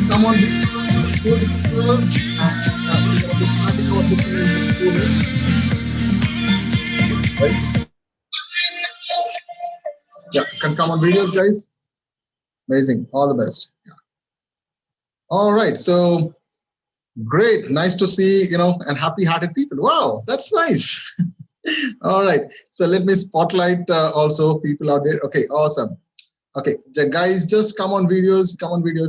Come on, and yeah, can come on videos, guys. Amazing, all the best. Yeah. All right, so great, nice to see, and happy-hearted people. Wow, that's nice. All right, so let me spotlight also people out there. Okay, awesome. Okay, guys, just come on videos,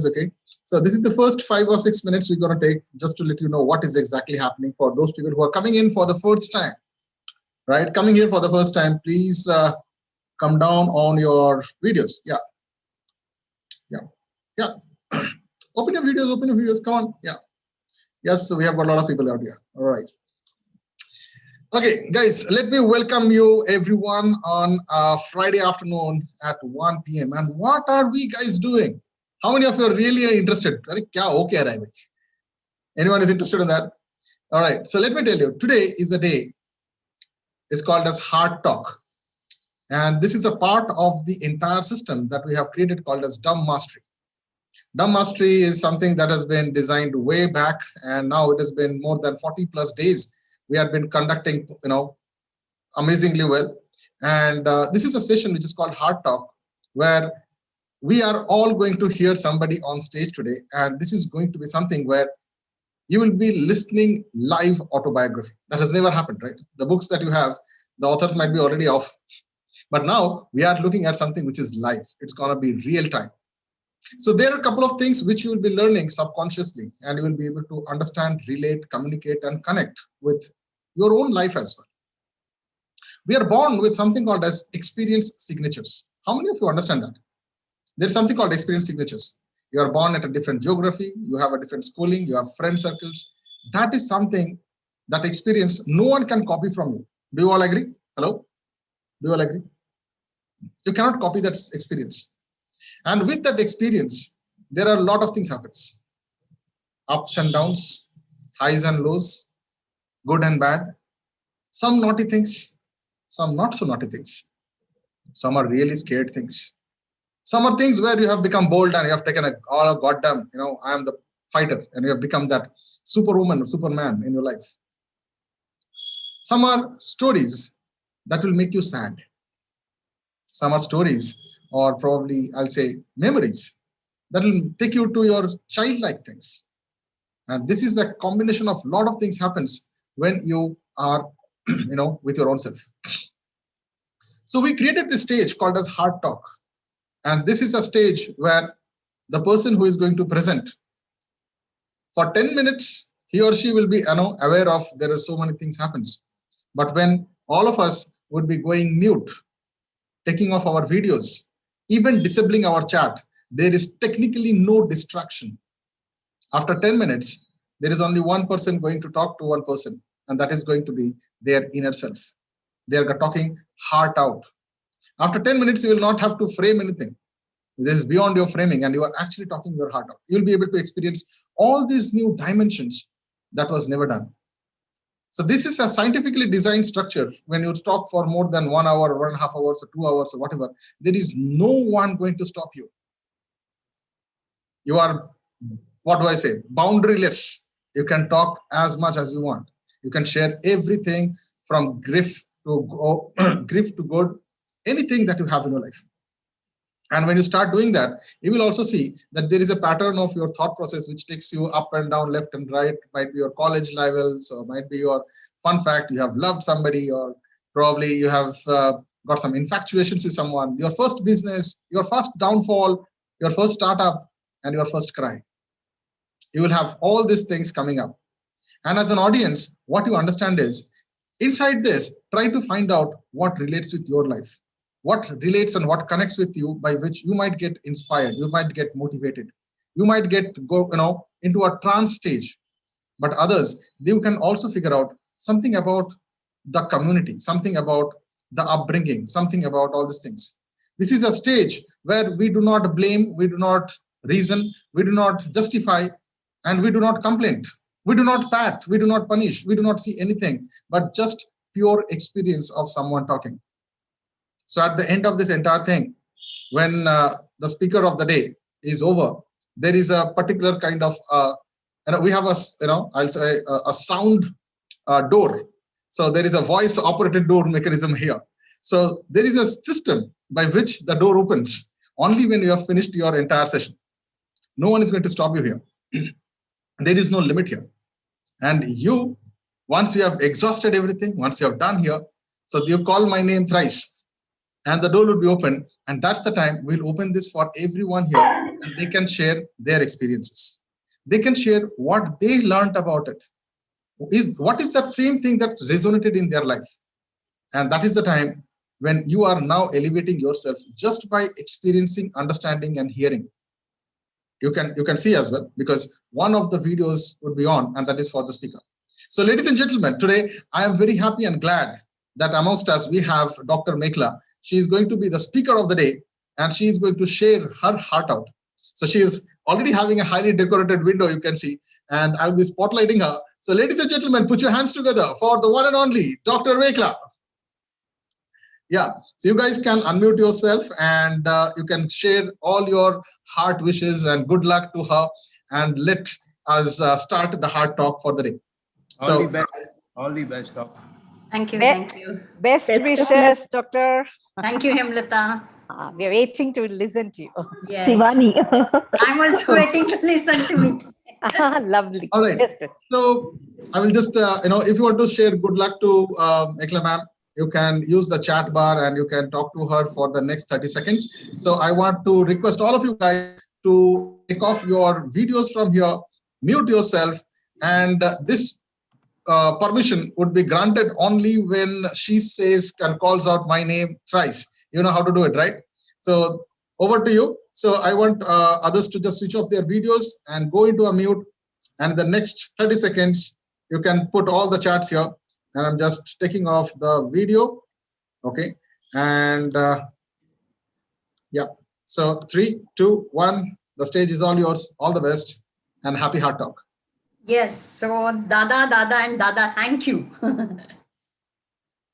okay. So this is the first 5 or 6 minutes we're going to take just to let you know what is exactly happening for those people who are coming in for the first time, right? Coming here for the first time, please come down on your videos. Yeah. Open your videos, come on. Yeah. Yes, so we have got a lot of people out here. All right. Okay, guys, let me welcome you everyone on Friday afternoon at 1 p.m. And what are we guys doing? How many of you are really interested? Anyone is interested in that? All right, so let me tell you, today is a day. It's called as Heart Talk. And this is a part of the entire system that we have created called as Dumb Mastery. Dumb Mastery is something that has been designed way back, and now it has been more than 40 plus days we have been conducting, amazingly well. And this is a session which is called Heart Talk, where we are all going to hear somebody on stage today. And this is going to be something where you will be listening live autobiography. That has never happened, right? The books that you have, the authors might be already off. But now we are looking at something which is live. It's going to be real time. So there are a couple of things which you will be learning subconsciously, and you will be able to understand, relate, communicate, and connect with your own life as well. We are born with something called as experience signatures. How many of you understand that? There's something called experience signatures. You are born at a different geography, you have a different schooling, you have friend circles. That is something, that experience, no one can copy from you. Do you all agree? Hello? Do you all agree? You cannot copy that experience. And with that experience, there are a lot of things happens. Ups and downs, highs and lows, good and bad, some naughty things, some not so naughty things, some are really scared things. Some are things where you have become bold and you have taken all goddamn, I am the fighter, and you have become that superwoman or superman in your life. Some are stories that will make you sad. Some are stories, or probably I'll say memories, that will take you to your childlike things. And this is a combination of a lot of things happens when you are, with your own self. So we created this stage called as Heart Talk. And this is a stage where the person who is going to present for 10 minutes, he or she will be aware of there are so many things happens. But when all of us would be going mute, taking off our videos, even disabling our chat, there is technically no distraction. After 10 minutes, there is only one person going to talk to one person, and that is going to be their inner self. They are talking heart out. After 10 minutes, you will not have to frame anything. This is beyond your framing, and you are actually talking your heart out. You'll be able to experience all these new dimensions that was never done. So this is a scientifically designed structure. When you talk for more than 1 hour, 1.5 hours, or 2 hours, or whatever, there is no one going to stop you. You are, what do I say, boundaryless. You can talk as much as you want. You can share everything from grief to good, anything that you have in your life. And when you start doing that, you will also see that there is a pattern of your thought process which takes you up and down, left and right. Might be your college levels, or might be your fun fact, you have loved somebody, or probably you have got some infatuations with someone, your first business, your first downfall, your first startup, and your first cry. You will have all these things coming up. And as an audience, what you understand is, inside this, try to find out what relates with your life. What relates and what connects with you, by which you might get inspired, you might get motivated, you might go into a trance stage. But others, they can also figure out something about the community, something about the upbringing, something about all these things. This is a stage where we do not blame, we do not reason, we do not justify, and we do not complain. We do not pat, we do not punish, we do not see anything, but just pure experience of someone talking. So at the end of this entire thing, when the speaker of the day is over, there is a particular kind of, we have I'll say a sound door. So there is a voice operated door mechanism here. So there is a system by which the door opens only when you have finished your entire session. No one is going to stop you here. There is no limit here. And you, once you have exhausted everything, once you have done here, so you call my name thrice, and the door will be open, and that's the time we'll open this for everyone here, and they can share their experiences. They can share what they learned about it. What is that same thing that resonated in their life? And that is the time when you are now elevating yourself just by experiencing, understanding, and hearing. You can see as well, because one of the videos would be on, and that is for the speaker. So ladies and gentlemen, today I am very happy and glad that amongst us we have Dr. Mekhala. She is going to be the speaker of the day, and she is going to share her heart out. So she is already having a highly decorated window, you can see, and I'll be spotlighting her. So ladies and gentlemen, put your hands together for the one and only Dr. Mekhala. Yeah, so you guys can unmute yourself, and you can share all your heart wishes and good luck to her, and let us start the heart talk for the day. All the best. All the best, Doctor. Thank you. Thank you. Best wishes, Doctor. Thank you, Hemlata. We are waiting to listen to you. Yes. Shivani. I'm also waiting to listen to me. Lovely. All right. So I will just, if you want to share good luck to Mekhala ma'am, you can use the chat bar and you can talk to her for the next 30 seconds. So I want to request all of you guys to take off your videos from here, mute yourself, and this permission would be granted only when she says and calls out my name thrice. You know how to do it, right? So over to you. So I want others to just switch off their videos and go into a mute. And the next 30 seconds, you can put all the chats here. And I'm just taking off the video. Okay. And yeah. So 3, 2, 1. The stage is all yours. All the best and happy heart talk. Yes, so Dada and Dada, thank you.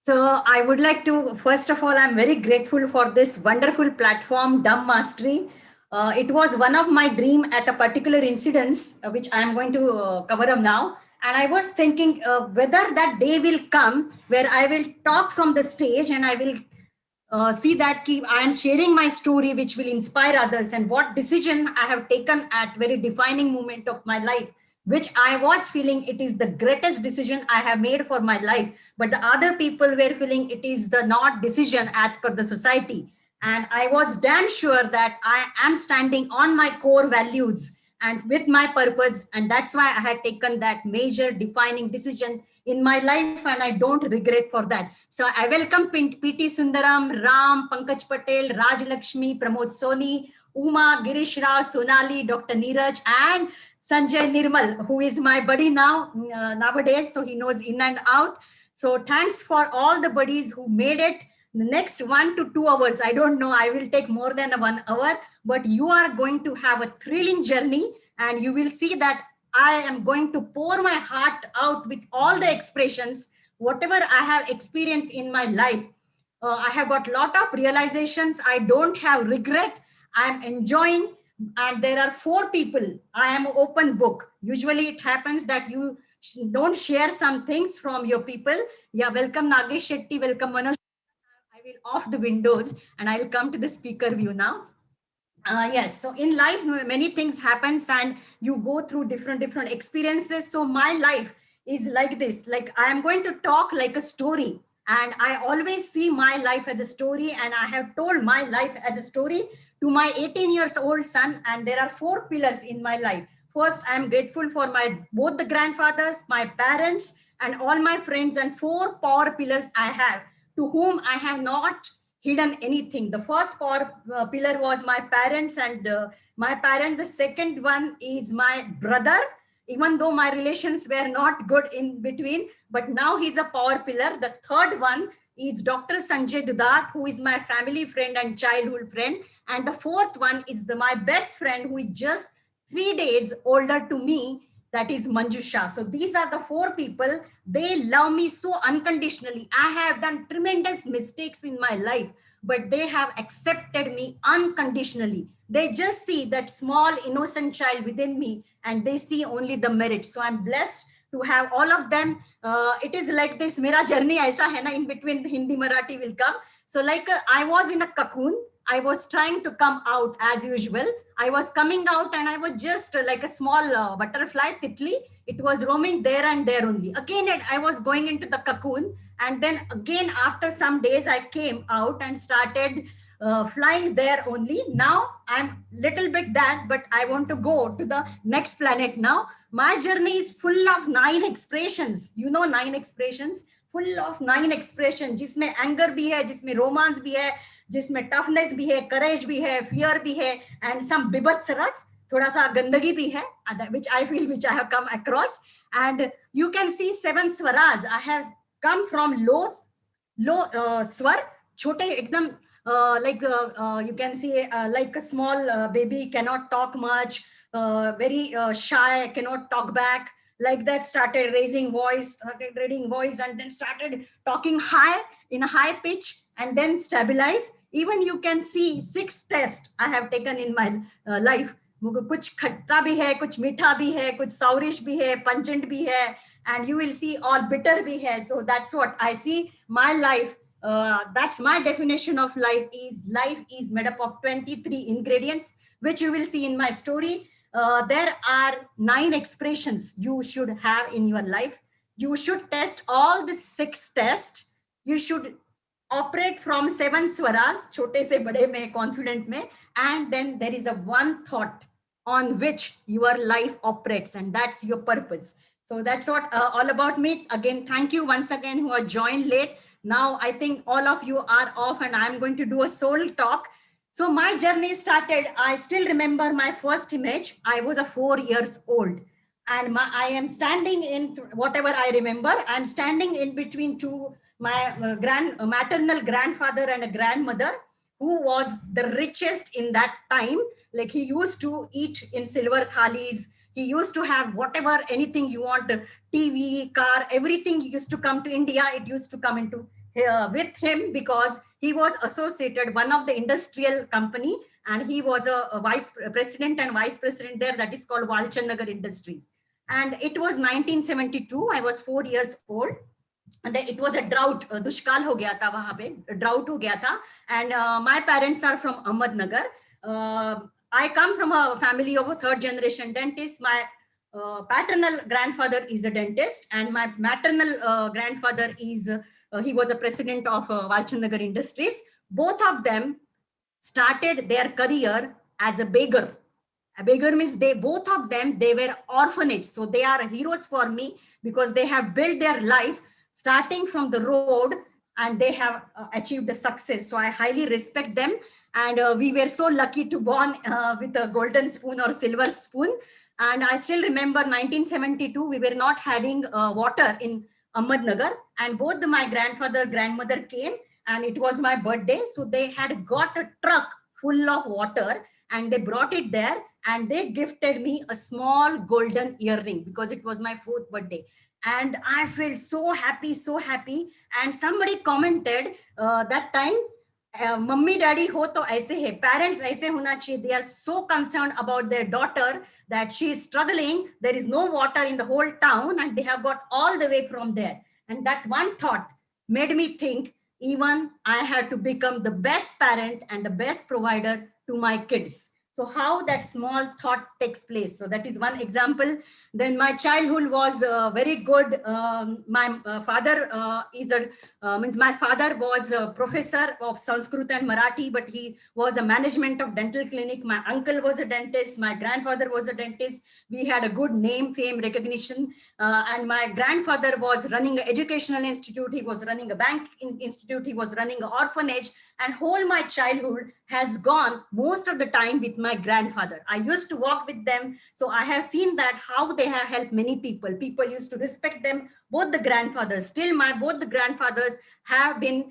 So I would like to, first of all, I'm very grateful for this wonderful platform, Dumb Mastery. It was one of my dream at a particular incidence, which I'm going to cover up now. And I was thinking whether that day will come where I will talk from the stage and I will see that I am sharing my story, which will inspire others, and what decision I have taken at very defining moment of my life, which I was feeling it is the greatest decision I have made for my life. But the other people were feeling it is the not decision as per the society. And I was damn sure that I am standing on my core values and with my purpose. And that's why I had taken that major defining decision in my life, and I don't regret for that. So I welcome PT Sundaram, Ram, Pankaj Patel, Raj Lakshmi, Pramod Soni, Uma, Girish Rao, Sonali, Dr. Neeraj, and Sanjay Nirmal, who is my buddy now nowadays, so he knows in and out. So thanks for all the buddies who made it. The next 1 to 2 hours, I don't know, I will take more than 1 hour, but you are going to have a thrilling journey, and you will see that I am going to pour my heart out with all the expressions, whatever I have experienced in my life. I have got a lot of realizations. I don't have regret. I'm enjoying. And there are 4 people. I am an open book. Usually it happens that you don't share some things from your people. Yeah, welcome Nagesh Shetty, welcome Manoj. I will off the windows and I will come to the speaker view now. Yes, so in life many things happens and you go through different experiences. So my life is like this, like I am going to talk like a story, and I always see my life as a story, and I have told my life as a story to my 18 years old son. And there are 4 pillars in my life. First, I am grateful for my both the grandfathers, my parents, and all my friends, and 4 power pillars I have, to whom I have not hidden anything. The first pillar was my parents, and my parent. The second one is my brother, even though my relations were not good in between, but now he's a power pillar. The third one is Dr. Sanjay Dudat, who is my family friend and childhood friend. And the fourth one is my best friend, who is just 3 days older to me, that is Manjusha. So these are the 4 people. They love me so unconditionally. I have done tremendous mistakes in my life, but they have accepted me unconditionally. They just see that small innocent child within me, and they see only the merit. So I'm blessed to have all of them. It is like this, mera journey aisa hai na, in between Hindi Marathi will come. So like I was in a cocoon. I was trying to come out as usual. I was coming out and I was just like a small butterfly, titli. It was roaming there and there only. Again, I was going into the cocoon. And then again, after some days, I came out and started flying there only. Now I'm little bit that, but I want to go to the next planet now. My journey is full of 9 expressions. You know 9 expressions? Full of 9 expressions. जिसमें anger भी है, जिसमें romance भी है, जिसमें toughness भी है, courage भी है, fear भी है, and some bibats ras, थोड़ा सा गंदगी भी है, which I feel, which I have come across. And you can see 7 swaraj. I have come from low swar, छोटे एकदम, like you can see like a small baby, cannot talk much, very shy, cannot talk back. Like that, started raising voice, started reading voice, and then started talking high, in a high pitch, and then stabilize. Even you can see 6 tests I have taken in my life. कुछ खट्टा भी है, कुछ मीठा भी है, कुछ sourish भी है, pungent भी है, and you will see all bitter bhi hai. So that's what I see my life. That's my definition of life is made up of 23 ingredients, which you will see in my story. There are 9 expressions you should have in your life. You should test all the 6 tests. You should operate from 7 swaras, chote se bade mein, confident mein, and then there is a one thought on which your life operates, and that's your purpose. So that's what all about me. Again, thank you once again who are joined late. Now I think all of you are off and I'm going to do a soul talk. So my journey started, I still remember my first image. I was a 4 years old, and I am standing in, whatever I remember, I'm standing in between my maternal grandfather and a grandmother who was the richest in that time. Like he used to eat in silver thalis. He used to have whatever, anything you want, TV, car, everything used to come to India. It used to come into with him because he was associated one of the industrial company, and he was a vice president and vice president there, that is called Walchandnagar Industries. And it was 1972. I was 4 years old. And it was a drought, dushkal ho gaya tha wahan pe, drought ho gaya tha. And my parents are from Ahmednagar. I come from a family of a third generation dentist. My paternal grandfather is a dentist, and my maternal grandfather is, he was a president of Walchandnagar Industries. Both of them started their career as a beggar. A beggar means both of them, they were orphanage. So they are heroes for me because they have built their life starting from the road, and they have achieved the success. So I highly respect them. And we were so lucky to born with a golden spoon or silver spoon. And I still remember 1972, we were not having water in Ahmednagar, and both my grandfather, grandmother came, and it was my birthday. So they had got a truck full of water, and they brought it there, and they gifted me a small golden earring because it was my 4th birthday. And I felt so happy, so happy. And somebody commented that time, mummy daddy ho to aise hai, parents aise hona chahiye. They are so concerned about their daughter that she is struggling. There is no water in the whole town, and they have got all the way from there. And that one thought made me think, even I had to become the best parent and the best provider to my kids. So how that small thought takes place. So that is one example. Then my childhood was very good. My father my father was a professor of Sanskrit and Marathi, but he was a management of dental clinic. My uncle was a dentist. My grandfather was a dentist. We had a good name, fame, recognition. And my grandfather was running an educational institute. He was running a bank institute. He was running an orphanage. And whole my childhood has gone most of the time with my grandfather. I used to walk with them. So I have seen that how they have helped many people. People used to respect them, both the grandfathers. Still both the grandfathers have been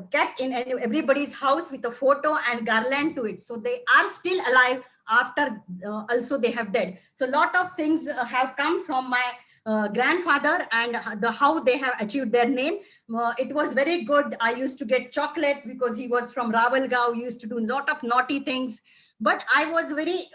kept in everybody's house with a photo and garland to it. So they are still alive after also they have died. So a lot of things have come from my grandfather and how they have achieved their name. It was very good. I used to get chocolates because he was from Rawalgaon. He used to do a lot of naughty things. But I was very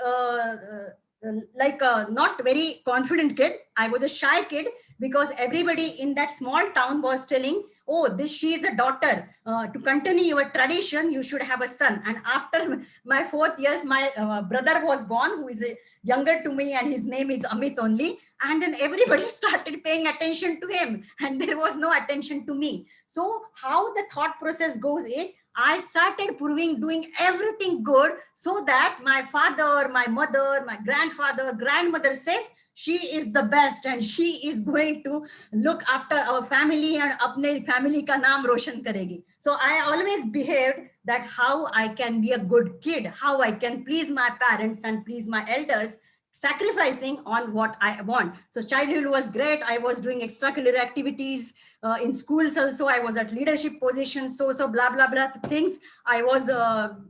not very confident kid. I was a shy kid because everybody in that small town was telling, oh, she is a daughter. To continue your tradition, you should have a son. And after my 4th year, my brother was born, who is younger to me, and his name is Amit only. And then everybody started paying attention to him, and there was no attention to me. So how the thought process goes is, I started doing everything good so that my father, my mother, my grandfather, grandmother says, she is the best and she is going to look after our family and apne family ka naam roshan karegi. So I always behaved that how I can be a good kid, how I can please my parents and please my elders, sacrificing on what I want. So childhood was great. I was doing extracurricular activities in schools also. I was at leadership positions, so blah, blah, blah things. I was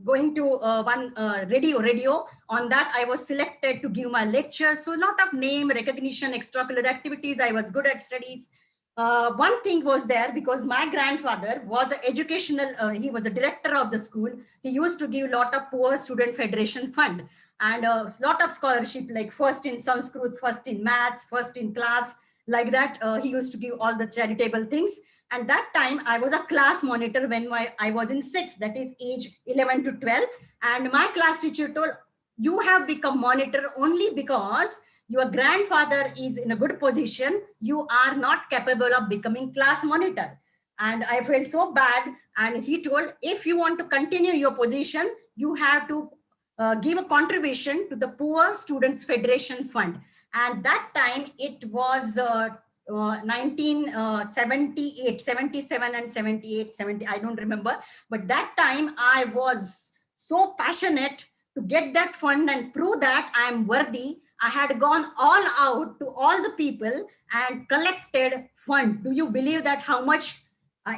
going to one radio. On that, I was selected to give my lectures. So a lot of name, recognition, extracurricular activities. I was good at studies. One thing was there because my grandfather was an educational, he was a director of the school. He used to give a lot of poor student federation fund. And a lot of scholarship, like first in Sanskrit, first in maths, first in class, like that. He used to give all the charitable things. And that time I was a class monitor when I was in 6th, that is age 11 to 12. And my class teacher told, you have become monitor only because your grandfather is in a good position. You are not capable of becoming class monitor. And I felt so bad. And he told, if you want to continue your position, you have to give a contribution to the Poor Students Federation Fund. And that time it was 1978, 77 and 78, 70, I don't remember. But that time I was so passionate to get that fund and prove that I am worthy. I had gone all out to all the people and collected fund. Do you believe that how much?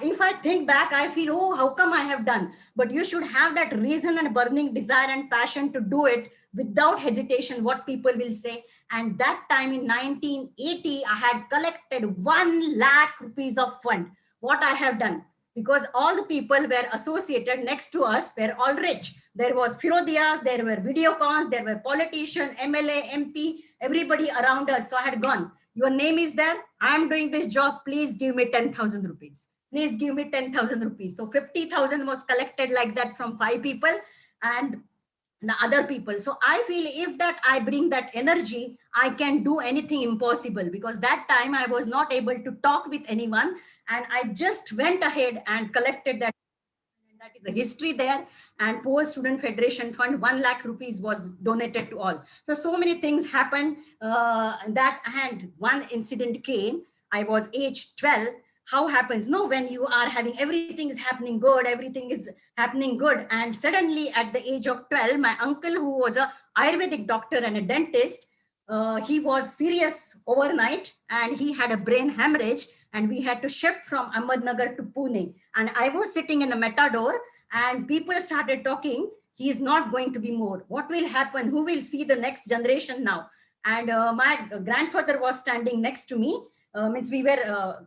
If I think back, I feel, oh, how come I have done? But you should have that reason and burning desire and passion to do it without hesitation, what people will say. And that time in 1980, I had collected 1 lakh rupees of fund. What I have done, because all the people were associated next to us were all rich. There was Firodiyas, there were Videocons, there were politicians, MLA, MP, everybody around us. So I had gone. Your name is there. I am doing this job. Please give me 10,000 rupees. Please give me 10,000 rupees. So 50,000 was collected like that from 5 people and the other people. So I feel if that I bring that energy, I can do anything impossible, because that time I was not able to talk with anyone. And I just went ahead and collected that. And that is a history there. And Poor Student Federation Fund, 1 lakh rupees was donated to all. So many things happened that, and one incident came. I was age 12. How happens? No, when you are having everything is happening good, everything is happening good. And suddenly at the age of 12, my uncle, who was a Ayurvedic doctor and a dentist, he was serious overnight and he had a brain hemorrhage, and we had to shift from Ahmednagar to Pune. And I was sitting in the matador and people started talking, he is not going to be more. What will happen? Who will see the next generation now? And my grandfather was standing next to me. Means we were,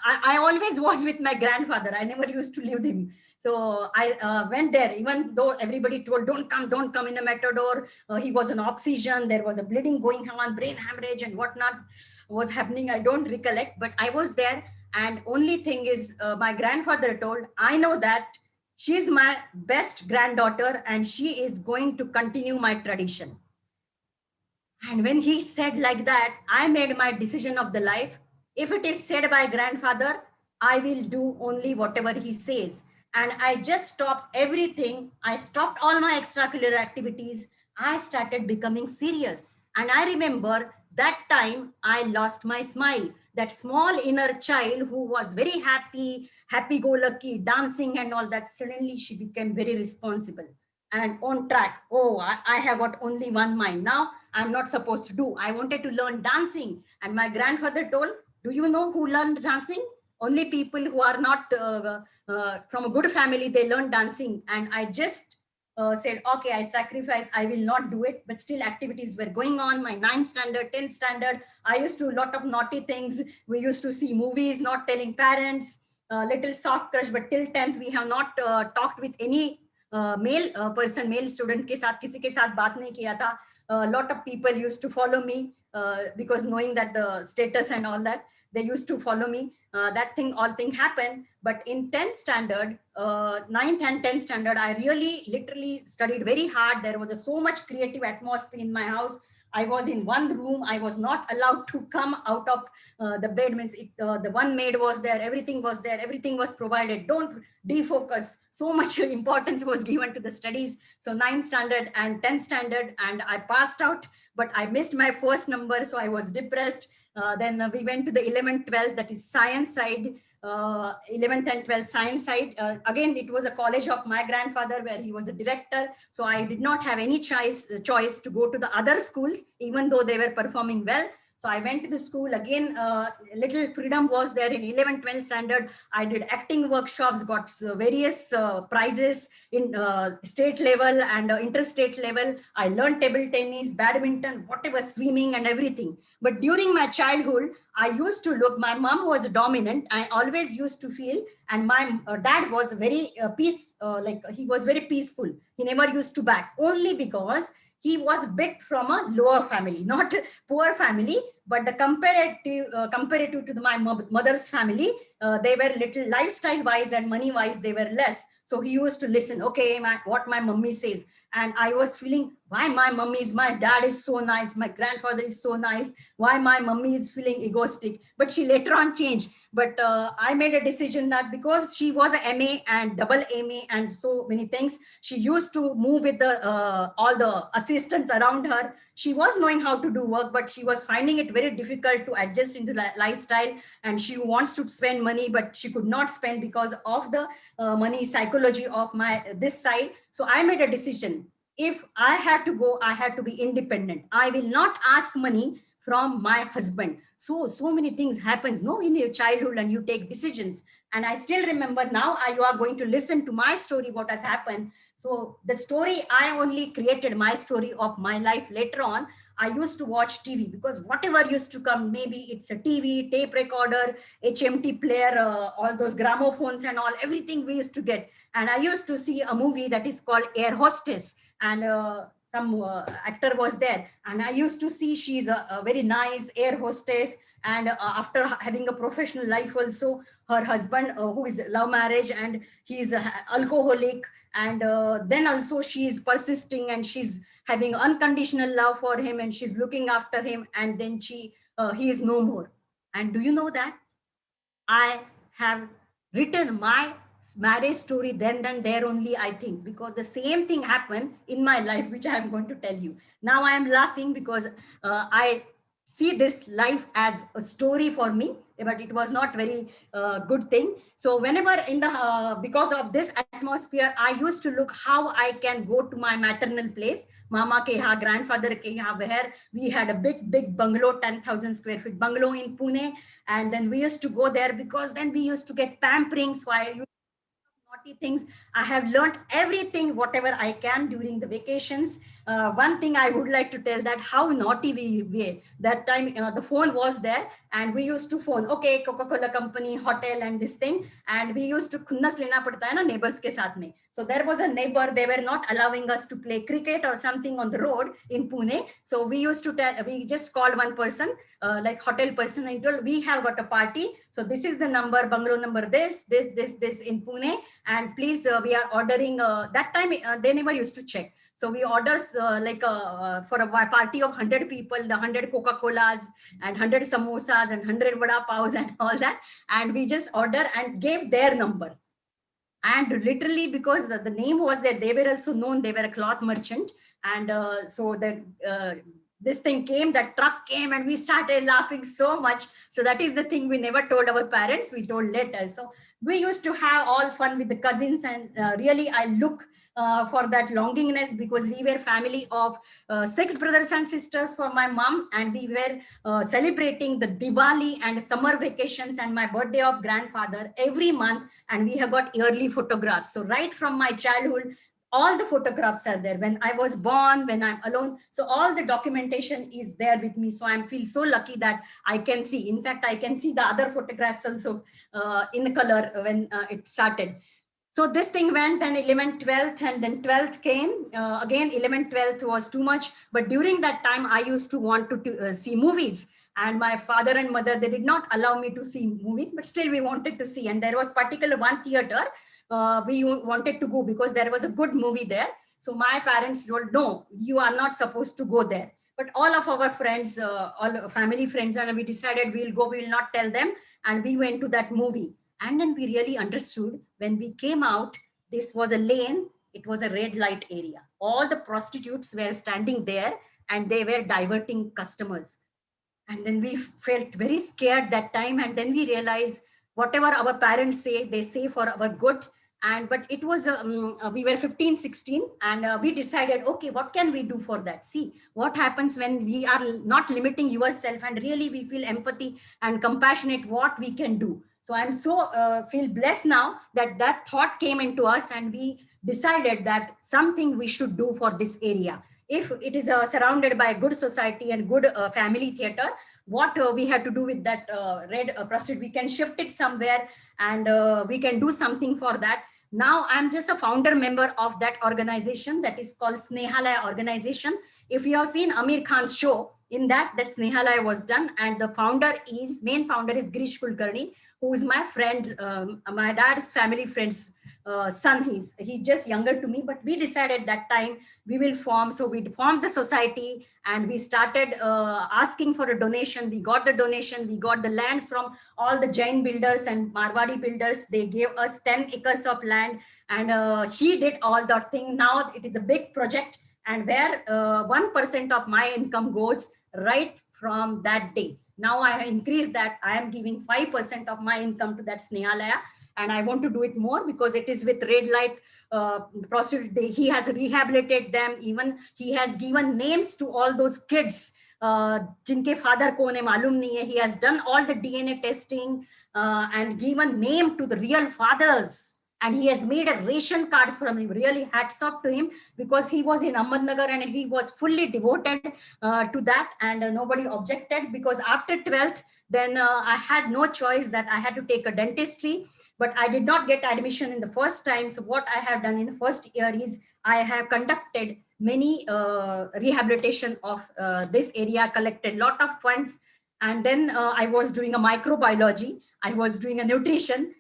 I always was with my grandfather. I never used to leave him. So I went there, even though everybody told, don't come in the matador. He was on oxygen. There was a bleeding going on, brain hemorrhage and whatnot was happening. I don't recollect, but I was there. And only thing is my grandfather told, I know that she's my best granddaughter and she is going to continue my tradition. And when he said like that, I made my decision of the life. If it is said by grandfather, I will do only whatever he says. And I just stopped everything. I stopped all my extracurricular activities. I started becoming serious. And I remember that time I lost my smile. That small inner child who was very happy, happy-go-lucky, dancing and all that, suddenly she became very responsible and on track. Oh, I have got only one mind. Now I'm not supposed to do. I wanted to learn dancing. And my grandfather told, do you know who learned dancing? Only people who are not from a good family, they learn dancing. And I just said, okay, I sacrifice, I will not do it. But still activities were going on. My 9th standard, 10th standard, I used to do a lot of naughty things. We used to see movies, not telling parents, little soft crush, but till 10th, we have not talked with any male person, male student के साथ किसी के साथ बात नहीं किया था. A lot of people used to follow me because knowing that the status and all that, they used to follow me. That thing, all thing happened. But in 10th standard, 9th and 10th standard, I really literally studied very hard. There was so much creative atmosphere in my house. I was in one room. I was not allowed to come out of the bed. Means the one maid was there. Everything was there. Everything was provided. Don't defocus. So much importance was given to the studies. So 9th standard and 10th standard, and I passed out, but I missed my first number. So I was depressed. Then we went to the 11th, 12th, that is science side. 11th and 12th science side. Again, it was a college of my grandfather where he was a director. So I did not have any choice to go to the other schools, even though they were performing well. So I went to the school again, little freedom was there in 11th, 12th standard. I did acting workshops, got various prizes in state level and interstate level. I learned table tennis, badminton, whatever, swimming and everything. But during my childhood, I used to look, my mom was dominant. I always used to feel, and my dad was very he was very peaceful. He never used to back, only because he was bit from a lower family, not a poor family, but the comparative to my mother's family, they were little lifestyle wise and money wise, they were less. So he used to listen, okay, what my mummy says. And I was feeling, why my dad is so nice, my grandfather is so nice, why my mummy is feeling egoistic. But she later on changed. But I made a decision that because she was a MA and double MA and so many things, she used to move with the all the assistants around her. She was knowing how to do work, but she was finding it very difficult to adjust into the lifestyle. And she wants to spend money, but she could not spend because of the money psychology of this side. So I made a decision. If I had to go, I had to be independent. I will not ask money from my husband. So many things happens, no, in your childhood, and you take decisions. And I still remember now, you are going to listen to my story, what has happened. So the story, I only created my story of my life later on. I used to watch TV because whatever used to come, maybe it's a TV, tape recorder, HMT player, all those gramophones and all, everything we used to get. And I used to see a movie that is called Air Hostess, and some actor was there. And I used to see she's a very nice air hostess. And after having a professional life also, her husband, who is love marriage, and he is alcoholic. And then also she is persisting and she's having unconditional love for him and she's looking after him. And then he is no more. And do you know that I have written my marriage story then and there only, I think, because the same thing happened in my life, which I am going to tell you. Now I am laughing because I see this life as a story for me, but it was not very good thing. So whenever in the, because of this atmosphere, I used to look how I can go to my maternal place, mama ke yahan, grandfather ke yahan, where we had a big bungalow, 10,000 square feet bungalow in Pune. And then we used to go there because then we used to get pampering. So I used naughty things. I have learned everything, whatever I can during the vacations. One thing I would like to tell, that how naughty we were. That time the phone was there and we used to phone, okay, Coca-Cola company, hotel and this thing. And we used to khunnas lena padta hai na neighbors ke saath mein. So there was a neighbor, they were not allowing us to play cricket or something on the road in Pune. So we used to tell, we just called one person, like hotel person, and told, we have got a party. So this is the number, bungalow number, this in Pune. And please, we are ordering, that time they never used to check. So we orders for a party of 100 people, the 100 Coca-Colas and 100 samosas and 100 vada paos and all that. And we just order and gave their number. And literally, because the name was there, they were also known, they were a cloth merchant. And so this thing came, that truck came, and we started laughing so much. So that is the thing we never told our parents, we told later. So we used to have all fun with the cousins. And really, I look for that longingness, because we were family of 6 brothers and sisters for my mom. And we were celebrating the Diwali and summer vacations and my birthday of grandfather every month. And we have got yearly photographs. So right from my childhood, all the photographs are there, when I was born, when I'm alone. So all the documentation is there with me. So I feel so lucky that I can see. In fact, I can see the other photographs also in the color when it started. So this thing went, and 11th, 12th, and then 12th came. Again, 11th, 12th was too much. But during that time, I used to want to see movies. And my father and mother, they did not allow me to see movies, but still we wanted to see. And there was particular one theater we wanted to go because there was a good movie there. So my parents told, no, you are not supposed to go there. But all of our friends, all family friends, and we decided we'll go, we will not tell them. And we went to that movie. And then we really understood when we came out, this was a lane, it was a red light area. All the prostitutes were standing there and they were diverting customers. And then we felt very scared that time. And then we realized whatever our parents say, they say for our good. But it was, we were 15, 16, and we decided, okay, what can we do for that? See, what happens when we are not limiting yourself and really we feel empathy and compassionate, what we can do. So I'm so feel blessed now that that thought came into us, and we decided that something we should do for this area. If it is surrounded by a good society and good family theater, what we have to do with that red prostitute, we can shift it somewhere, and we can do something for that. Now I'm just a founder member of that organization that is called Snehalaya organization. If you have seen Amir Khan's show, in that Snehalaya was done, and the main founder is Girish Kulkarni, who is my friend, my dad's family friend's son. He's just younger to me, but we decided that time we will form. So we formed the society, and we started asking for a donation. We got the donation. We got the land from all the Jain builders and Marwadi builders. They gave us 10 acres of land, and he did all that thing. Now it is a big project, and where 1% of my income goes right from that day. Now I have increased that. I am giving 5% of my income to that Snehalaya, and I want to do it more because it is with red light prostitute. He has rehabilitated them. Even he has given names to all those kids. Jinke father ko ne malum nahi hai. He has done all the DNA testing and given name to the real fathers. And he has made a ration cards for me. Really hats off to him, because he was in Ahmednagar and he was fully devoted to that, and nobody objected, because after 12th, then I had no choice that I had to take a dentistry, but I did not get admission in the first time. So what I have done in the first year is I have conducted many rehabilitation of this area, collected lot of funds, and then I was doing a microbiology, I was doing a nutrition,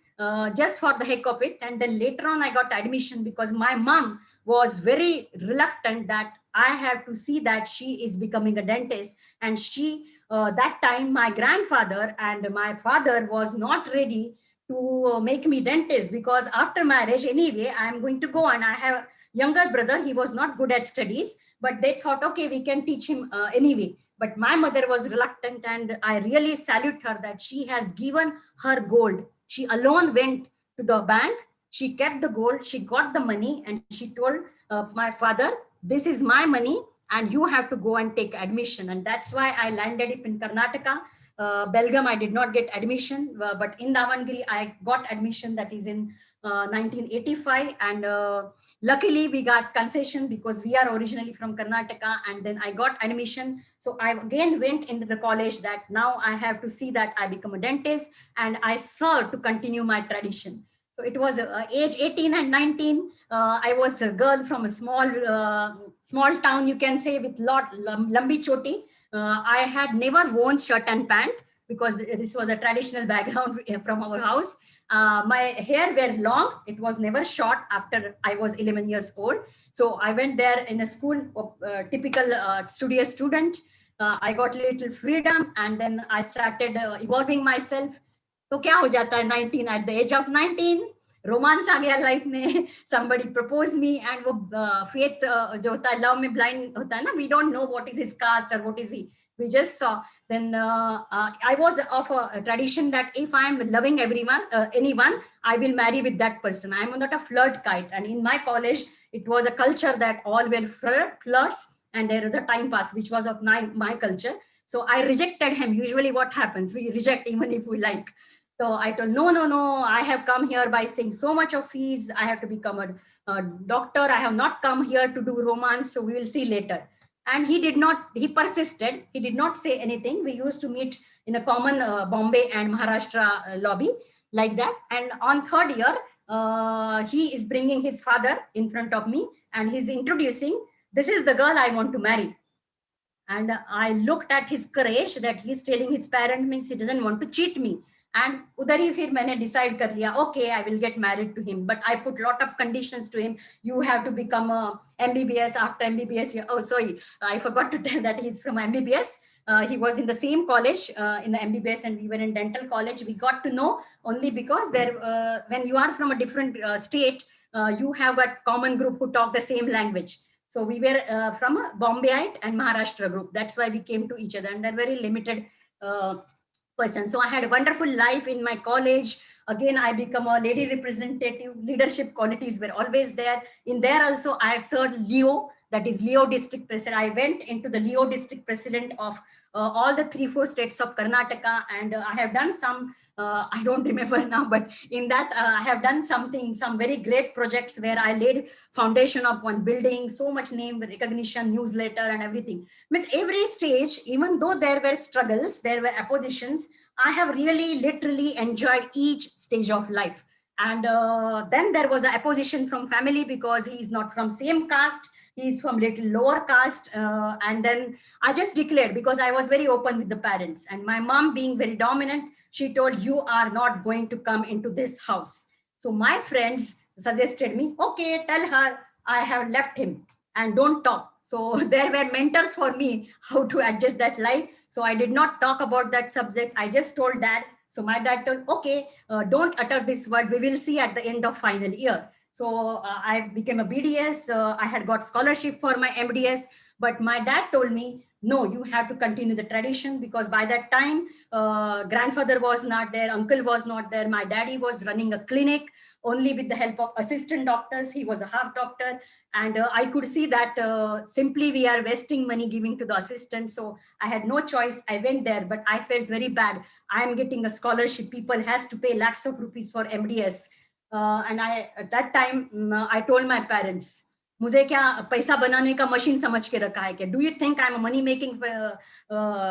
just for the heck of it. And then later on, I got admission because my mom was very reluctant that I have to see that she is becoming a dentist. And she, that time, my grandfather and my father was not ready to make me dentist, because after marriage, anyway, I'm going to go, and I have younger brother. He was not good at studies, but they thought, okay, we can teach him anyway. But my mother was reluctant, and I really salute her that she has given her gold. She alone went to the bank, she kept the gold, she got the money, and she told my father, this is my money and you have to go and take admission. And that's why I landed up in Karnataka. Belgaum, I did not get admission, but in Davangere, I got admission, that is in 1985. And luckily we got concession because we are originally from Karnataka, and then I got admission. So I again went into the college that now I have to see that I become a dentist, and I serve to continue my tradition. So it was age 18 and 19. I was a girl from a small town, you can say, with lot lambi choti. I had never worn shirt and pant because this was a traditional background from our house. My hair were long. It was never short after I was 11 years old. So I went there in a school of typical studious student. I got a little freedom, and then I started evolving myself. तो क्या हो जाता है 19 at the age of 19 romance आ गया life में somebody proposed me and वो faith जो होता है love में blind होता है ना, we don't know what is his caste or what is he, we just saw. Then I was of a tradition that if I am loving anyone, I will marry with that person. I am not a flirt kite, and in my college it was a culture that all were flirts, and there is a time pass which was of my culture. So I rejected him. Usually what happens, we reject even if we like. So I told, no, I have come here by saying so much of fees. I have to become a doctor. I have not come here to do romance. So we will see later. And he persisted. He did not say anything. We used to meet in a common Bombay and Maharashtra lobby like that. And on third year, he is bringing his father in front of me, and he's introducing, this is the girl I want to marry. And I looked at his courage that he's telling his parent, means he doesn't want to cheat me. And udhar hi fir maine decide kar liya, okay, I will get married to him. But I put lot of conditions to him. You have to become a MBBS. After MBBS, oh, sorry, I forgot to tell that he's from MBBS. He was in the same college in the MBBS, and we were in dental college. We got to know only because there, when you are from a different state, you have a common group who talk the same language. So we were from a Bombayite and Maharashtra group. That's why we came to each other, and they're very limited person. So I had a wonderful life in my college. Again, I become a lady representative. Leadership qualities were always there. In there also, I have served Leo, that is Leo district president. I went into the Leo district president of all the 3-4 states of Karnataka, and I have done some, I don't remember now, but in that I have done some very great projects where I laid foundation of one building, so much name recognition, newsletter and everything. With every stage, even though there were struggles, there were oppositions, I have really literally enjoyed each stage of life. And then there was an opposition from family because he is not from same caste. He's from little lower caste. And then I just declared, because I was very open with the parents, and my mom being very dominant, she told, you are not going to come into this house. So my friends suggested me, okay, tell her I have left him and don't talk. So there were mentors for me how to adjust that life. So I did not talk about that subject. I just told dad. So my dad told, okay, don't utter this word. We will see at the end of final year. So I became a BDS. I had got scholarship for my MDS, but my dad told me, no, you have to continue the tradition, because by that time, grandfather was not there, uncle was not there. My daddy was running a clinic only with the help of assistant doctors. He was a half doctor. And I could see that simply we are wasting money giving to the assistant. So I had no choice. I went there, but I felt very bad. I am getting a scholarship. People has to pay lakhs of rupees for MDS. And at that time, I told my parents, मुझे क्या पैसा बनाने का machine समझ के रखा है क्या? Do you think I'm a money making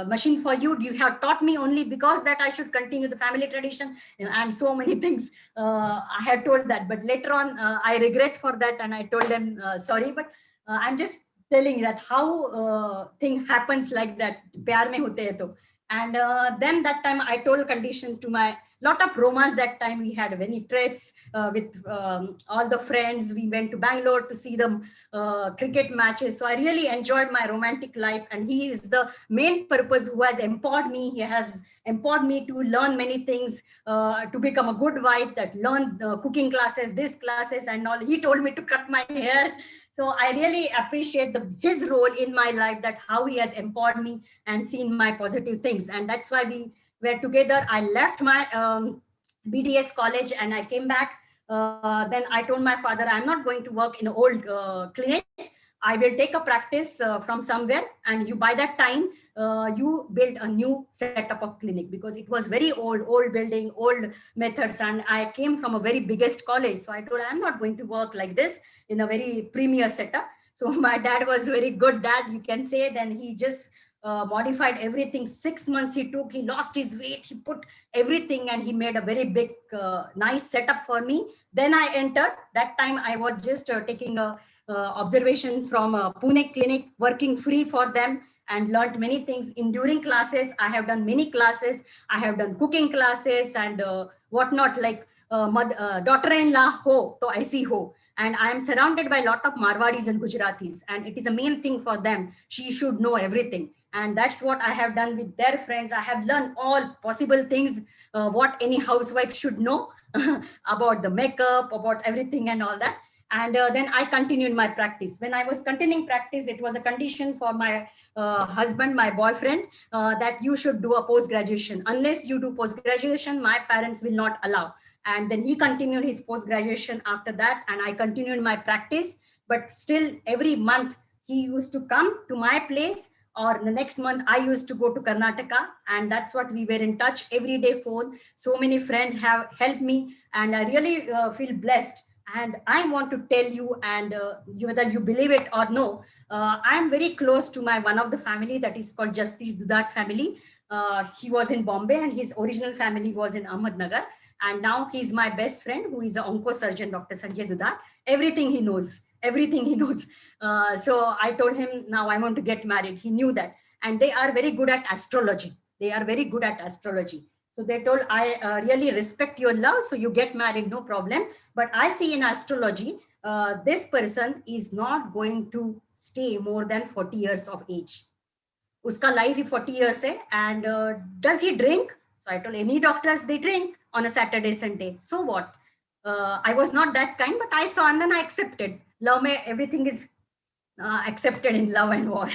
machine for you? You have taught me only because that I should continue the family tradition and so many things. I had told that, but later on I regret for that, and I told them sorry. But I'm just telling that how thing happens like that. प्यार में होते हैं तो. And then that time I told condition to my lot of romance. That time we had many trips with all the friends. We went to Bangalore to see the cricket matches. So I really enjoyed my romantic life, and he is the main purpose who has empowered me. He has empowered me to learn many things, to become a good wife, that learn cooking classes, this classes and all. He told me to cut my hair. So I really appreciate his role in my life, that how he has empowered me and seen my positive things. And that's why we were together. I left my BDS college and I came back. Then I told my father, I'm not going to work in an old clinic. I will take a practice from somewhere, and you by that time you build a new setup of clinic, because it was very old building, old methods, and I came from a very biggest college. So I told, I'm not going to work like this in a very premier setup. So my dad was very good dad, you can say. Then he just modified everything. 6 months he took, he lost his weight, he put everything, and he made a very big nice setup for me. Then I entered. That time I was just taking a observation from a Pune clinic, working free for them, and learned many things. In during classes, I have done many classes. I have done cooking classes and whatnot, like daughter-in-law ho, so I see ho. And I am surrounded by a lot of Marwadis and Gujaratis, and it is a main thing for them. She should know everything. And that's what I have done with their friends. I have learned all possible things, what any housewife should know about the makeup, about everything and all that. And then I continued my practice. When I was continuing practice, it was a condition for my husband, my boyfriend, that you should do a post-graduation. Unless you do post-graduation, my parents will not allow. And then he continued his post-graduation after that, and I continued my practice. But still, every month he used to come to my place, or the next month I used to go to Karnataka, and that's what we were in touch every day phone. So many friends have helped me, and I really feel blessed. And I want to tell you, and whether you believe it or no, I'm very close to one of the family that is called Justice Dudat family. He was in Bombay, and his original family was in Ahmednagar. And now he's my best friend, who is an onco-surgeon, Dr. Sanjay Dudat. Everything he knows, everything he knows. So I told him, now I want to get married. He knew that. And they are very good at astrology. They are very good at astrology. So they told, I really respect your love, so you get married, no problem. But I see in astrology, this person is not going to stay more than 40 years of age. Uska life is 40 years, and does he drink? So I told, any doctors, they drink on a Saturday, Sunday. So what? I was not that kind, but I saw, and then I accepted. Love me, everything is accepted in love and war.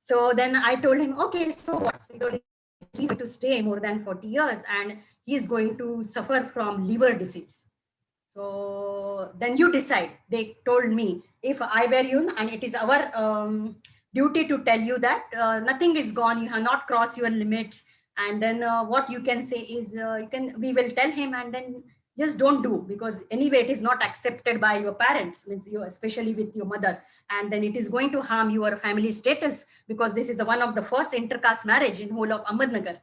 So then I told him, okay, so what? So he told, he's going to stay more than 40 years, and he's going to suffer from liver disease. So then you decide. They told me, if I were you, and it is our duty to tell you that nothing is gone, you have not crossed your limits. And then what you can say is, we will tell him, and then just don't do, because anyway it is not accepted by your parents, means you, especially with your mother, and then it is going to harm your family status, because this is one of the first intercaste marriage in whole of Ahmednagar.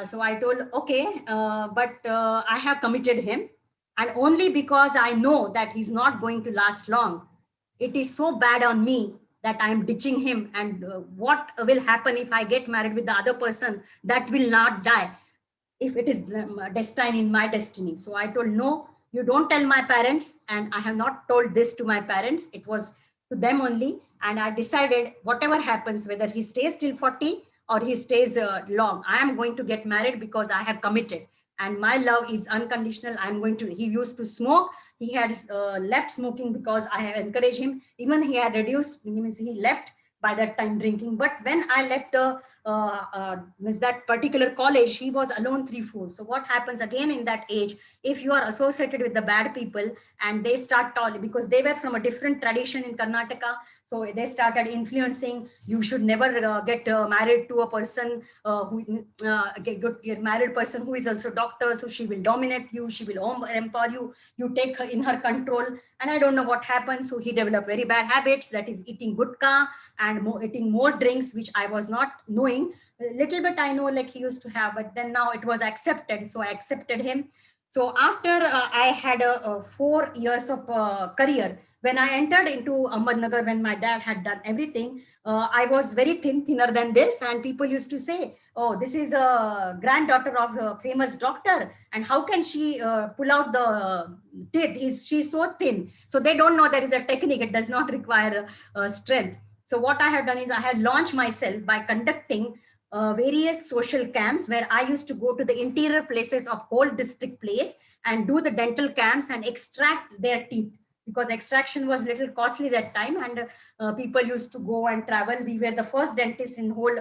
So I told, okay, but I have committed him, and only because I know that he's not going to last long. It is so bad on me that I'm ditching him, and what will happen if I get married with the other person that will not die, if it is destined in my destiny. So I told, no, you don't tell my parents. And I have not told this to my parents. It was to them only. And I decided whatever happens, whether he stays till 40 or he stays long, I am going to get married, because I have committed. And my love is unconditional. I'm going to, he used to smoke. He had left smoking because I have encouraged him. Even he had reduced, means he left by that time drinking. But when I left that particular college, he was alone 3/4. So what happens again in that age, if you are associated with the bad people and they start talking, because they were from a different tradition in Karnataka. So they started influencing, you should never get married to a person get married person who is also doctor. So she will dominate you, she will empower you, you take her in her control. And I don't know what happened. So he developed very bad habits, that is eating gutka and eating more drinks, which I was not knowing. A little bit I know, like he used to have, but then now it was accepted. So I accepted him. So after I had a 4 years of career, when I entered into Ahmednagar, when my dad had done everything, I was very thinner than this. And people used to say, oh, this is a granddaughter of a famous doctor. And how can she pull out the teeth? She's so thin. So they don't know there is a technique. It does not require strength. So what I have done is I have launched myself by conducting various social camps where I used to go to the interior places of whole district place and do the dental camps and extract their teeth, because extraction was little costly that time, and people used to go and travel. We were the first dentist in whole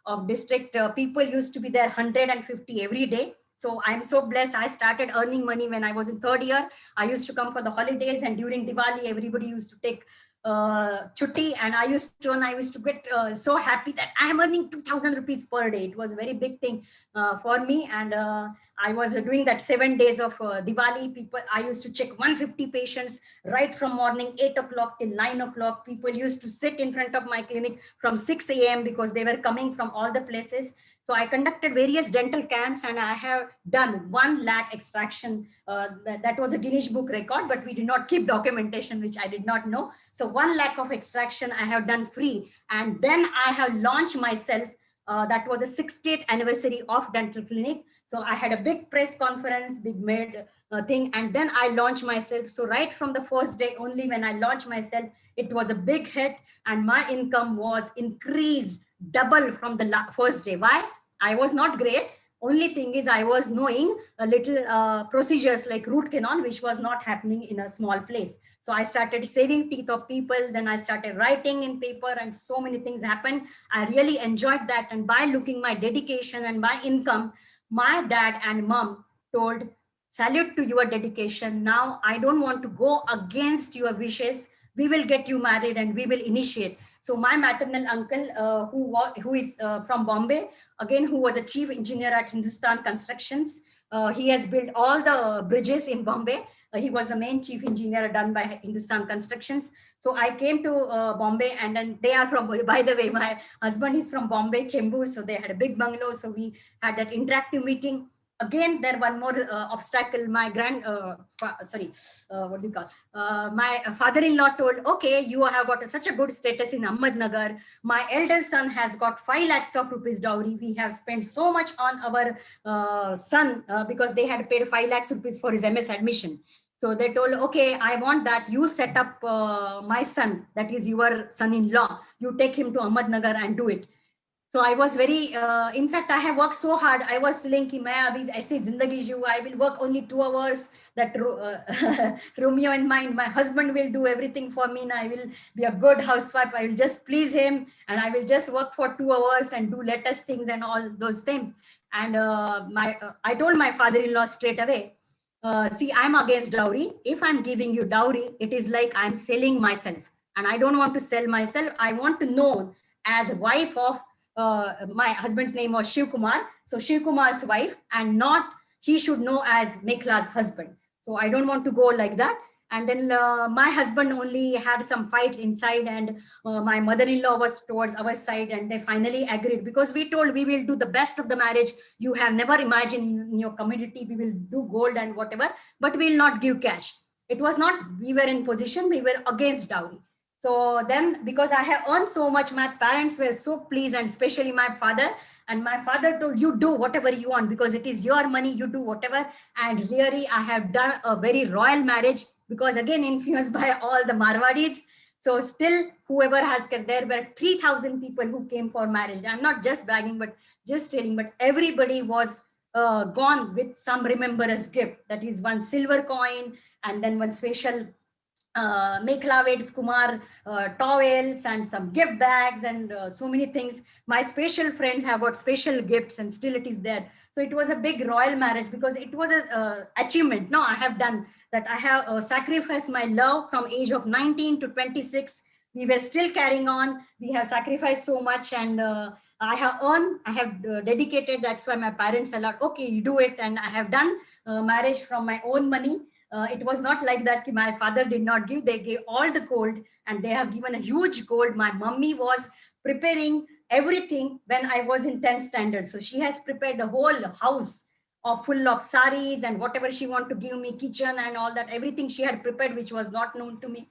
of district. People used to be there 150 every day. So I'm so blessed. I started earning money when I was in 3rd year. I used to come for the holidays, and during Diwali, everybody used to take chutti, and I used to get so happy that I am earning 2,000 rupees per day. It was a very big thing for me. And I was doing that 7 days of Diwali. People, I used to check 150 patients right from morning 8 o'clock till 9 o'clock. People used to sit in front of my clinic from 6 a.m. because they were coming from all the places. So I conducted various dental camps, and I have done 1 lakh extraction. That was a Guinness Book record, but we did not keep documentation, which I did not know. So 1 lakh of extraction I have done free. And then I have launched myself. That was the 60th anniversary of dental clinic. So I had a big press conference, big made thing, and then I launched myself. So right from the first day only, when I launched myself, it was a big hit, and my income was increased double from the first day. Why? I was not great. Only thing is I was knowing a little procedures like root canal, which was not happening in a small place. So I started saving teeth of people. Then I started writing in paper, and so many things happened. I really enjoyed that. And by looking my dedication and my income, my dad and mom told, salute to your dedication. Now I don't want to go against your wishes. We will get you married and we will initiate. So my maternal uncle, who is from Bombay, again, who was a chief engineer at Hindustan Constructions. He has built all the bridges in Bombay. He was the main chief engineer done by Hindustan Constructions. So I came to Bombay, and then they are from, by the way, my husband is from Bombay, Chembur. So they had a big bungalow. So we had that interactive meeting. Again, there one more obstacle. My what do you call? My father-in-law told, okay, you have got such a good status in Ahmednagar. My eldest son has got 5 lakhs of rupees dowry. We have spent so much on our son because they had paid 5 lakhs rupees for his MS admission. So they told, okay, I want that you set up my son, that is your son-in-law. You take him to Ahmednagar and do it. So I was very, in fact, I have worked so hard. I was telling him, I say, I will work only 2 hours. That Romeo in mind, my husband will do everything for me. And I will be a good housewife. I will just please him. And I will just work for 2 hours and do latest things and all those things. And I told my father-in-law straight away, see, I'm against dowry. If I'm giving you dowry, it is like I'm selling myself. And I don't want to sell myself. I want to know as a wife of my husband's name was Shiv Kumar. So Shiv Kumar's wife, and not he should know as Mekhala's husband. So I don't want to go like that. And then my husband only had some fights inside, and my mother-in-law was towards our side, and they finally agreed, because we told we will do the best of the marriage. You have never imagined in your community, we will do gold and whatever, but we will not give cash. It was not, we were in position, we were against dowry. So then, because I have earned so much, my parents were so pleased, and especially my father. And my father told, you do whatever you want, because it is your money, you do whatever. And really, I have done a very royal marriage, because again, influenced by all the Marwadis. So still, whoever has, there were 3,000 people who came for marriage. I'm not just bragging, but just telling, but everybody was gone with some remembrance gift. That is one silver coin, and then one special Mekhala Kumar towels, and some gift bags, and so many things. My special friends have got special gifts, and still it is there. So it was a big royal marriage, because it was a achievement. No, I have done that. I have sacrificed my love from age of 19 to 26, we were still carrying on. We have sacrificed so much, and I have dedicated. That's why my parents allowed, okay, you do it. And I have done marriage from my own money. It was not like that. My father did not give, they gave all the gold, and they have given a huge gold. My mummy was preparing everything when I was in 10th standard. So she has prepared the whole house full of saris and whatever she want to give me, kitchen and all that, everything she had prepared, which was not known to me.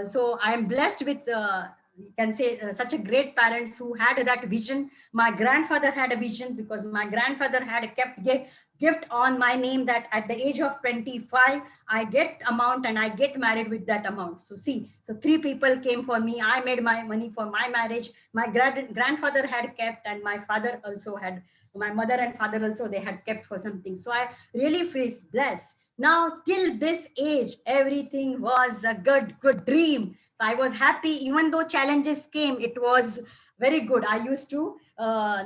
So I am blessed with, you can say, such a great parents who had that vision. My grandfather had a vision, because my grandfather had kept gift on my name, that at the age of 25, I get amount and I get married with that amount. So see, so 3 people came for me. I made my money for my marriage. My grandfather had kept, and my father also had, my mother and father also, they had kept for something. So I really feel blessed. Now, till this age, everything was a good dream. So I was happy, even though challenges came, it was very good. I used to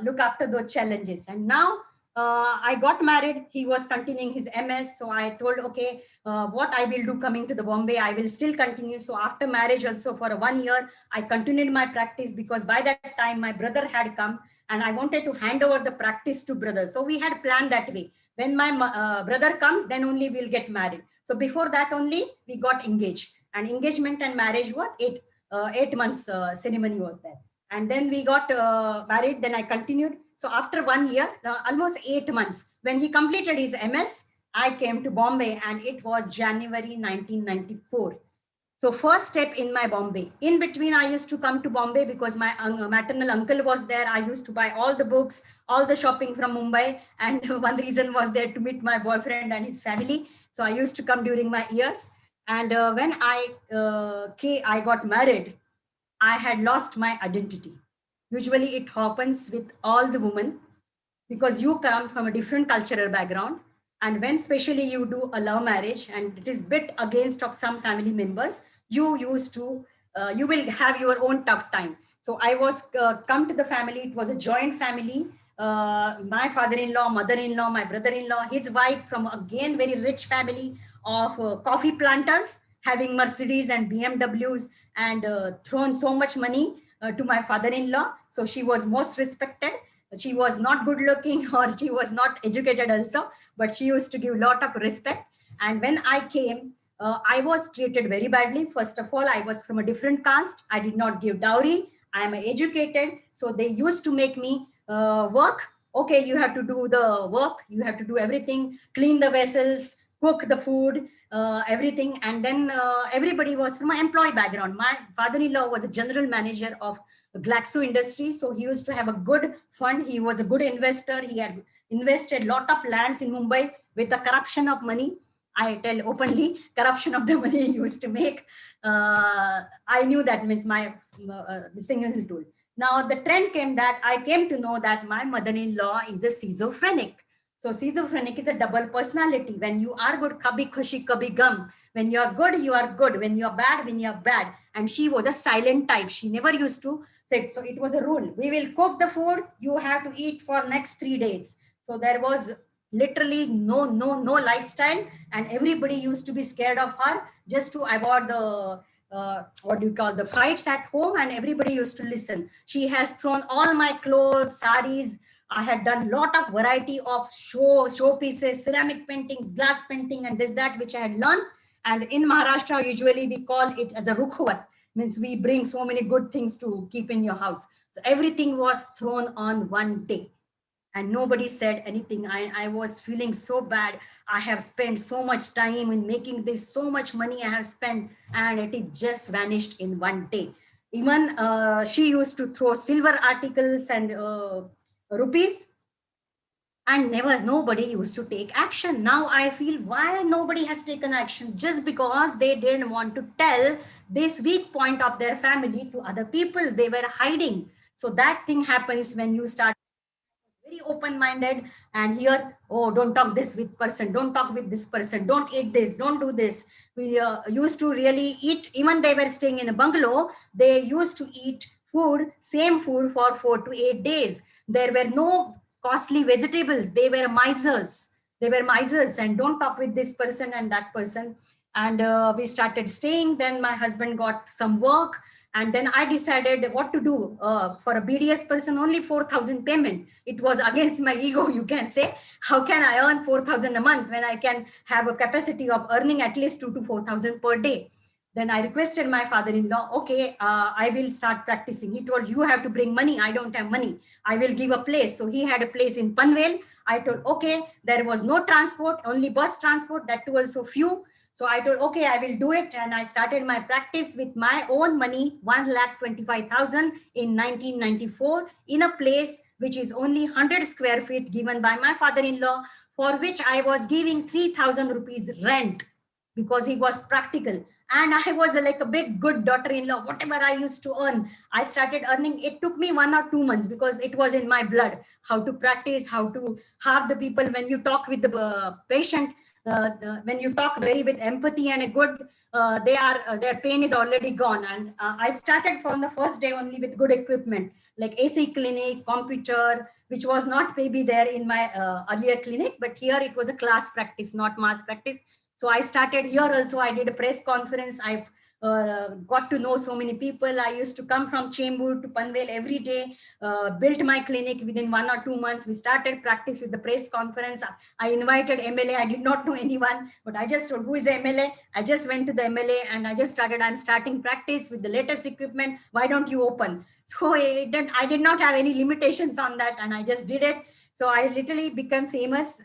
look after those challenges. And now I got married. He was continuing his MS. So I told, okay, what I will do coming to the Bombay, I will still continue. So after marriage also, for 1 year, I continued my practice, because by that time my brother had come, and I wanted to hand over the practice to brother. So we had planned that way. When my brother comes, then only we'll get married. So before that only we got engaged, and engagement and marriage was 8 months ceremony was there. And then we got married, then I continued. So after 1 year, almost 8 months, when he completed his MS, I came to Bombay, and it was January 1994. So first step in my Bombay. In between, I used to come to Bombay because my maternal uncle was there. I used to buy all the books, all the shopping from Mumbai. And one reason was there to meet my boyfriend and his family. So I used to come during my years. And when I got married, I had lost my identity. Usually it happens with all the women, because you come from a different cultural background. And when especially you do a love marriage and it is bit against of some family members, you will have your own tough time. So I was come to the family. It was a joint family. My father-in-law, mother-in-law, my brother-in-law, his wife, from again very rich family of coffee planters, having Mercedes and BMWs, and thrown so much money to my father-in-law. So she was most respected. She was not good looking, or she was not educated also, but she used to give a lot of respect. And when I came, I was treated very badly. First of all, I was from a different caste. I did not give dowry. I am educated. So they used to make me work. Okay, you have to do the work. You have to do everything, clean the vessels, cook the food, everything. And then everybody was from an employee background. My father-in-law was a general manager of Glaxo Industries. So he used to have a good fund. He was a good investor. He had invested a lot of lands in Mumbai with the corruption of money. I tell openly, corruption of the money he used to make. I knew that means my this thing is told. Now the trend came that I came to know that my mother-in-law is a schizophrenic. So schizophrenic is a double personality. When you are good, kabhi khushi, kabhi gum. When you are good, you are good. When you are bad, when you are bad. And she was a silent type. She never used to say. So it was a rule. We will cook the food. You have to eat for next 3 days. So there was literally no lifestyle, and everybody used to be scared of her just to avoid the what do you call, the fights at home, and everybody used to listen. She has thrown all my clothes, saris. I had done a lot of variety of show pieces, ceramic painting, glass painting, and this, that, which I had learned. And in Maharashtra, usually we call it as a rukhwat, means we bring so many good things to keep in your house. So everything was thrown on one day. And nobody said anything. I was feeling so bad. I have spent so much time in making this, so much money I have spent, and it just vanished in one day. Even she used to throw silver articles and rupees, and nobody used to take action. Now I feel why nobody has taken action, just because they didn't want to tell this weak point of their family to other people. They were hiding. So that thing happens when you start very open-minded, and here, oh, don't talk this with person, don't talk with this person, don't eat this, don't do this. We used to really eat. Even they were staying in a bungalow, they used to eat same food for 4 to 8 days. There were no costly vegetables. They were misers. And don't talk with this person and that person. And we started staying. Then my husband got some work, And then I decided what to do. For a BDS person, only 4,000 payment. It was against my ego, you can say. How can I earn 4,000 a month when I can have a capacity of earning at least 2 to 4,000 per day? Then I requested my father-in-law, okay, I will start practicing. He told, you have to bring money. I don't have money. I will give a place. So he had a place in Panvel. I told, okay, there was no transport, only bus transport, that too also few. So I told, okay, I will do it. And I started my practice with my own money, 1,25,000 in 1994, in a place which is only 100 square feet given by my father-in-law, for which I was giving 3,000 rupees rent because he was practical. And I was like a big good daughter-in-law. Whatever I used to earn, I started earning. It took me 1 or 2 months because it was in my blood, how to practice, how to have the people. When you talk with the patient, when you talk very with empathy and a good, their pain is already gone. And I started from the first day only with good equipment, like AC clinic, computer, which was not maybe there in my earlier clinic, but here it was a class practice, not mass practice. So I started here also. I did a press conference. I've got to know so many people. I used to come from Chembur to Panvel every day, built my clinic within 1 or 2 months. We started practice with the press conference. I invited MLA. I did not know anyone, but I just told, who is MLA? I just went to the MLA and I just started, I'm starting practice with the latest equipment. Why don't you open? So I did not have any limitations on that. And I just did it. So I literally became famous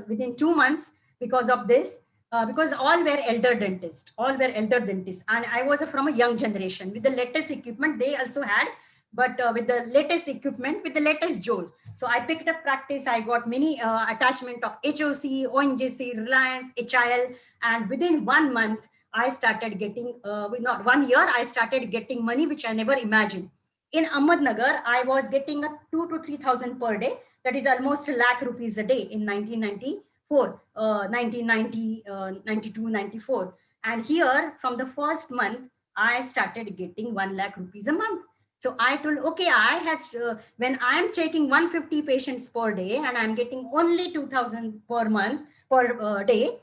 within 2 months because of this. Because all were elder dentists, and I was from a young generation with the latest equipment they also had, but with the latest equipment, with the latest Joes. So I picked up practice. I got many attachment of HOC, ONGC, Reliance, HIL, and within 1 month, I started getting, not 1 year, I started getting money, which I never imagined. In Ahmednagar, I was getting a 2 to 3,000 per day. That is almost ₹1,00,000 a day in 1990. 1990, 92, 94. And here from the first month, I started getting 1,00,000 rupees a month. So I told, okay, when I'm checking 150 patients per day and I'm getting only 2,000 per month, per day,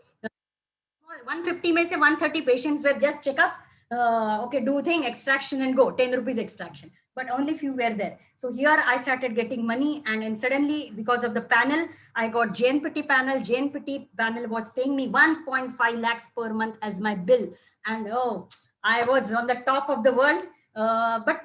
150 may say 130 patients were just check up, okay, do thing, extraction and go, 10 rupees extraction. But only few were there. So here I started getting money, and then suddenly because of the panel, I got JNPT panel. JNPT panel was paying me 1.5 lakhs per month as my bill. And oh, I was on the top of the world. But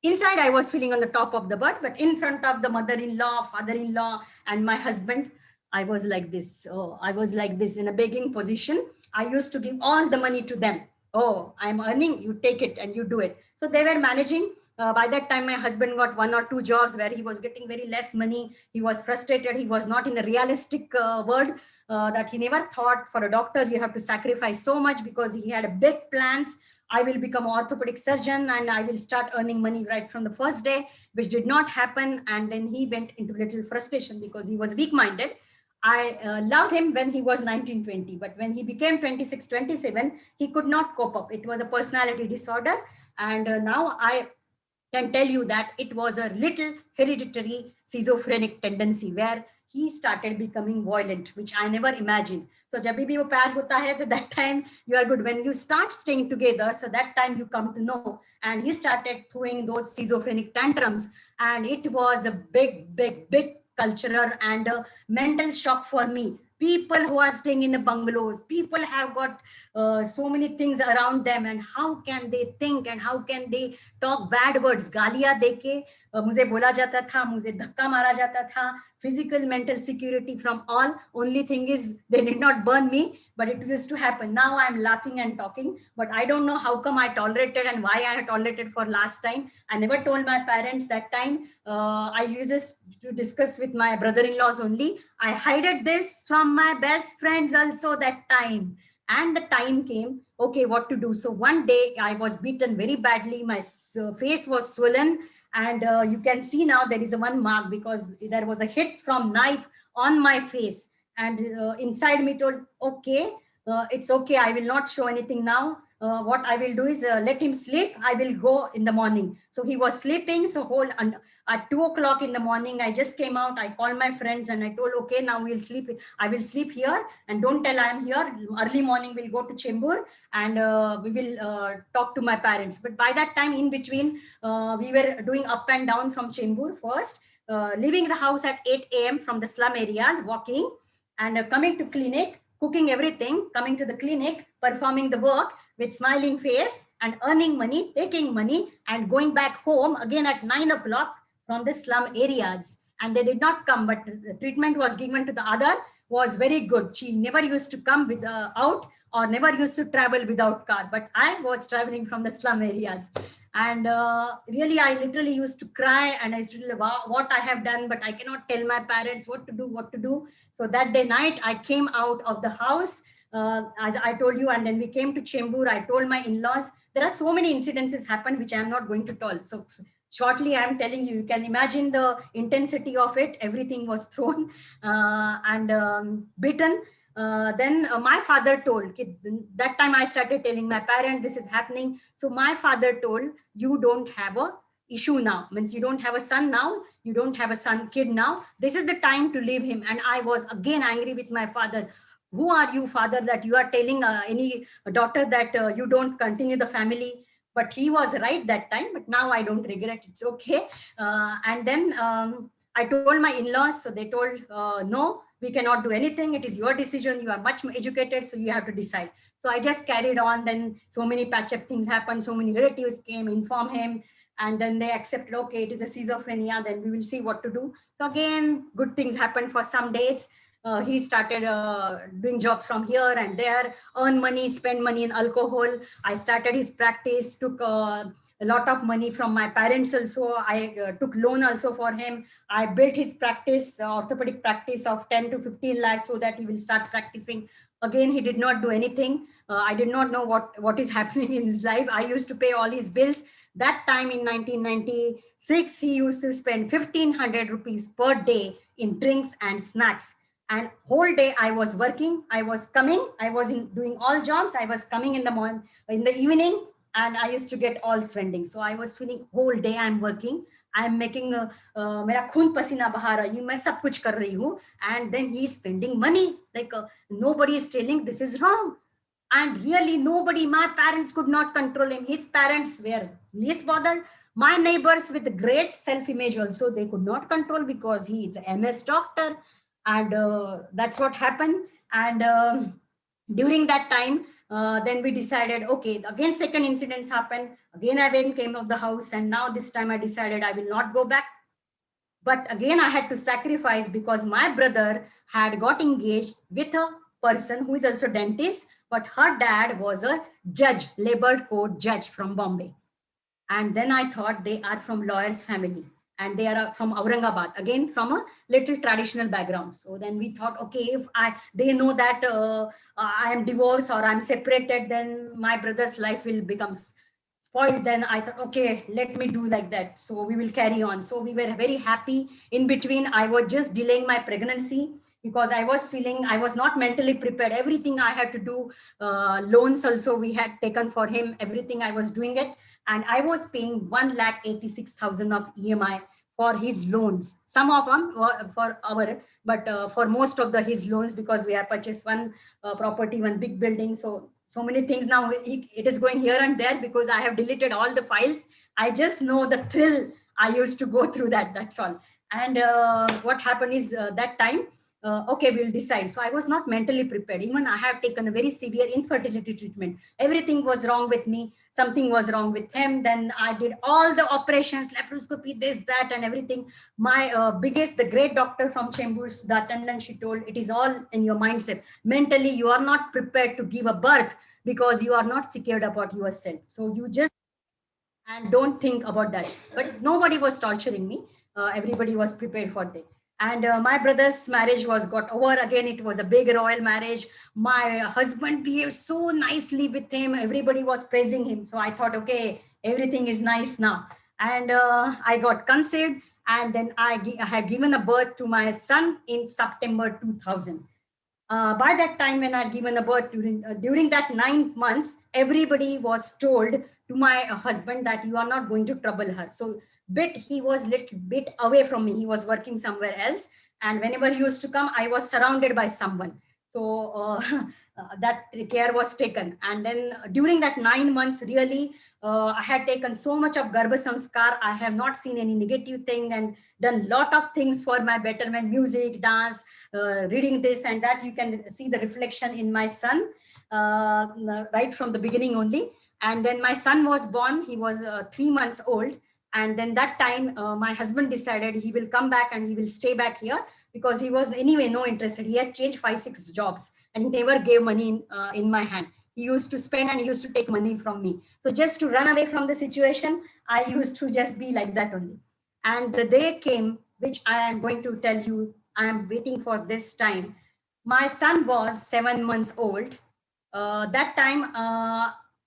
inside I was feeling on the top of the world, but in front of the mother-in-law, father-in-law, and my husband, I was like this. Oh, I was like this in a begging position. I used to give all the money to them. Oh, I'm earning, you take it and you do it. So they were managing. By that time, my husband got 1 or 2 jobs where he was getting very less money. He was frustrated. He was not in the realistic world that he never thought for a doctor, you have to sacrifice so much, because he had big plans. I will become an orthopedic surgeon and I will start earning money right from the first day, which did not happen. And then he went into little frustration because he was weak-minded. I loved him when he was 19, 20, but when he became 26, 27, he could not cope up. It was a personality disorder. And now I can tell you that it was a little hereditary schizophrenic tendency where he started becoming violent, which I never imagined. So jab bhi wo pyar hota hai, so that time you are good. When you start staying together, so that time you come to know. And he started throwing those schizophrenic tantrums. And it was a big, big, big cultural and mental shock for me. People who are staying in the bungalows, people have got so many things around them, and how can they think and how can they talk bad words? गालियां देके मुझे बोला जाता था, मुझे धक्का मारा जाता था. Physical, mental security from all. Only thing is they did not burn me, but it used to happen. Now I'm laughing and talking, but I don't know how come I tolerated and why I tolerated for last time. I never told my parents that time. I used this to discuss with my brother-in-laws only. I hid this from my best friends also that time. And the time came, okay, what to do? So one day I was beaten very badly. My face was swollen. And you can see now there is a one mark because there was a hit from knife on my face. And inside me told, okay, it's okay. I will not show anything now. what I will do is let him sleep. I will go in the morning. So he was sleeping. So at 2 o'clock in the morning, I just came out. I called my friends and I told, okay, now we'll sleep. I will sleep here and don't tell I'm here. Early morning, we'll go to Chembur and we will talk to my parents. But by that time, in between, we were doing up and down from Chembur first, leaving the house at 8 a.m. from the slum areas, walking and coming to clinic, cooking everything, coming to the clinic, performing the work with smiling face and earning money, taking money and going back home again at 9 o'clock from the slum areas. And they did not come, but the treatment was given to the other was very good. She never used to come with out or never used to travel without car, but I was traveling from the slum areas. And really, I literally used to cry and I used to tell what I have done, but I cannot tell my parents what to do. So that day night, I came out of the house, as I told you, and then we came to Chembur. I told my in-laws. There are so many incidences happen, which I am not going to tell. So shortly, I am telling you, you can imagine the intensity of it. Everything was thrown and beaten. Then my father told, that time I started telling my parents, this is happening. So my father told, you don't have a issue now. Means you don't have a son now. You don't have a kid now. This is the time to leave him. And I was again angry with my father. Who are you, father, that you are telling any daughter that you don't continue the family? But he was right that time. But now I don't regret. It's okay. And then I told my in-laws. So they told, no, we cannot do anything. It is your decision. You are much more educated, so you have to decide. So I just carried on. Then so many patch-up things happened. So many relatives came, informed him. And then they accepted, okay, it is a schizophrenia. Then we will see what to do. So again, good things happened for some days. He started doing jobs from here and there, earn money, spend money in alcohol. I started his practice, took a lot of money from my parents also. I took loan also for him. I built his practice, orthopedic practice of 10 to 15 lakhs so that he will start practicing. Again, he did not do anything. I did not know what is happening in his life. I used to pay all his bills. That time in 1996, he used to spend 1,500 rupees per day in drinks and snacks. And whole day I was working, I was coming, I was doing all jobs. I was coming in the morning, in the evening, and I used to get all spending. So I was feeling whole day I'm working. I'm making मेरा खून पसीना बहा रही हूँ, मैं सब कुछ कर रही हूँ, and then he's spending money. Like nobody is telling this is wrong. And really nobody, my parents could not control him. His parents were least bothered. My neighbors with great self-image also, they could not control because he is an MS doctor. And that's what happened. And during that time, then we decided, okay, again, second incidents happened. Again, I went, came out of the house. And now this time I decided I will not go back. But again, I had to sacrifice because my brother had got engaged with a person who is also dentist, but her dad was a judge, labor court judge from Bombay. And then I thought they are from lawyer's family and they are from Aurangabad, again from a little traditional background. So then we thought, okay, if they know that I am divorced or I'm separated, then my brother's life will become spoiled. Then I thought, okay, let me do like that. So we will carry on. So we were very happy. In between, I was just delaying my pregnancy because I was feeling I was not mentally prepared. Everything I had to do, loans also we had taken for him, everything I was doing it. And I was paying 1,86,000 of EMI for his loans. Some of them for our, but for most of his loans, because we have purchased one property, one big building. So many things now, it is going here and there because I have deleted all the files. I just know the thrill I used to go through that, that's all. And what happened is that time, okay, we'll decide. So I was not mentally prepared. Even I have taken a very severe infertility treatment. Everything was wrong with me. Something was wrong with him. Then I did all the operations, laparoscopy, this, that, and everything. My the great doctor from Chembur, the attendant, she told, it is all in your mindset. Mentally, you are not prepared to give a birth because you are not secured about yourself. So you just, and don't think about that. But nobody was torturing me. Everybody was prepared for that. And my brother's marriage got over again. It was a big royal marriage. My husband behaved so nicely with him. Everybody was praising him. So I thought, okay, everything is nice now. And I got conceived. And then I had given a birth to my son in September 2000. By that time, when I'd given a birth, during that 9 months, everybody was told to my husband that you are not going to trouble her. So he was little bit away from me. He was working somewhere else. And whenever he used to come, I was surrounded by someone. So that care was taken. And then during that 9 months, really, I had taken so much of Garbha Samskar. I have not seen any negative thing and done lot of things for my betterment, music, dance, reading this and that. You can see the reflection in my son right from the beginning only. And then my son was born. He was 3 months old. And then that time, my husband decided he will come back and he will stay back here because he was anyway no interested. He had changed 5-6 jobs and he never gave money in my hand. He used to spend and he used to take money from me. So just to run away from the situation, I used to just be like that only. And the day came, which I am going to tell you, I am waiting for this time. My son was 7 months old. That time,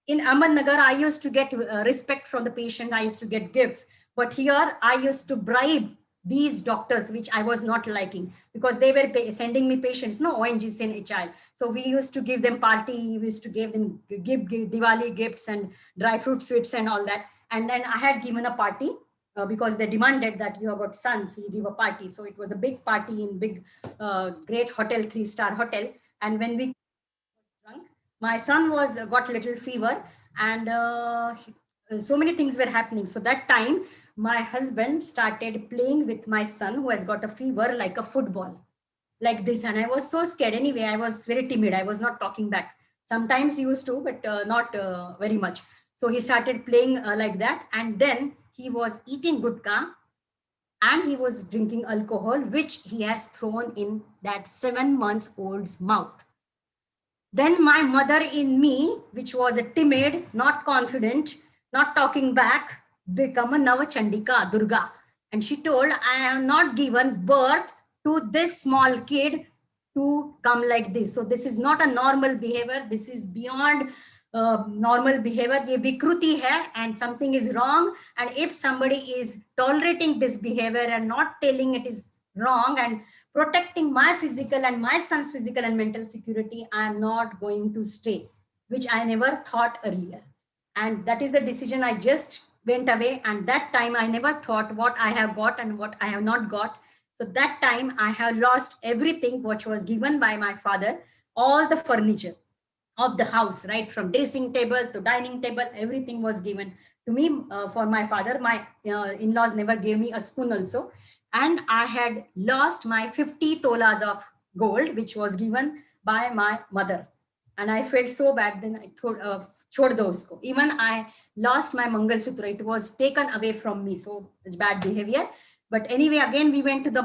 in Ahmednagar, I used to get respect from the patient. I used to get gifts. But here, I used to bribe these doctors, which I was not liking because they were sending me patients, no ONG send a child. So we used to give them party, we used to give them give Diwali gifts and dry fruit sweets and all that. And then I had given a party because they demanded that you have got son, so you give a party. So it was a big party in big, great hotel, 3-star hotel. And when we drunk, my son was got little fever and so many things were happening. So that time, my husband started playing with my son who has got a fever like a football, like this. And I was so scared. Anyway, I was very timid. I was not talking back. Sometimes he used to, but not very much. So he started playing like that. And then he was eating gutka and he was drinking alcohol, which he has thrown in that 7 months old's mouth. Then my mother in me, which was a timid, not confident, not talking back, become a Navachandika, Durga. And she told, I have not given birth to this small kid to come like this. So this is not a normal behavior. This is beyond normal behavior. Ye vikruti hai and something is wrong. And if somebody is tolerating this behavior and not telling it is wrong and protecting my physical and my son's physical and mental security, I am not going to stay, which I never thought earlier. And that is the decision. I just went away. And that time I never thought what I have got and what I have not got. So that time I have lost everything which was given by my father, all the furniture of the house, right from dressing table to dining table, everything was given to me for my father. My in-laws never gave me a spoon also. And I had lost my 50 tolas of gold, which was given by my mother. And I felt so bad. Then I thought, chhod do usko. Even I lost my Mangal Sutra. It was taken away from me. So it's bad behavior. But anyway, again, we went to the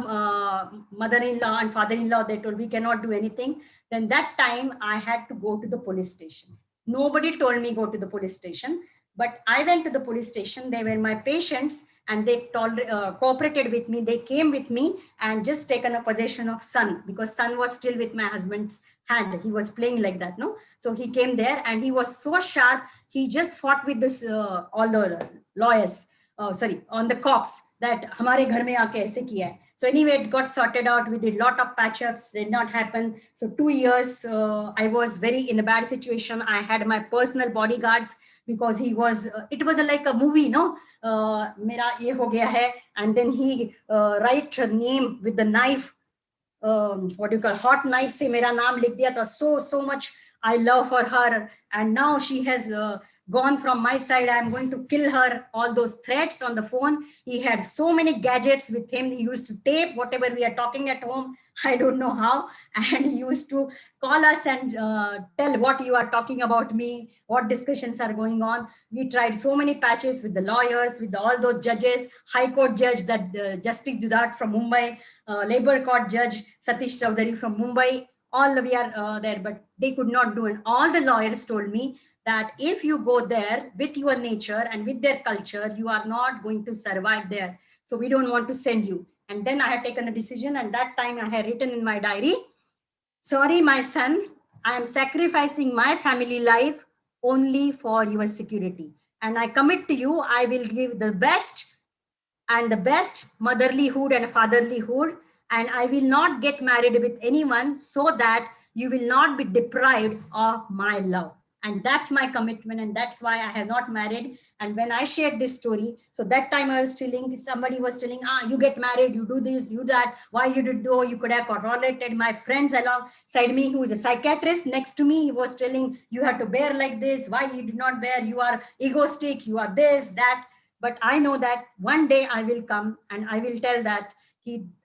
mother-in-law and father-in-law. They told we cannot do anything. Then that time I had to go to the police station. Nobody told me go to the police station. But I went to the police station. They were my patients and they cooperated with me. They came with me and just taken a possession of son because son was still with my husband's hand. He was playing like that, no? So he came there and he was so sharp. He just fought with this all the lawyers, on the cops that hamare ghar mein aake aise kiya hai. So anyway, it got sorted out. We did lot of patch-ups, did not happen. So 2 years, I was very in a bad situation. I had my personal bodyguards because he was, it was like a movie, no? Mera ye ho gaya hai. And then he write her name with the knife, what do you call, hot knife se mera naam likh diya tha. So much I love for her. And now she has gone from my side. I'm going to kill her. All those threats on the phone. He had so many gadgets with him. He used to tape whatever we are talking at home. I don't know how. And he used to call us and tell what you are talking about me, what discussions are going on. We tried so many patches with the lawyers, with all those judges, High Court judge, that Justice Dudat from Mumbai, Labor Court judge, Satish Chowdhury from Mumbai. All we are there, but they could not do. And all the lawyers told me that if you go there with your nature and with their culture, you are not going to survive there. So we don't want to send you. And then I had taken a decision. And that time I had written in my diary, sorry, my son, I am sacrificing my family life only for your security. And I commit to you, I will give the best and the best motherlyhood and fatherlyhood. And I will not get married with anyone so that you will not be deprived of my love. And that's my commitment, and that's why I have not married. And when I shared this story, so that time I was telling, somebody was telling, you get married, you do this, you that, why you did do, you could have correlated. My friends alongside me, who is a psychiatrist next to me, he was telling, you have to bear like this, why you did not bear, you are egoistic, you are this, that. But I know that one day I will come and I will tell that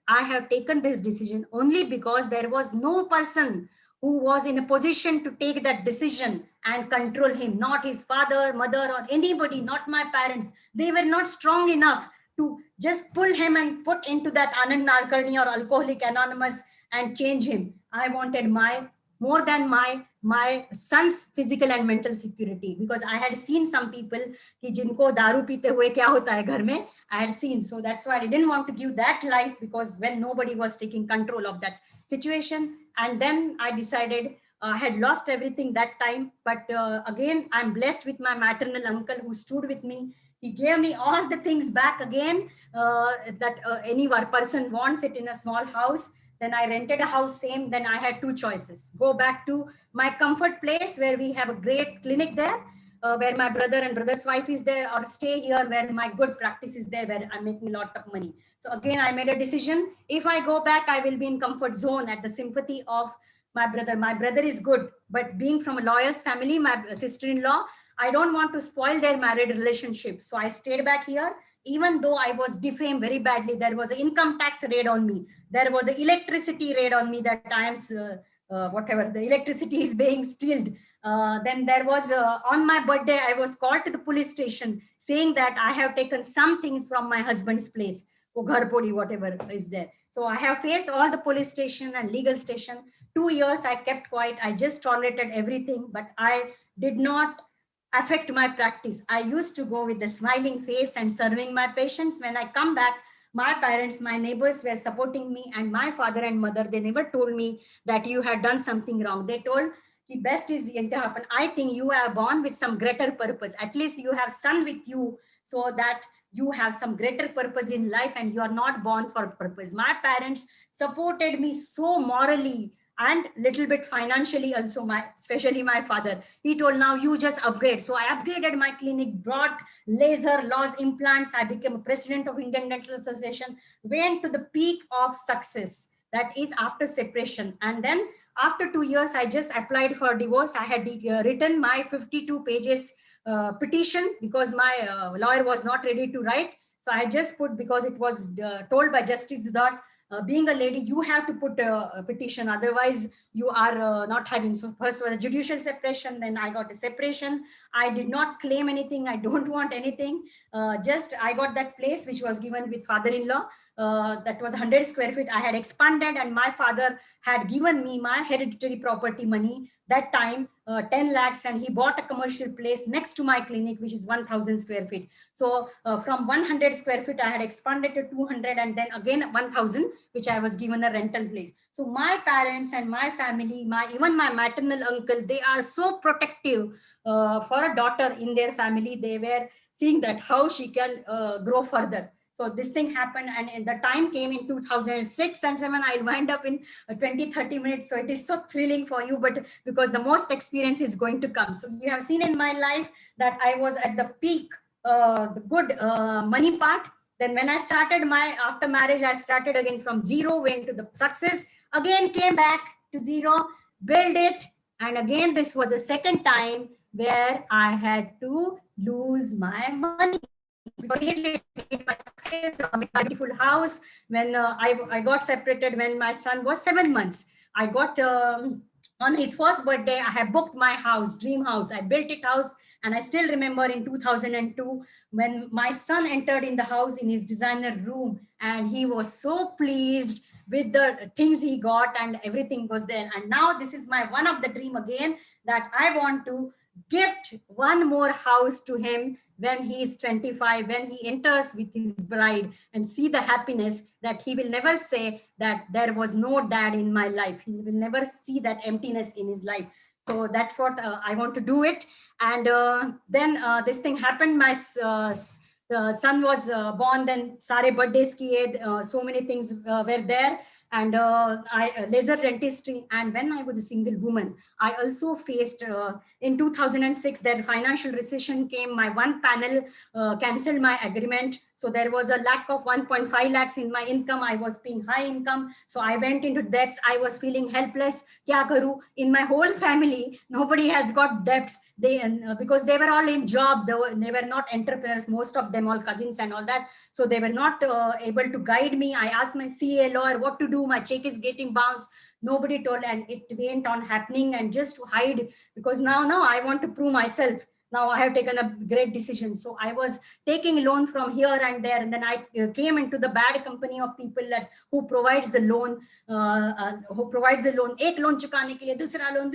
I have taken this decision only because there was no person who was in a position to take that decision and control him, not his father, mother, or anybody, not my parents. They were not strong enough to just pull him and put into that Anand Narkarni or Alcoholic Anonymous and change him. I wanted more than my son's physical and mental security, because I had seen some people ki jinko daru peete hue kya hota hai ghar mein, I had seen. So that's why I didn't want to give that life, because when nobody was taking control of that situation. And then I decided, I had lost everything that time. But again, I'm blessed with my maternal uncle who stood with me. He gave me all the things back again that any person wants it in a small house. Then I rented a house, same. Then I had two choices: go back to my comfort place where we have a great clinic there, where my brother and brother's wife is there, or stay here where my good practice is there, where I'm making a lot of money. So again, I made a decision. If I go back, I will be in comfort zone at the sympathy of my brother. My brother is good, but being from a lawyer's family, my sister-in-law, I don't want to spoil their married relationship. So I stayed back here, even though I was defamed very badly. There was an income tax raid on me. There was an electricity raid on me that I am, whatever, the electricity is being stealed. Then there was, on my birthday, I was called to the police station saying that I have taken some things from my husband's place, ghar poli, whatever is there. So I have faced all the police station and legal station. 2 years I kept quiet. I just tolerated everything, but I did not affect my practice. I used to go with a smiling face and serving my patients. When I come back, my parents, my neighbors were supporting me, and my father and mother, they never told me that you had done something wrong. They told the best is yet to happen. I think you are born with some greater purpose. At least you have son with you, so that you have some greater purpose in life and you are not born for purpose. My parents supported me so morally and little bit financially also, especially my father. He told, now you just upgrade. So I upgraded my clinic, brought laser, laws, implants. I became a president of Indian Dental Association, went to the peak of success. That is after separation. And then after 2 years, I just applied for divorce. I had written my 52 pages petition because my lawyer was not ready to write. So I just put, because it was told by Justice that being a lady, you have to put a petition, otherwise you are not having. So first was a judicial separation, then I got a separation. I did not claim anything. I don't want anything. Just I got that place which was given with father-in-law. That was 100 square feet. I had expanded, and my father had given me my hereditary property money that time, 10 lakhs, and he bought a commercial place next to my clinic, which is 1000 square feet. So from 100 square feet, I had expanded to 200, and then again 1000, which I was given a rental place. So my parents and my family, even my maternal uncle, they are so protective for a daughter in their family. They were seeing that how she can grow further. So this thing happened, and the time came in 2006 and 7. I wind up in 20-30 minutes. So it is so thrilling for you, but because the most experience is going to come. So you have seen in my life that I was at the peak, the good money part. Then when I started after marriage, I started again from zero, went to the success, again came back to zero, build it. And again, this was the second time where I had to lose my money. My success, my beautiful house. When I got separated when my son was 7 months, I got on his first birthday, I have booked my house, dream house. I built it house, and I still remember in 2002 when my son entered in the house in his designer room, and he was so pleased with the things he got, and everything was there. And now this is my one of the dream again, that I want to gift one more house to him when he is 25, when he enters with his bride, and see the happiness that he will never say that there was no dad in my life. He will never see that emptiness in his life. So that's what I want to do it. And then this thing happened. My son was born, then sare birthdays kiye, so many things were there. and laser dentistry. And when I was a single woman, I also faced in 2006, their financial recession came. My one panel cancelled my agreement. So there was a lack of 1.5 lakhs in my income. I was paying high income. So I went into debts. I was feeling helpless. Kya karu? In my whole family, nobody has got debts. Because they were all in job. They were not entrepreneurs, most of them, all cousins and all that. So they were not able to guide me. I asked my CA lawyer what to do. My check is getting bounced. Nobody told, and it went on happening, and just to hide, because now I want to prove myself. Now I have taken a great decision. So I was taking loan from here and there, and then I came into the bad company of people that who provides the loan, एक loan चुकाने के लिए दूसरा loan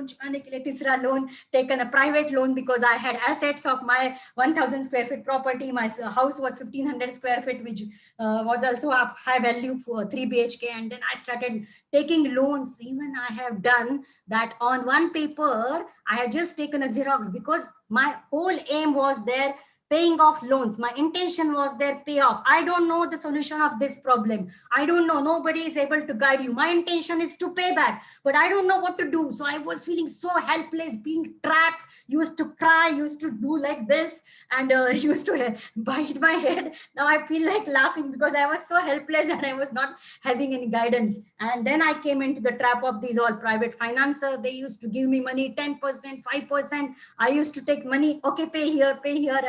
चुकाने के लिए तीसरा loan, taken a private loan because I had assets of my 1,000 square feet property. My house was 1,500 square feet, which was also a high value for 3 BHK. And then I started taking loans. Even I have done that on one paper. I have just taken a Xerox because my whole aim was there paying off loans. My intention was there payoff. I don't know the solution of this problem. I don't know. Nobody is able to guide you. My intention is to pay back, but I don't know what to do. So I was feeling so helpless, being trapped, used to cry, used to do like this, and used to bite my head. Now I feel like laughing because I was so helpless and I was not having any guidance. And then I came into the trap of these all private financiers. They used to give me money, 10%, 5%. I used to take money, okay, pay here,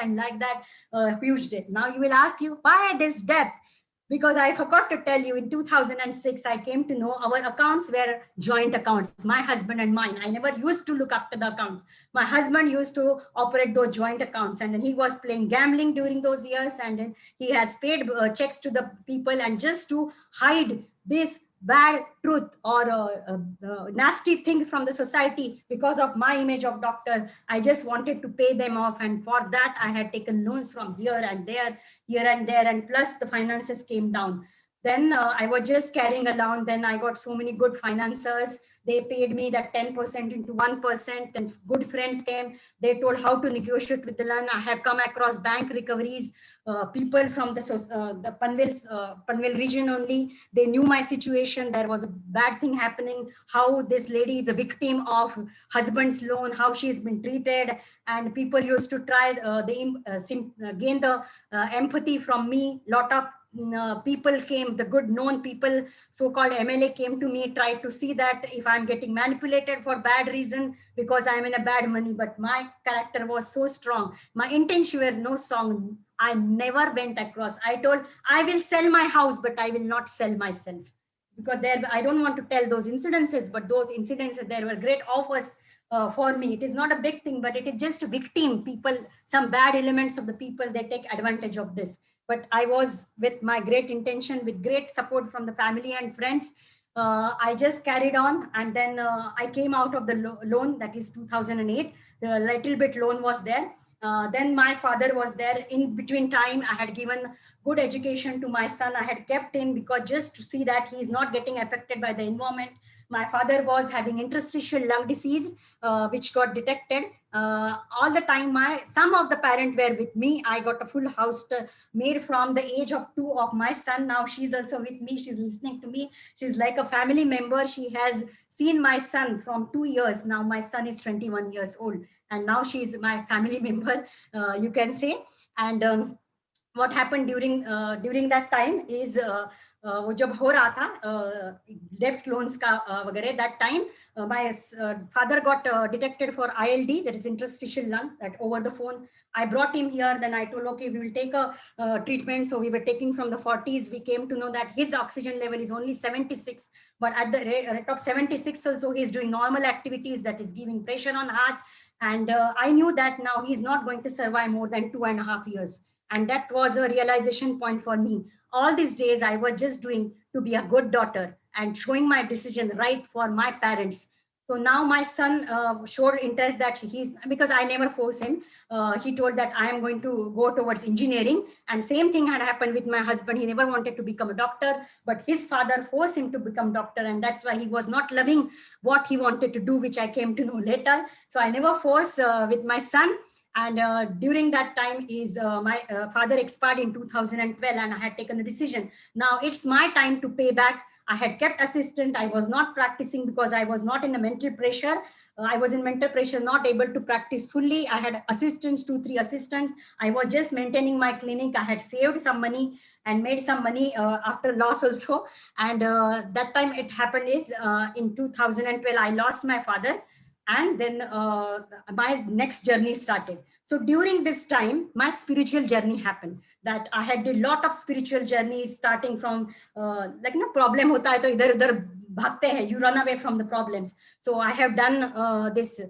and like that, huge debt. Now you will ask you, why this debt? Because I forgot to tell you, in 2006, I came to know our accounts were joint accounts, my husband and mine. I never used to look after the accounts. My husband used to operate those joint accounts, and then he was playing gambling during those years, and then he has paid checks to the people, and just to hide this bad truth or nasty thing from the society because of my image of doctor, I just wanted to pay them off. And for that, I had taken loans from here and there, and plus the finances came down. Then I was just carrying along. Then I got so many good financiers. They paid me that 10% into 1%, and good friends came. They told how to negotiate with the loan. I have come across bank recoveries, people from the Panvel region only. They knew my situation. There was a bad thing happening, how this lady is a victim of husband's loan, how she has been treated. And people used to try gain the empathy from me. Lot of people came, the good known people, so-called MLA came to me, tried to see that if I'm getting manipulated for bad reason because I'm in a bad money. But my character was so strong. My intention were no song. I never went across. I told, I will sell my house, but I will not sell myself. Because there, I don't want to tell those incidences, but those incidences, there were great offers for me. It is not a big thing, but it is just a victim. People, some bad elements of the people, they take advantage of this. But I was with my great intention, with great support from the family and friends. I just carried on, and then I came out of the loan, that is 2008. The little bit loan was there. Then my father was there. In between time, I had given good education to my son. I had kept him because just to see that he is not getting affected by the environment. My father was having interstitial lung disease, which got detected. All the time, some of the parents were with me. I got a full house made from the age of 2 of my son. Now she's also with me. She's listening to me. She's like a family member. She has seen my son from 2 years. Now my son is 21 years old. And now she's my family member, you can say. And what happened during that time is वो जब हो रहा था debt loans का वगैरह, that time my father got detected for ILD, that is interstitial lung, that over the phone. I brought him here. Then I told, okay, we will take a treatment. So we were taking from the 40s. We came to know that his oxygen level is only 76, but at the rate of 76 also he is doing normal activities, that is giving pressure on heart. And I knew that now he's not going to survive more than 2.5 years. And that was a realization point for me. All these days I was just doing to be a good daughter and showing my decision right for my parents. So now my son showed interest that because I never force him. He told that I am going to go towards engineering. And same thing had happened with my husband. He never wanted to become a doctor, but his father forced him to become doctor. And that's why he was not loving what he wanted to do, which I came to know later. So I never forced with my son. And during that time is my father expired in 2012, and I had taken a decision. Now it's my time to pay back. I had kept assistant. I was not practicing because I was not in the mental pressure. I was in mental pressure, not able to practice fully. I had assistants, 2-3 assistants. I was just maintaining my clinic. I had saved some money and made some money after loss also. And that time it happened is in 2012, I lost my father. And then my next journey started. So during this time, my spiritual journey happened. That I had a lot of spiritual journeys, starting from like problem hota hai to idhar udhar bhagte hai, you run away from the problems. So I have done this,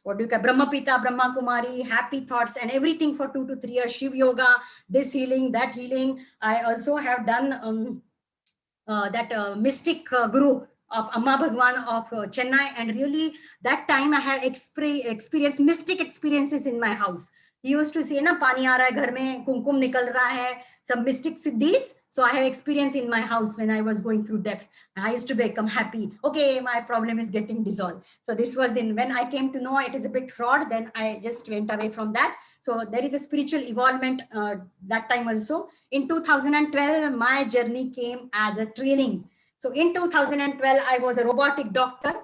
what do you call, Brahma Pita, Brahma Kumari, happy thoughts and everything for 2 to 3 years, Shiv Yoga, this healing, that healing. I also have done that mystic guru of Amma Bhagwan of Chennai, and really that time I have experienced mystic experiences in my house. He used to say, "Na pani aa raha hai ghar mein, kumkum nikal raha hai," some mystic siddhis. So I have experience in my house when I was going through depths. And I used to become happy. Okay, my problem is getting dissolved. So this was then when I came to know it is a bit fraud. Then I just went away from that. So there is a spiritual evolvement that time also. In 2012, my journey came as a training. So in 2012, I was a robotic doctor,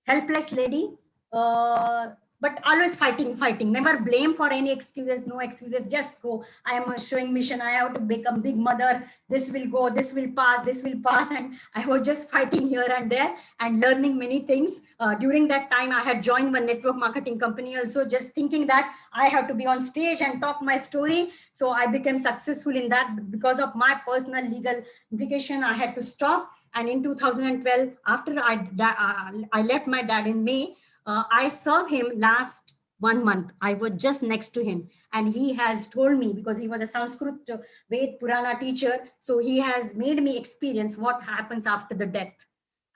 helpless lady, but always fighting, never blame for any excuses, no excuses, just go. I am showing mission. I have to become big mother. This will go, this will pass, this will pass. And I was just fighting here and there and learning many things. During that time, I had joined one network marketing company also, just thinking that I have to be on stage and talk my story. So I became successful in that. Because of my personal legal implication, I had to stop. And in 2012, after I left my dad in May, I saw him last 1 month. I was just next to him, and he has told me, because he was a Sanskrit Ved Purana teacher, so he has made me experience what happens after the death.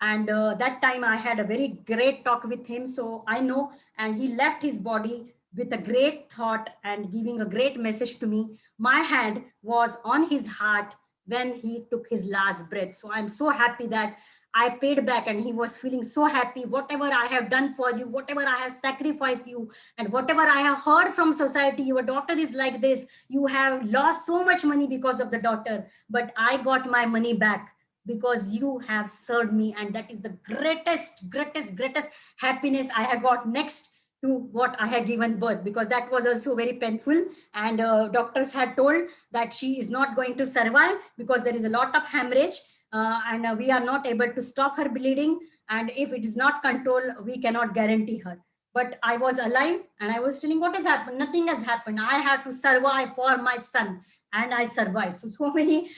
And that time I had a very great talk with him, so I know. And he left his body with a great thought and giving a great message to me. My hand was on his heart when he took his last breath. So I'm so happy that I paid back, and he was feeling so happy. Whatever I have done for you, whatever I have sacrificed you, and whatever I have heard from society, your daughter is like this, you have lost so much money because of the daughter, but I got my money back because you have served me. And that is the greatest happiness I have got next to what I had given birth, because that was also very painful. And doctors had told that she is not going to survive because there is a lot of hemorrhage. And we are not able to stop her bleeding. And if it is not controlled, we cannot guarantee her. But I was alive, and I was telling, what has happened? Nothing has happened. I have to survive for my son, and I survived. So many,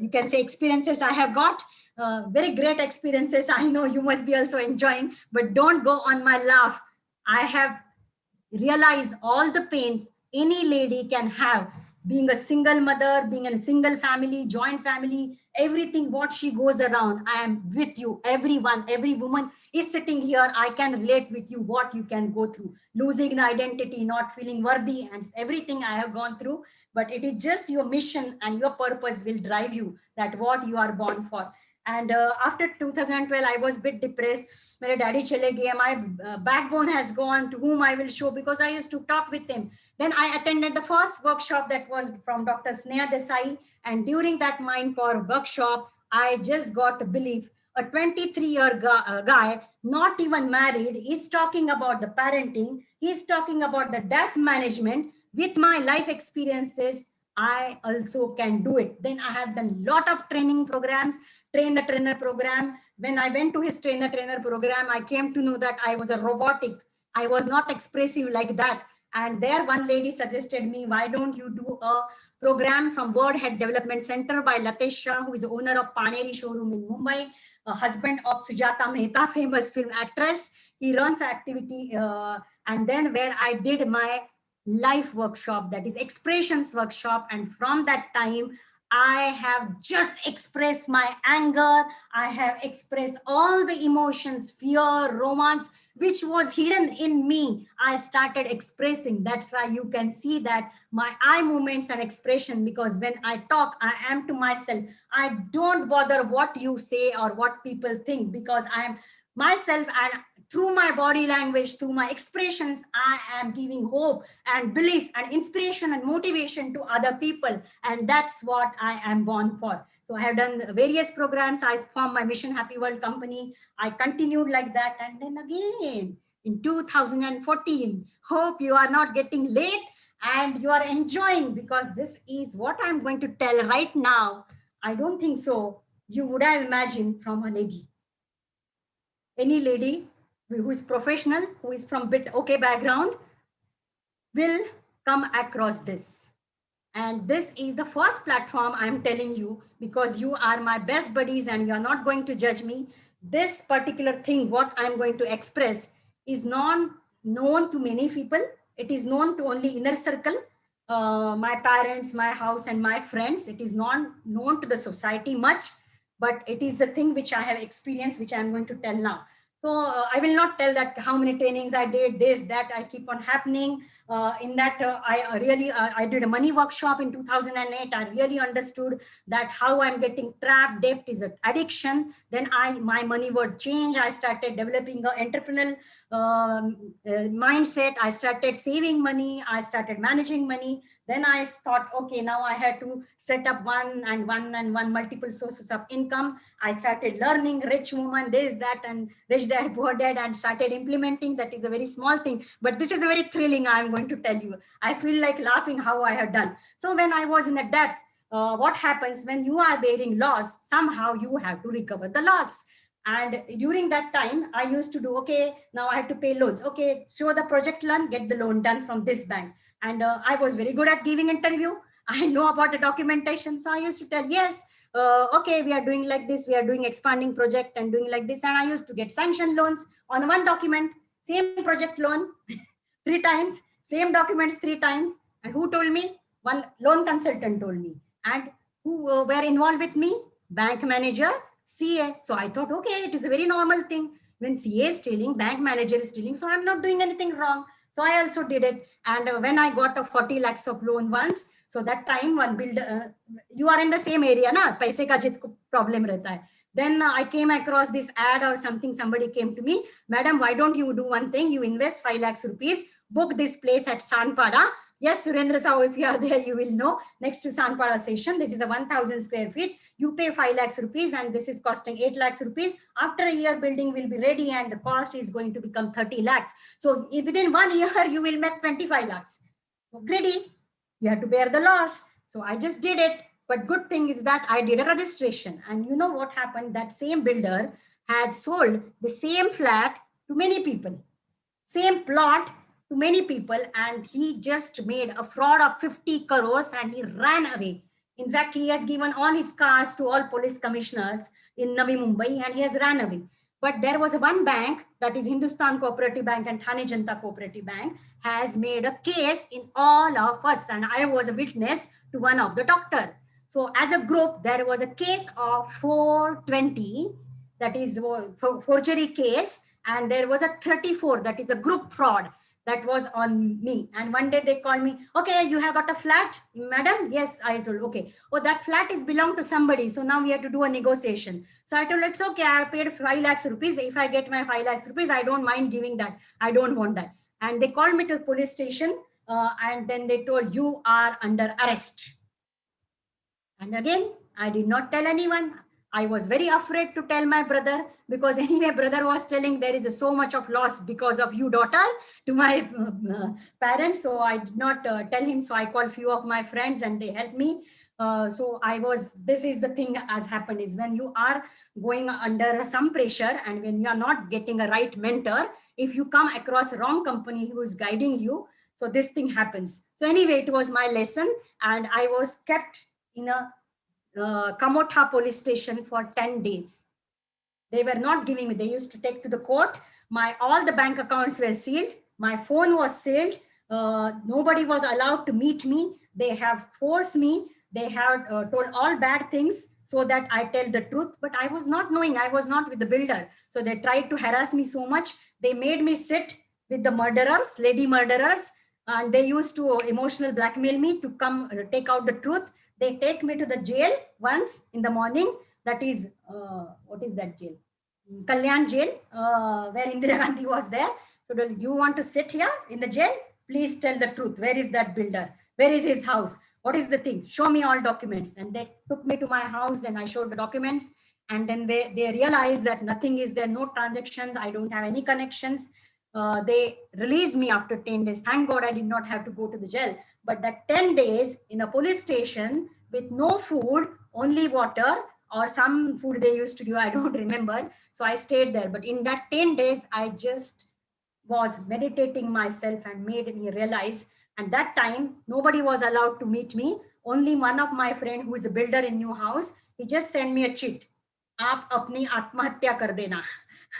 you can say, experiences I have got. Very great experiences. I know you must be also enjoying, but don't go on my laugh. I have realized all the pains any lady can have, being a single mother, being in a single family, joint family, everything what she goes around. I am with you. Everyone, every woman is sitting here. I can relate with you what you can go through. Losing an identity, not feeling worthy, and everything I have gone through. But it is just your mission and your purpose will drive you, that what you are born for. And after 2012, I was a bit depressed. My daddy chale gaye, my backbone has gone, to whom I will show, because I used to talk with him. Then I attended the first workshop that was from Dr. Sneha Desai. And during that Mind Power workshop, I just got a belief. A 23-year guy, not even married, is talking about the parenting. He's talking about the death management. With my life experiences, I also can do it. Then I have done a lot of training programs, train the trainer program. When I went to his trainer program, I came to know that I was a robotic. I was not expressive like that. And there one lady suggested me, why don't you do a program from Word Head Development Center by Latesh Shah, who is the owner of Paneri showroom in Mumbai, a husband of Sujata Mehta, famous film actress. He runs activity. And then where I did my life workshop, that is expressions workshop. And from that time, I have just expressed my anger. I have expressed all the emotions, fear, romance, which was hidden in me. I started expressing. That's why you can see that my eye movements and expression, because when I talk, I am to myself. I don't bother what you say or what people think, because I am myself, and through my body language, through my expressions, I am giving hope and belief and inspiration and motivation to other people. And that's what I am born for. So I have done various programs. I formed my Mission Happy World company. I continued like that. And then again, in 2014, hope you are not getting late and you are enjoying, because this is what I'm going to tell right now. I don't think so you would have imagined from a lady. Any lady who is professional, who is from bit okay background, will come across this. And this is the first platform I'm telling you, because you are my best buddies and you're not going to judge me. This particular thing, what I'm going to express, is not known to many people. It is known to only inner circle, my parents, my house, and my friends. It is not known to the society much, but it is the thing which I have experienced, which I'm going to tell now. So I will not tell that how many trainings I did, this, that, I keep on happening. In that, I did a money workshop in 2008. I really understood that how I'm getting trapped. Debt is an addiction. Then my money word change. I started developing the entrepreneurial mindset. I started saving money. I started managing money. Then I thought, okay, now I had to set up one multiple sources of income. I started learning rich woman, this, that, and rich dad, poor dad, and started implementing. That is a very small thing, but this is a very thrilling, I'm going to tell you. I feel like laughing how I have done. So when I was in a debt, what happens when you are bearing loss, somehow you have to recover the loss. And during that time, I used to do, okay, now I have to pay loans. Okay, show the project loan, get the loan done from this bank. And I was very good at giving interview. I know about the documentation. So I used to tell, yes, okay, we are doing like this. We are doing expanding project and doing like this. And I used to get sanction loans on one document, same project loan 3 times, same documents 3 times. And who told me? One loan consultant told me. And who were involved with me? Bank manager, CA. So I thought, okay, it is a very normal thing. When CA is stealing, bank manager is stealing. So I'm not doing anything wrong. So I also did it. And when I got a 40 lakhs of loan once, so that time one builder, you are in the same area, na? Paise ka jit ko problem rehta hai. Then I came across this ad or something. Somebody came to me, madam, why don't you do one thing? You invest 5 lakhs rupees, book this place at Sanpada. Yes, Surendra Sao, if you are there, you will know. Next to Sanpada station, this is a 1,000 square feet. You pay 5 lakhs rupees and this is costing 8 lakhs rupees. After a year, building will be ready and the cost is going to become 30 lakhs. So within 1 year, you will make 25 lakhs. So greedy, you have to bear the loss. So I just did it. But good thing is that I did a registration. And you know what happened? That same builder had sold the same flat to many people. Same plot to many people, and he just made a fraud of 50 crores and he ran away. In fact, he has given all his cars to all police commissioners in Navi Mumbai and he has ran away. But there was one bank, that is Hindustan Cooperative Bank and Thane Janata Cooperative Bank, has made a case in all of us, and I was a witness to one of the doctor. So as a group, there was a case of 420, that is forgery case, and there was a 34, that is a group fraud, that was on me. And one day they called me, okay, you have got a flat, madam? Yes, I told, okay. Oh, that flat is belong to somebody. So now we have to do a negotiation. So I told, it's okay, I paid 5 lakhs rupees. If I get my 5 lakhs rupees, I don't mind giving that. I don't want that. And they called me to the police station and then they told, you are under arrest. And again, I did not tell anyone. I was very afraid to tell my brother, because anyway, brother was telling there is so much of loss because of you, daughter, to my parents. So I did not tell him. So I called few of my friends and they helped me. So this is the thing has happened, is when you are going under some pressure and when you are not getting a right mentor, if you come across a wrong company who is guiding you, so this thing happens. So anyway, it was my lesson, and I was kept in a Kamotha police station for 10 days. They were not giving me. They used to take to the court. All the bank accounts were sealed. My phone was sealed. Nobody was allowed to meet me. They have forced me. They have told all bad things so that I tell the truth. But I was not knowing. I was not with the builder. So they tried to harass me so much. They made me sit with the murderers, lady murderers. And they used to emotional blackmail me to come take out the truth. They take me to the jail once in the morning. That is, what is that jail? Kalyan jail, where Indira Gandhi was there. So do you want to sit here in the jail? Please tell the truth. Where is that builder? Where is his house? what is the thing? Show me all documents. And they took me to my house. Then I showed the documents. And then they realized that nothing is there, no transactions. I don't have any connections. They released me after 10 days. Thank God I did not have to go to the jail. But that 10 days in a police station with no food, only water or some food they used to do, I don't remember. So I stayed there. But in that 10 days, I just was meditating myself and made me realize. And that time, nobody was allowed to meet me. Only one of my friend who is a builder in new house, he just sent me a cheat. आप अपनी आत्महत्या कर देना.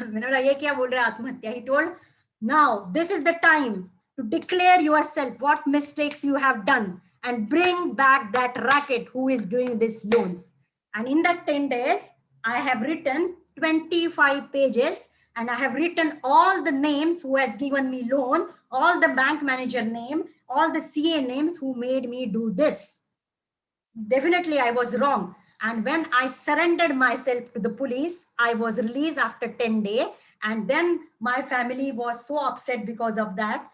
मैंने बोला ये क्या बोल रहे आत्महत्या? He told, now this is the time to declare yourself what mistakes you have done and bring back that racket who is doing these loans. And in that 10 days, I have written 25 pages and I have written all the names who has given me loan, all the bank manager name, all the CA names who made me do this. Definitely I was wrong. And when I surrendered myself to the police, I was released after 10 days. And then my family was so upset because of that.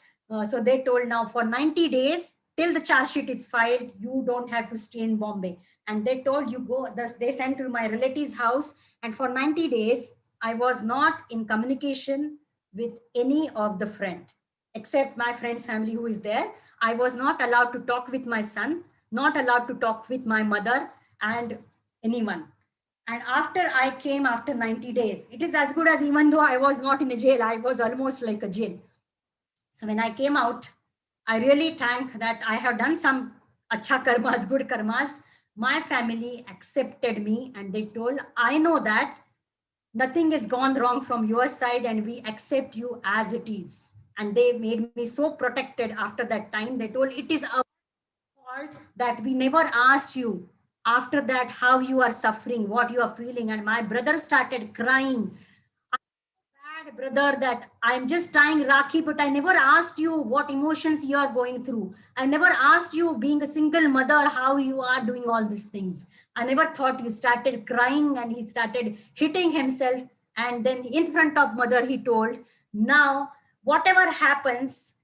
So they told now for 90 days, till the charge sheet is filed, you don't have to stay in Bombay. And they told you go, they sent to my relative's house. And for 90 days, I was not in communication with any of the friend, except my friend's family who is there. I was not allowed to talk with my son, not allowed to talk with my mother and anyone. And after I came after 90 days, it is as good as even though I was not in a jail, I was almost like a jail. So when I came out, I really thank that I have done some acha karmas, good karmas. My family accepted me and they told, I know that nothing has gone wrong from your side and we accept you as it is. And they made me so protected after that time. They told it is our fault that we never asked you after that how you are suffering, what you are feeling. And my brother started crying. Bad brother that I'm just tying Rakhi, but I never asked you what emotions you are going through. I never asked you being a single mother, how you are doing all these things. I never thought. You started crying and he started hitting himself. And then in front of mother, he told, now, whatever happens,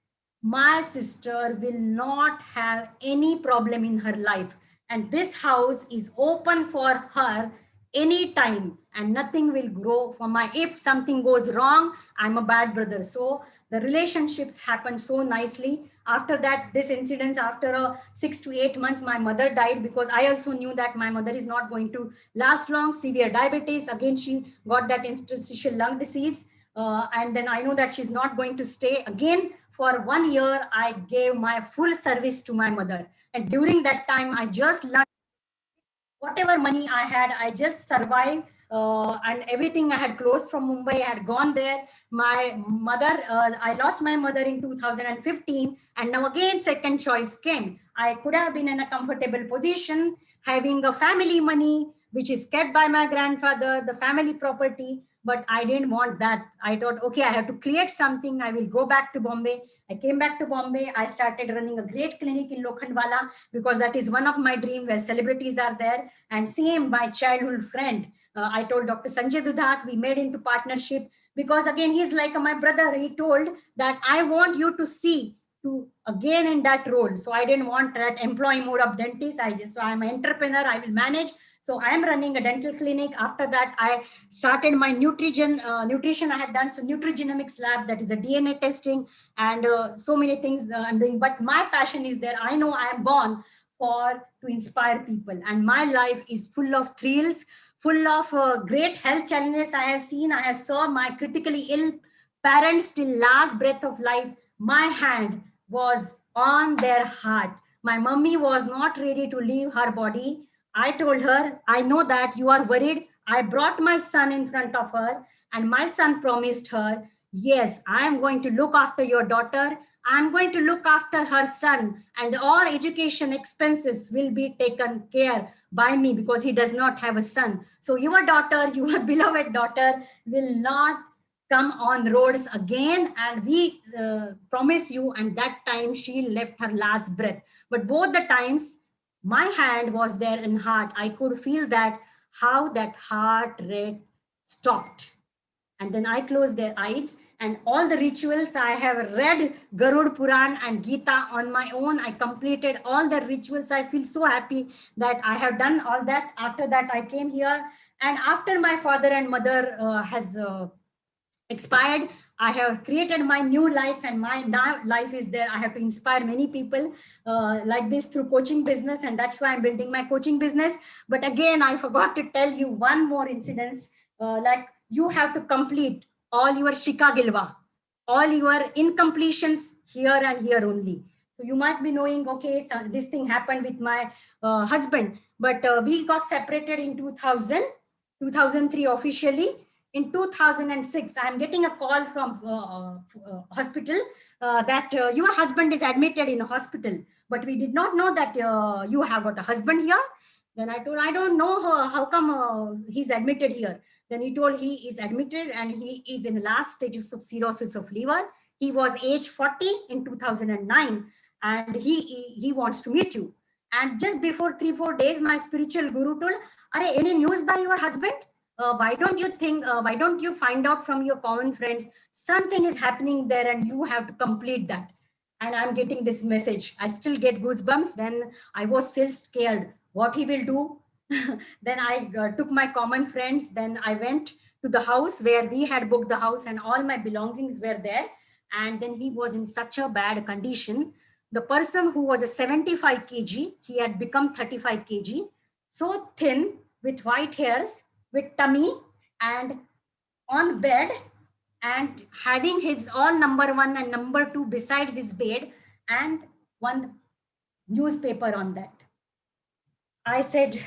my sister will not have any problem in her life. And this house is open for her anytime and nothing will grow for my, if something goes wrong, I'm a bad brother. So the relationships happened so nicely. After that, this incident, after 6 to 8 months, my mother died because I also knew that my mother is not going to last long, severe diabetes. Again, she got that interstitial lung disease. And then I know that she's not going to stay. Again, for 1 year, I gave my full service to my mother. And during that time, I just learned whatever money I had, I just survived. And everything I had closed from Mumbai, I had gone there. My mother, I lost my mother in 2015. And now again, second choice came. I could have been in a comfortable position, having a family money, which is kept by my grandfather, the family property. But I didn't want that. I thought, okay, I have to create something. I will go back to Bombay. I came back to Bombay. I started running a great clinic in Lokhandwala because that is one of my dreams where celebrities are there. And same, my childhood friend, I told Dr. Sanjay Dudhat, we made into partnership because again, he's like my brother. He told that I want you to see to again in that role. So I didn't want that employee mode of dentist. So I'm an entrepreneur. I will manage. So I am running a dental clinic. After that, I started my nutrition I had done. So nutrigenomics lab, that is a DNA testing and so many things I'm doing. But my passion is there. I know I am born to inspire people. And my life is full of thrills, full of great health challenges I have seen. I have served my critically ill parents till last breath of life. My hand was on their heart. My mummy was not ready to leave her body. I told her, I know that you are worried. I brought my son in front of her and my son promised her, yes, I am going to look after your daughter. I'm going to look after her son and all education expenses will be taken care by me because he does not have a son. So your daughter, your beloved daughter will not come on roads again. And we promise you. And that time she left her last breath. But both the times, my hand was there in heart. I could feel that how that heart rate stopped. And then I closed their eyes And all the rituals, I have read Garud Puran and Gita on my own. I completed all the rituals. I feel so happy that I have done all that. After that, I came here. And after my father and mother has expired, I have created my new life, and my now life is there. I have to inspire many people like this through coaching business, and that's why I'm building my coaching business. But again, I forgot to tell you one more incident. Like, you have to complete all your Shikagilva, all your incompletions here and here only. So you might be knowing, okay, so this thing happened with my husband, but we got separated in 2003 officially. In 2006, I'm getting a call from hospital that your husband is admitted in a hospital, but we did not know that you have got a husband here. Then I told, I don't know how come he's admitted here. Then he told he is admitted and he is in the last stages of cirrhosis of liver. He was age 40 in 2009 and he wants to meet you. And just before 3-4 days, my spiritual guru told, are any news by your husband? Why don't you find out from your common friends, something is happening there and you have to complete that. And I'm getting this message. I still get goosebumps. Then I was still scared what he will do. Then I took my common friends. Then I went to the house where we had booked the house and all my belongings were there. And then he was in such a bad condition. The person who was a 75 kg, he had become 35 kg, so thin with white hairs, with tummy and on bed and having his all number 1 and number 2 besides his bed and one newspaper on that. I said,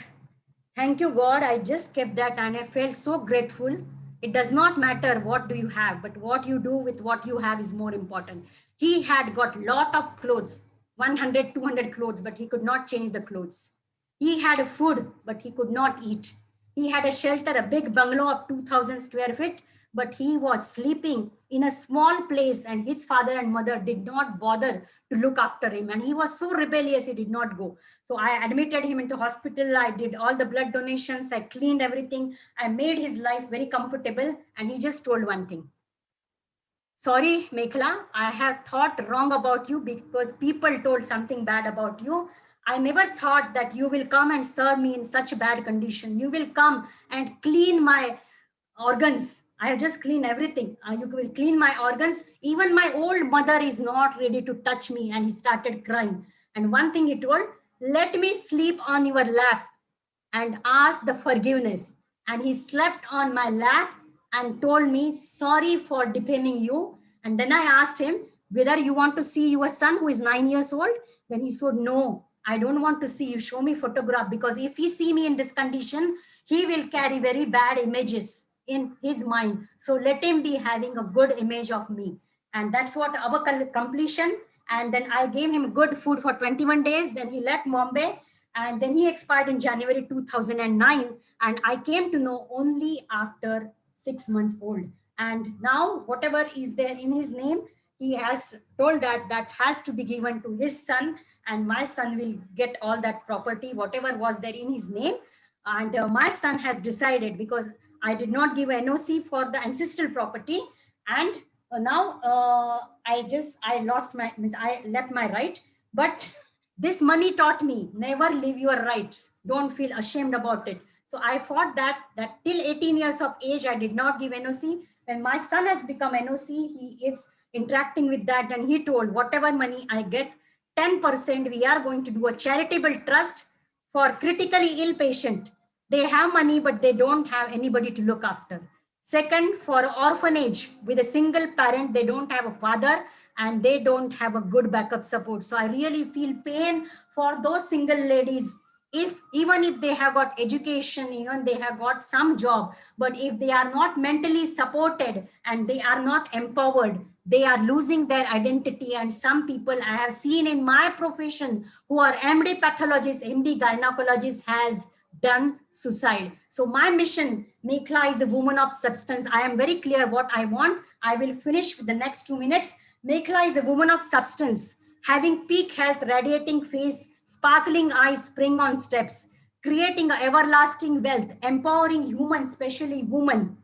thank you, God. I just kept that and I felt so grateful. It does not matter what do you have, but what you do with what you have is more important. He had got lot of clothes, 100, 200 clothes, but he could not change the clothes. He had food, but he could not eat. He had a shelter, a big bungalow of 2,000 square feet, but he was sleeping in a small place and his father and mother did not bother to look after him. And he was so rebellious, he did not go. So I admitted him into hospital. I did all the blood donations. I cleaned everything. I made his life very comfortable. And he just told one thing. Sorry, Mekhala, I have thought wrong about you because people told something bad about you. I never thought that you will come and serve me in such bad condition. You will come and clean my organs. I have just cleaned everything. You will clean my organs. Even my old mother is not ready to touch me. And he started crying. And one thing he told, let me sleep on your lap and ask the forgiveness. And he slept on my lap and told me, sorry for defaming you. And then I asked him whether you want to see your son who is 9 years old. Then he said, no, I don't want to see you. Show me photograph, because if he see me in this condition, he will carry very bad images in his mind. So let him be having a good image of me. And that's what our completion. And then I gave him good food for 21 days. Then he left Bombay. And then he expired in January 2009. And I came to know only after 6 months old. And now whatever is there in his name, he has told that that has to be given to his son. And my son will get all that property, whatever was there in his name. And my son has decided, because I did not give NOC for the ancestral property. And now I left my right. But this money taught me, never leave your rights. Don't feel ashamed about it. So I fought that till 18 years of age, I did not give NOC. When my son has become NOC, he is interacting with that. And he told, whatever money I get, 10%, we are going to do a charitable trust for critically ill patient. They have money, but they don't have anybody to look after. Second, for orphanage with a single parent, they don't have a father and they don't have a good backup support. So I really feel pain for those single ladies. Even if they have got education, even they have got some job, but if they are not mentally supported and they are not empowered, they are losing their identity. And some people I have seen in my profession who are MD pathologists, MD gynecologists has done suicide. So my mission, Mekhala is a woman of substance. I am very clear what I want. I will finish with the next 2 minutes. Mekhala is a woman of substance, having peak health, radiating face, sparkling eyes, spring on steps, creating an everlasting wealth, empowering humans, especially women.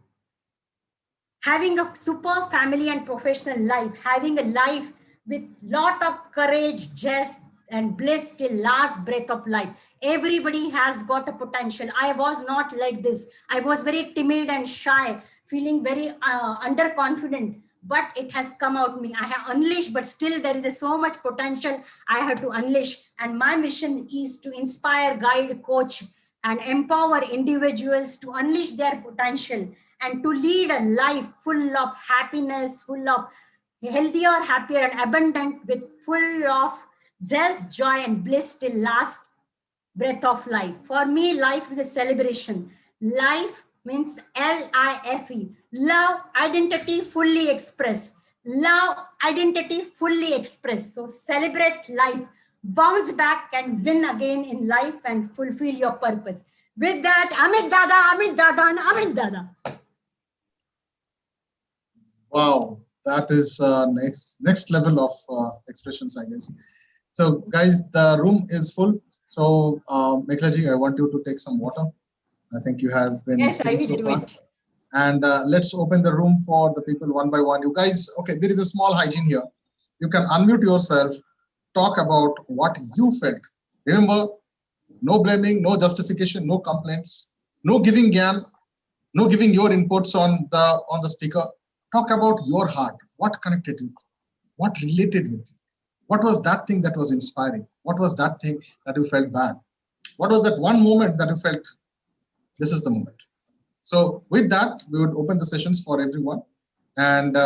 having a super family and professional life, having a life with lot of courage, jest, and bliss till last breath of life. Everybody has got a potential. I was not like this. I was very timid and shy, feeling very underconfident, but it has come out me. I have unleashed, but still there is so much potential I have to unleash. And my mission is to inspire, guide, coach, and empower individuals to unleash their potential and to lead a life full of happiness, full of healthier, happier, and abundant, with full of zest, joy, and bliss till last breath of life. For me, life is a celebration. Life means L-I-F-E. Love, identity, fully express. Love, identity, fully express. So celebrate life, bounce back and win again in life and fulfill your purpose. With that, Amit Dada, and Amit Dada. Wow, that is next level of expressions, I guess. So guys, the room is full. So Mekhala ji, I want you to take some water. I think you have been sitting so far. And let's open the room for the people one by one. You guys, okay, there is a small hygiene here. You can unmute yourself, talk about what you felt. Remember, no blaming, no justification, no complaints, no giving gyan, no giving your inputs on the speaker. Talk about your heart. What connected with you? What related with you? What was that thing that was inspiring? What was that thing that you felt bad? What was that one moment that you felt, this is the moment? So with that, we would open the sessions for everyone. And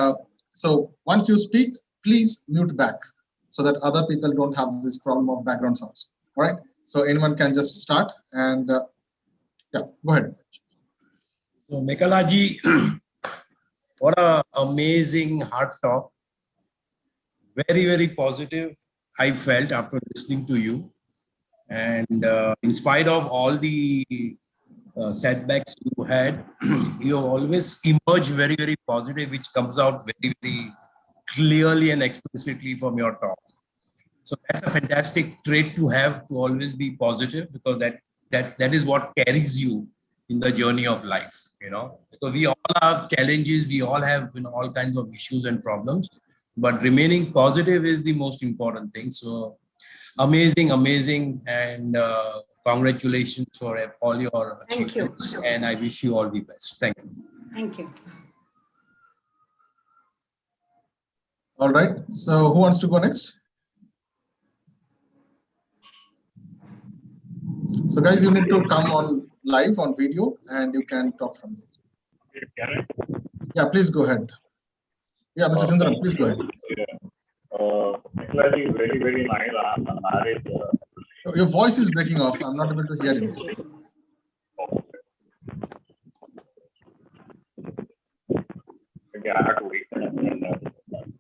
so once you speak, please mute back so that other people don't have this problem of background sounds. All right. So anyone can just start and yeah, go ahead. So Mekhala ji, what an amazing heart talk. Very, very positive I felt after listening to you. And in spite of all the setbacks you had, you always emerge very, very positive, which comes out very, very clearly and explicitly from your talk. So that's a fantastic trait to have, to always be positive, because that is what carries you in the journey of life, you know, because we all have challenges, we all have, you know, all kinds of issues and problems, but remaining positive is the most important thing. So amazing, and congratulations for all your achievements. Thank you. And I wish you all the best. Thank you. Thank you. All right. So who wants to go next? So guys, you need to come on live on video and you can talk from there. Yeah, please go ahead. Yeah, Mr. Sundaram, please go ahead. Mekhala ji, very, very nice. I'm married. Your voice is breaking off. I'm not able to hear you. Okay, I have to wait.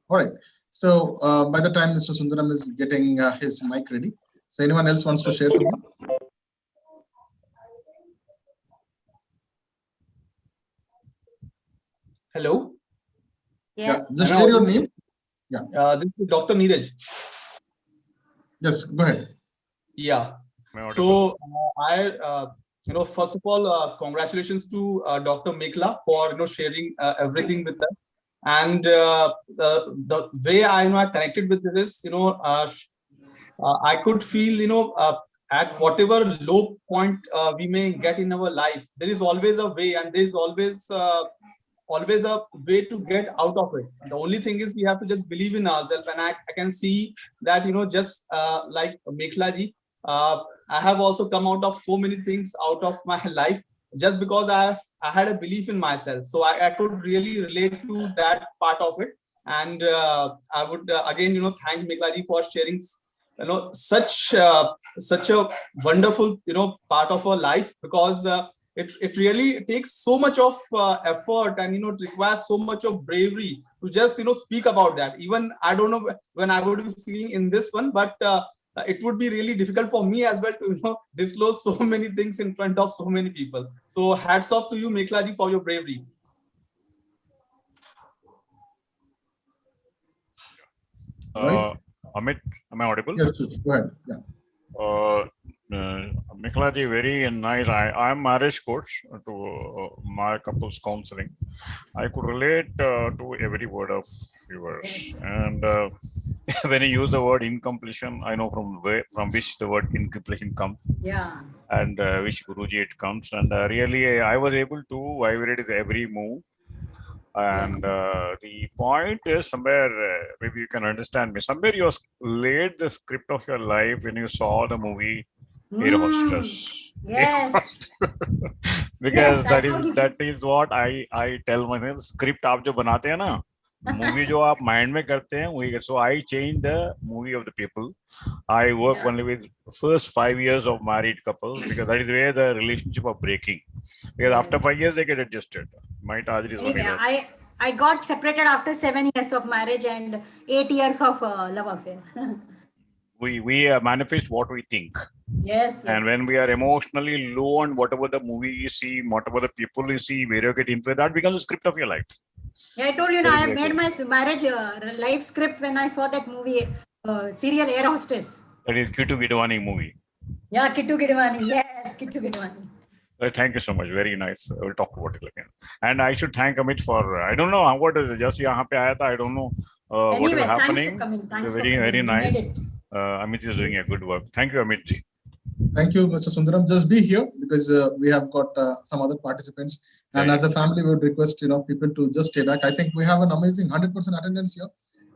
All right. So by the time Mr. Sundaram is getting his mic ready, so anyone else wants to share something? Hello. Yeah, just share your name. Yeah. This is Dr. Neeraj. Yes, go ahead. Yeah. So first of all, congratulations to Dr. Mekhala for sharing everything with us. And the way I connected with this, I could feel at whatever low point we may get in our life, there is always a way, and there is always a way to get out of it. The only thing is we have to just believe in ourselves. And I can see that just like Mekhala ji, I have also come out of so many things out of my life just because I had a belief in myself. So I could really relate to that part of it. And I would again thank Mekhala ji for sharing such a wonderful part of our life, because it really takes so much of effort, and it requires so much of bravery to just speak about that. Even I don't know when I would be speaking in this one, but it would be really difficult for me as well to disclose so many things in front of so many people. So hats off to you, Mekhala ji, for your bravery. Right. Amit, am I audible? Yes, go ahead. Yeah. Mekhala ji, very nice. I'm marriage coach to my couples counseling. I could relate to every word of yours. And when you use the word incompletion, I know from which the word incompletion comes. Yeah. And which Guruji it comes. And really, I was able to vibrate every move. And the point is somewhere, maybe you can understand me. Somewhere you laid the script of your life when you saw the movie Air Hostess. Air Yes. Hostess. Yes, Because I told you. that is what I tell my friends. Script आप जो बनाते हैं ना, movie जो आप mind में करते हैं वही. So I change the movie of the people. I work Yeah. only with first 5 years of married couples because that is where the relationship are breaking. Because after Yes. 5 years they get adjusted. My target is only Anyway, that. I got separated after 7 years of marriage and 8 years of love affair. We manifest what we think. Yes, And yes. when we are emotionally low on whatever the movie you see, whatever the people you see, where you get into, that becomes the script of your life. Yeah, I told you, Very I have made clear. my marriage life script when I saw that movie, serial Air Hostess. That is Kittu Gidwani movie. Yeah, Kittu Gidwani. Yes, Kittu Gidwani. Thank you so much. Very nice. We'll talk about it again. And I should thank Amit for, I don't know what is it, just yahan pe aaya tha, I don't know what is Anyway, thanks for happening. coming. Thanks for Very, coming. very You made nice. it. Amit is doing a good work. Thank you, Amit ji. Thank you, Mr. Sundaram. Just be here because we have got some other participants, and Yeah, as a family, we would request people to just stay back. I think we have an amazing 100% attendance here.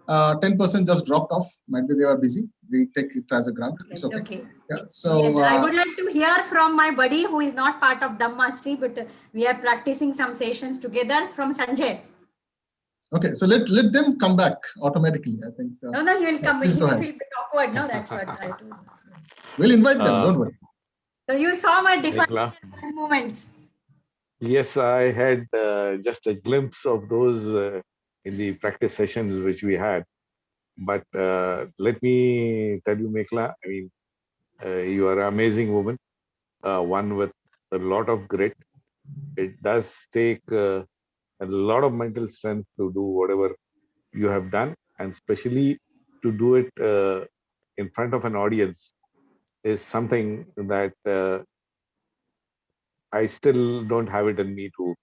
10% just dropped off. Might be they were busy. We take it as a grant. It's okay. Yeah. So yes, I would like to hear from my buddy who is not part of Dham Mastery, but we are practicing some sessions together, from Sanjay. Okay, so let them come back automatically. I think. No, he will come. Please He go will ahead. feel a bit awkward. No, that's what I told. We'll invite them. Don't worry. So you saw my Mekhala. defining moments. Yes, I had just a glimpse of those in the practice sessions which we had. But let me tell you, Mekhala, I mean, you are an amazing woman, one with a lot of grit. It does take a lot of mental strength to do whatever you have done, and especially to do it in front of an audience is something that I still don't have it in me to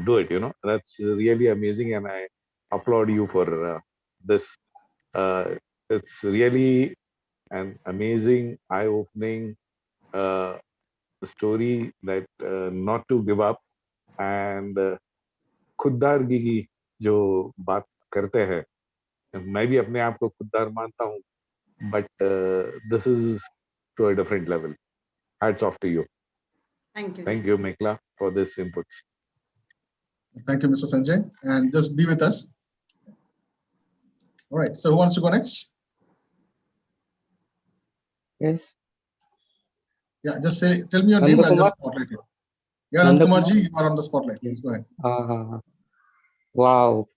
do it. That's really amazing, and I applaud you for this. It's really an amazing, eye-opening story that not to give up, and खुददारगी की जो बात करते हैं, मैं भी अपने आप को खुददार मानता हूँ, but this is to a different level. Hats off to you. Thank you. Thank you, Mekhala, for this inputs. Thank you, Mr. Sanjay, and just be with us. All right. So who wants to go next? Yes. Yeah, just tell me your name and just spotlight you. Yeah, Nandkumar ji, you are on the spotlight. Please go ahead. Wow.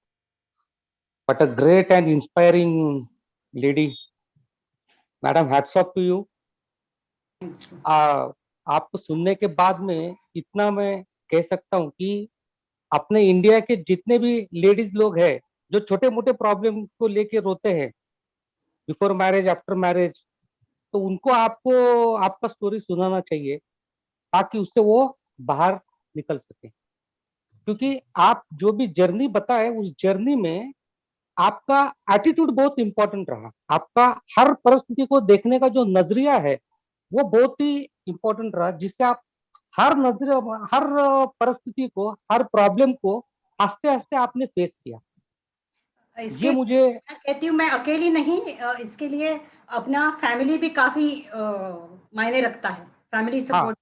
What a great and inspiring lady. Madam, hats off to you. आपको सुनने के बाद में इतना मैं कह सकता हूँ कि अपने इंडिया के जितने भी लेडीज लोग हैं जो छोटे मोटे प्रॉब्लम को लेके रोते हैं बिफोर मैरिज, आफ्टर मैरिज, तो उनको आपको आपका स्टोरी सुनाना चाहिए ताकि उससे वो बाहर निकल सके, क्योंकि आप जो भी जर्नी बताए उस जर्नी में आपका एटीट्यूड बहुत इंपॉर्टेंट रहा। आपका हर परिस्थिति को देखने का जो नजरिया है वो बहुत ही इंपॉर्टेंट रहा, जिससे आप हर नजरिया, हर परिस्थिति को, हर प्रॉब्लम को हंसते हंसते आपने फेस किया। ये मुझे मैं कहती हूँ, मैं अकेली नहीं, इसके लिए अपना फैमिली भी काफी मायने रखता है, फैमिली सपोर्ट।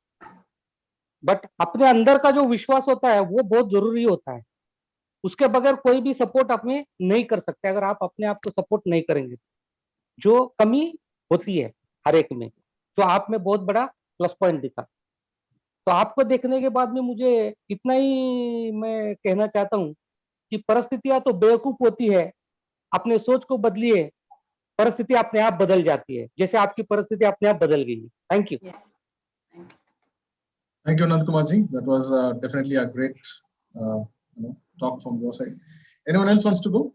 बट अपने अंदर का जो विश्वास होता है वो बहुत जरूरी होता है, उसके बगैर कोई भी सपोर्ट अपने नहीं कर सकते। अगर आप अपने आप को सपोर्ट नहीं करेंगे, जो कमी होती है हर एक में, जो आप में बहुत बड़ा प्लस पॉइंट दिखा। तो आपको देखने के बाद में मुझे इतना ही मैं कहना चाहता हूँ कि परिस्थितियां तो बेवकूफ होती है, अपने सोच को बदलिए, परिस्थिति अपने आप बदल जाती है, जैसे आपकी परिस्थिति अपने आप बदल गई। Thank you. Thank you, Nandkumar ji. That was definitely a great talk from your side. Anyone else wants to go?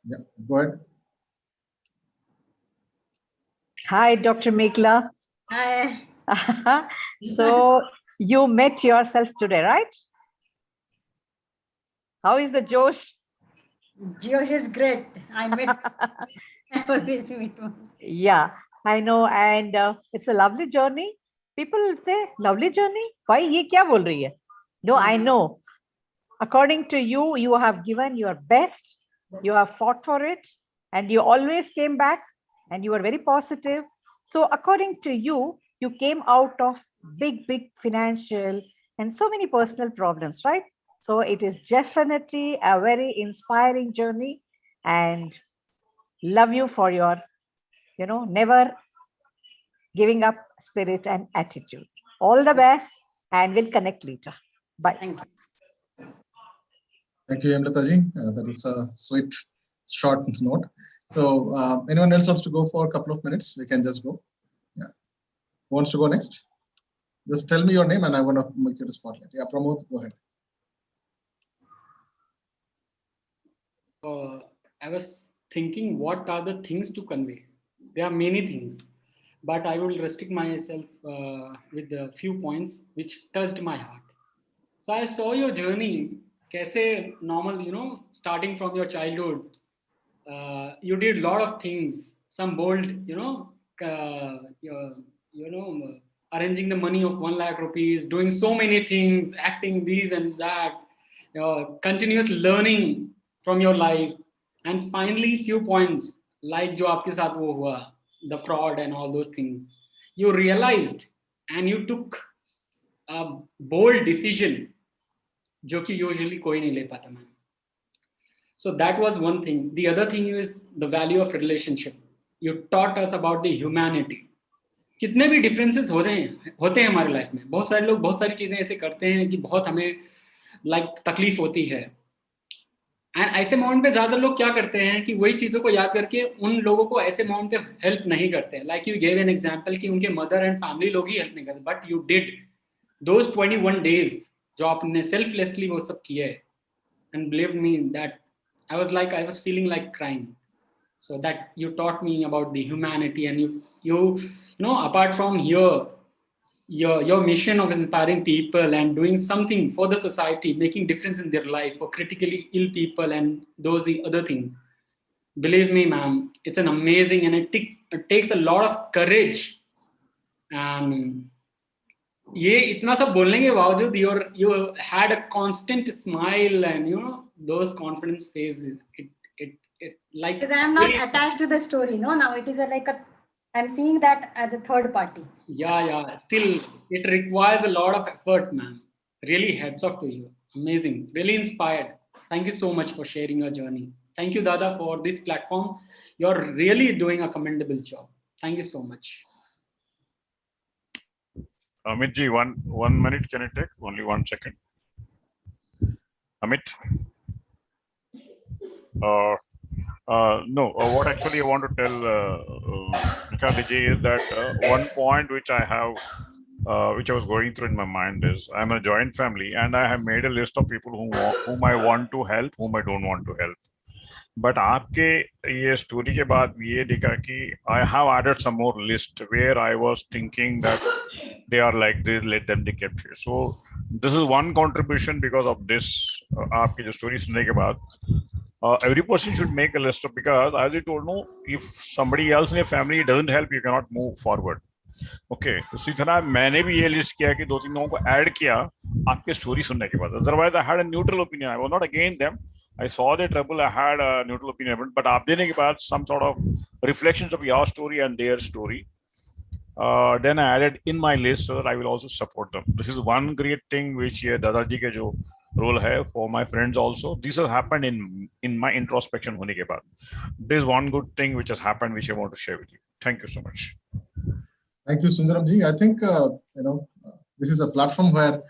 Yeah, go ahead. Hi, Dr. Mekhala. Hi. So you met yourself today, right? How is the Josh? Josh is great. I always meet one. Yeah, I know. And it's a lovely journey. People say, lovely journey? Why? Ye kya bol rahi hai? No, I know. According to you, you have given your best. You have fought for it. And you always came back. And you were very positive. So according to you, you came out of big financial and so many personal problems, right? So it is definitely a very inspiring journey, and love you for your, never giving up spirit and attitude. All the best, and we'll connect later. Bye. Thank you. Thank you, Amritaji. That is a sweet, short note. So anyone else wants to go for a couple of minutes? We can just go. Yeah. Who wants to go next? Just tell me your name and I want to make you the spotlight. Yeah, Pramod, go ahead. I was thinking, what are the things to convey? There are many things, but I will restrict myself with a few points which touched my heart. So I saw your journey, kaise normal, starting from your childhood. You did a lot of things, some bold, arranging the money of 1 lakh rupees, doing so many things, acting these and that, continuous learning from your life, and finally few points like jo aapke saath wo hua, the fraud and all those things. You realized and you took a bold decision, jo ki usually koi nahi le pata, man. So that was one thing. The other thing is the value of relationship. You taught us about the humanity. कितने भी differences होते हैं हमारे life में. बहुत सारे लोग बहुत सारी चीजें ऐसे करते हैं कि बहुत हमें तकलीफ होती है. एंड ऐसे मोमेंट पे ज्यादा लोग क्या करते हैं कि वही चीजों को याद करके उन लोगों को ऐसे मोमेंट पे हेल्प नहीं करते हैं. Like you give an example कि उनके मदर एंड फैमिली लोग ही हेल्प नहीं करते, but you did those 21 days जो आपने सेल्फलेसली वो सब किए. And believe me that I was feeling like crying. So that you taught me about the humanity, and you know, apart from your mission of inspiring people and doing something for the society, making difference in their life for critically ill people and those the other thing. Believe me, ma'am, it's an amazing, and it takes a lot of courage. And ये इतना सब बोलने के बावजूद you had a constant smile and those confidence phases. It like, because I am not attached to the story. No, now it is I'm seeing that as a third party. Yeah. Still, it requires a lot of effort, man. Really, heads off to you. Amazing. Really inspired. Thank you so much for sharing your journey. Thank you, Dada, for this platform. You're really doing a commendable job. Thank you so much. Amit ji, one minute can it take? Only 1 second. Amit? No, what actually I want to tell Mekhala ji is that one point which I have, which I was going through in my mind is, I'm a joint family and I have made a list of people whom I want to help, whom I don't want to help. But आपके ये story के बाद ये देखा कि I have added some more list where I was thinking that they are like this, let them be kept here. So this is one contribution because of this. आपकी जो story सुनने के बाद, every person should make a list of, because as I told you, if somebody else in your family doesn't help, you cannot move forward. Okay, इसी तरह मैंने भी ये लिस्ट किया कि 2-3 लोगों को ऐड किया आपके स्टोरी सुनने के बाद. Otherwise, I had a neutral opinion. I was not against them. I saw the trouble. I had a neutral opinion. But आप देने के बाद some sort of reflections of your story and their story, then I added in my list so that I will also support them. This is one great thing which ये दादाजी के जो role है for my friends also. This has happened in my introspection होने के बाद. This is one good thing which has happened which I want to share with you. Thank you so much. Thank you, Sundaram ji. I think this is a platform where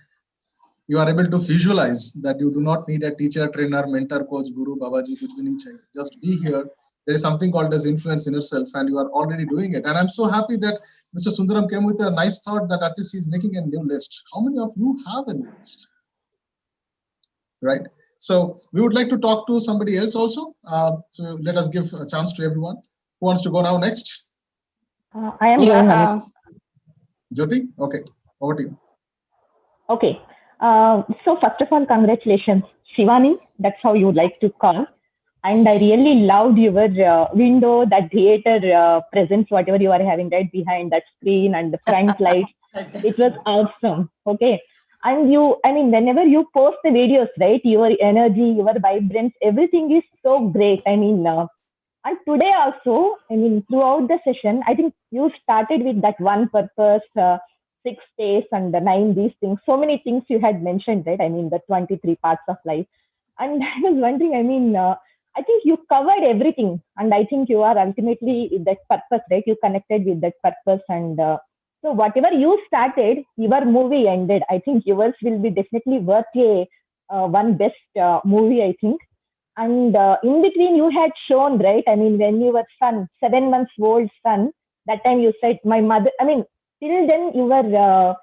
you are able to visualize that you do not need a teacher, trainer, mentor, coach, guru, babaji, kuch bhi nahi chahiye. Just be here. There is something called as influence in yourself, and you are already doing it. And I'm so happy that Mr. Sundaram came with a nice thought that at least he's making a new list. How many of you have a new list? Right. So we would like to talk to somebody else also. So let us give a chance to everyone. Who wants to go now next? I am going, Amit. Jyoti, okay, over to you. Okay. So first of all, congratulations, Shivani. That's how you like to call. And I really loved your window, that theater presence, whatever you are having right behind that screen and the front lights. It was awesome. Okay. And you, I mean, whenever you post the videos, right, your energy, your vibrance, everything is so great. I mean, and today also, I mean, throughout the session, I think you started with that one purpose, 6 days and the 9 these things. So many things you had mentioned, right? I mean, the 23 parts of life. And I was wondering, I mean, I think you covered everything. And I think you are ultimately with that purpose, right? You connected with that purpose. And so whatever you started, your movie ended. I think yours will be definitely worth a one best movie, I think. And in between, you had shown, right? I mean, when your son, 7 months old son, that time you said, my mother, I mean, till then you were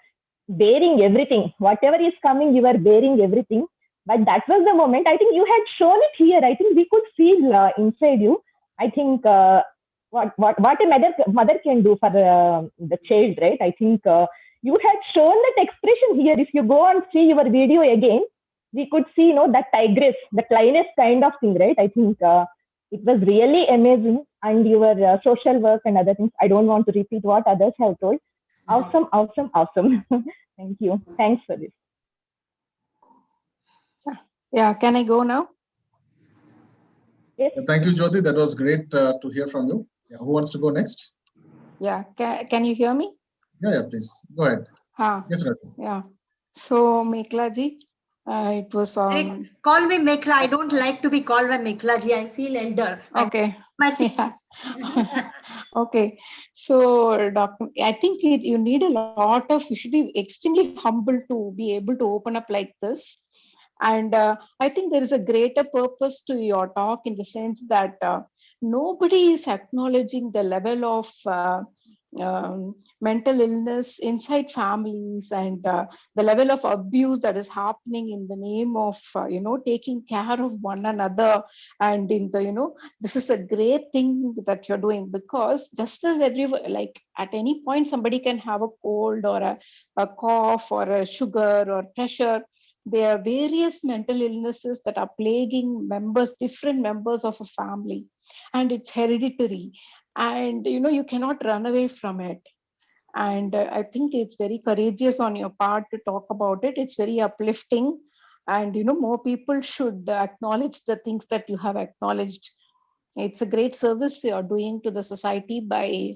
bearing everything. Whatever is coming, you were bearing everything. But that was the moment. I think you had shown it here. I think we could feel inside you. I think what a mother can do for the child, right? I think you had shown that expression here. If you go and see your video again, we could see, that tigress, the lioness kind of thing, right? I think it was really amazing. And your social work and other things, I don't want to repeat what others have told. Awesome, awesome, awesome. Thank you. Thanks for this. Yeah, can I go now? Yes. Thank you, Jyoti. That was great to hear from you. Yeah, who wants to go next? Yeah, can you hear me? Yeah, please go ahead. Yes, Radhi. Yeah. So, Mekhala ji, it was on. Call me Mekhala. I don't like to be called by Mekhala ji. I feel elder. Okay. Yeah. Okay. So, Doctor, I think you need a lot of, you should be extremely humble to be able to open up like this. And I think there is a greater purpose to your talk in the sense that nobody is acknowledging the level of mental illness inside families and the level of abuse that is happening in the name of taking care of one another. And in the this is a great thing that you're doing, because just as everyone, like at any point somebody can have a cold or a cough or a sugar or pressure, there are various mental illnesses that are plaguing different members of a family, and it's hereditary, and you cannot run away from it. And I think it's very courageous on your part to talk about it. It's very uplifting, and more people should acknowledge the things that you have acknowledged. It's a great service you're doing to the society by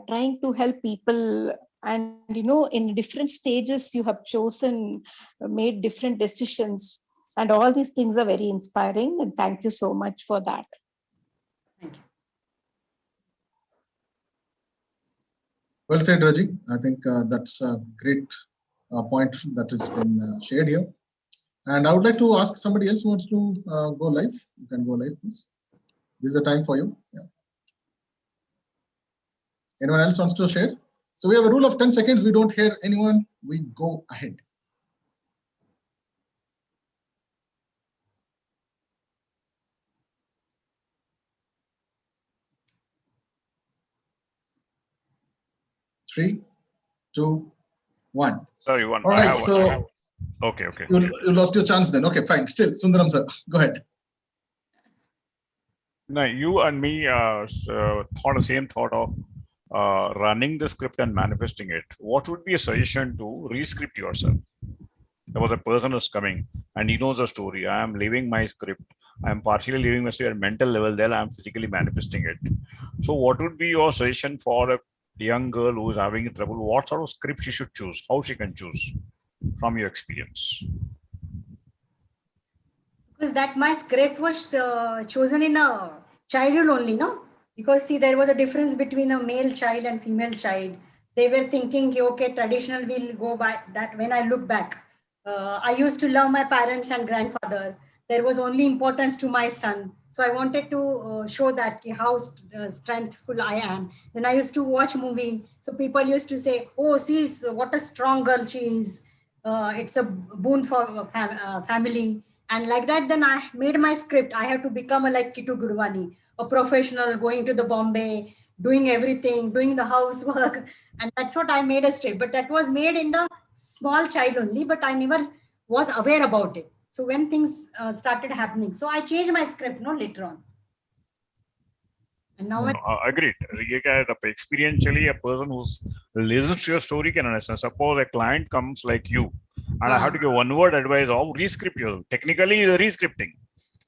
trying to help people. And in different stages you have chosen, made different decisions, and all these things are very inspiring, and thank you so much for that. Thank you. Well said, Raji. I think that's a great point that has been shared here. And I would like to ask somebody else who wants to go live. You can go live, please. This is the time for you. Yeah. Anyone else wants to share? So we have a rule of 10 seconds. We don't hear anyone. We go ahead. Three, two, one. Sorry, one. All right. So okay. You lost your chance then. Okay, fine. Still, Sundaram sir, go ahead. No, you and me thought the same thought of running the script and manifesting it. What would be a suggestion to re-script yourself? There was a person who's coming and he knows the story. I am living my script. I am partially living my story at mental level. Then I am physically manifesting it. So what would be your suggestion for a young girl who is having trouble? What sort of script she should choose? How she can choose from your experience? Because that my script was chosen in a childhood only, no? Because see, there was a difference between a male child and female child. They were thinking, okay, traditional will go by that. When I look back, I used to love my parents and grandfather. There was only importance to my son. So I wanted to show that how strengthful I am. Then I used to watch movie. So people used to say, oh, see, what a strong girl she is. It's a boon for family. And like that, then I made my script. I have to become like Kitu Gurwani, a professional going to the Bombay, doing everything, doing the housework. And that's what I made a strip. But that was made in the small child only, but I never was aware about it. So when things started happening, so I changed my script, no, later on. And now Agreed. Experientially, a person who listens to your story can understand. Suppose a client comes like you, and I have to give one word advice, how rescript you. Technically, the rescripting.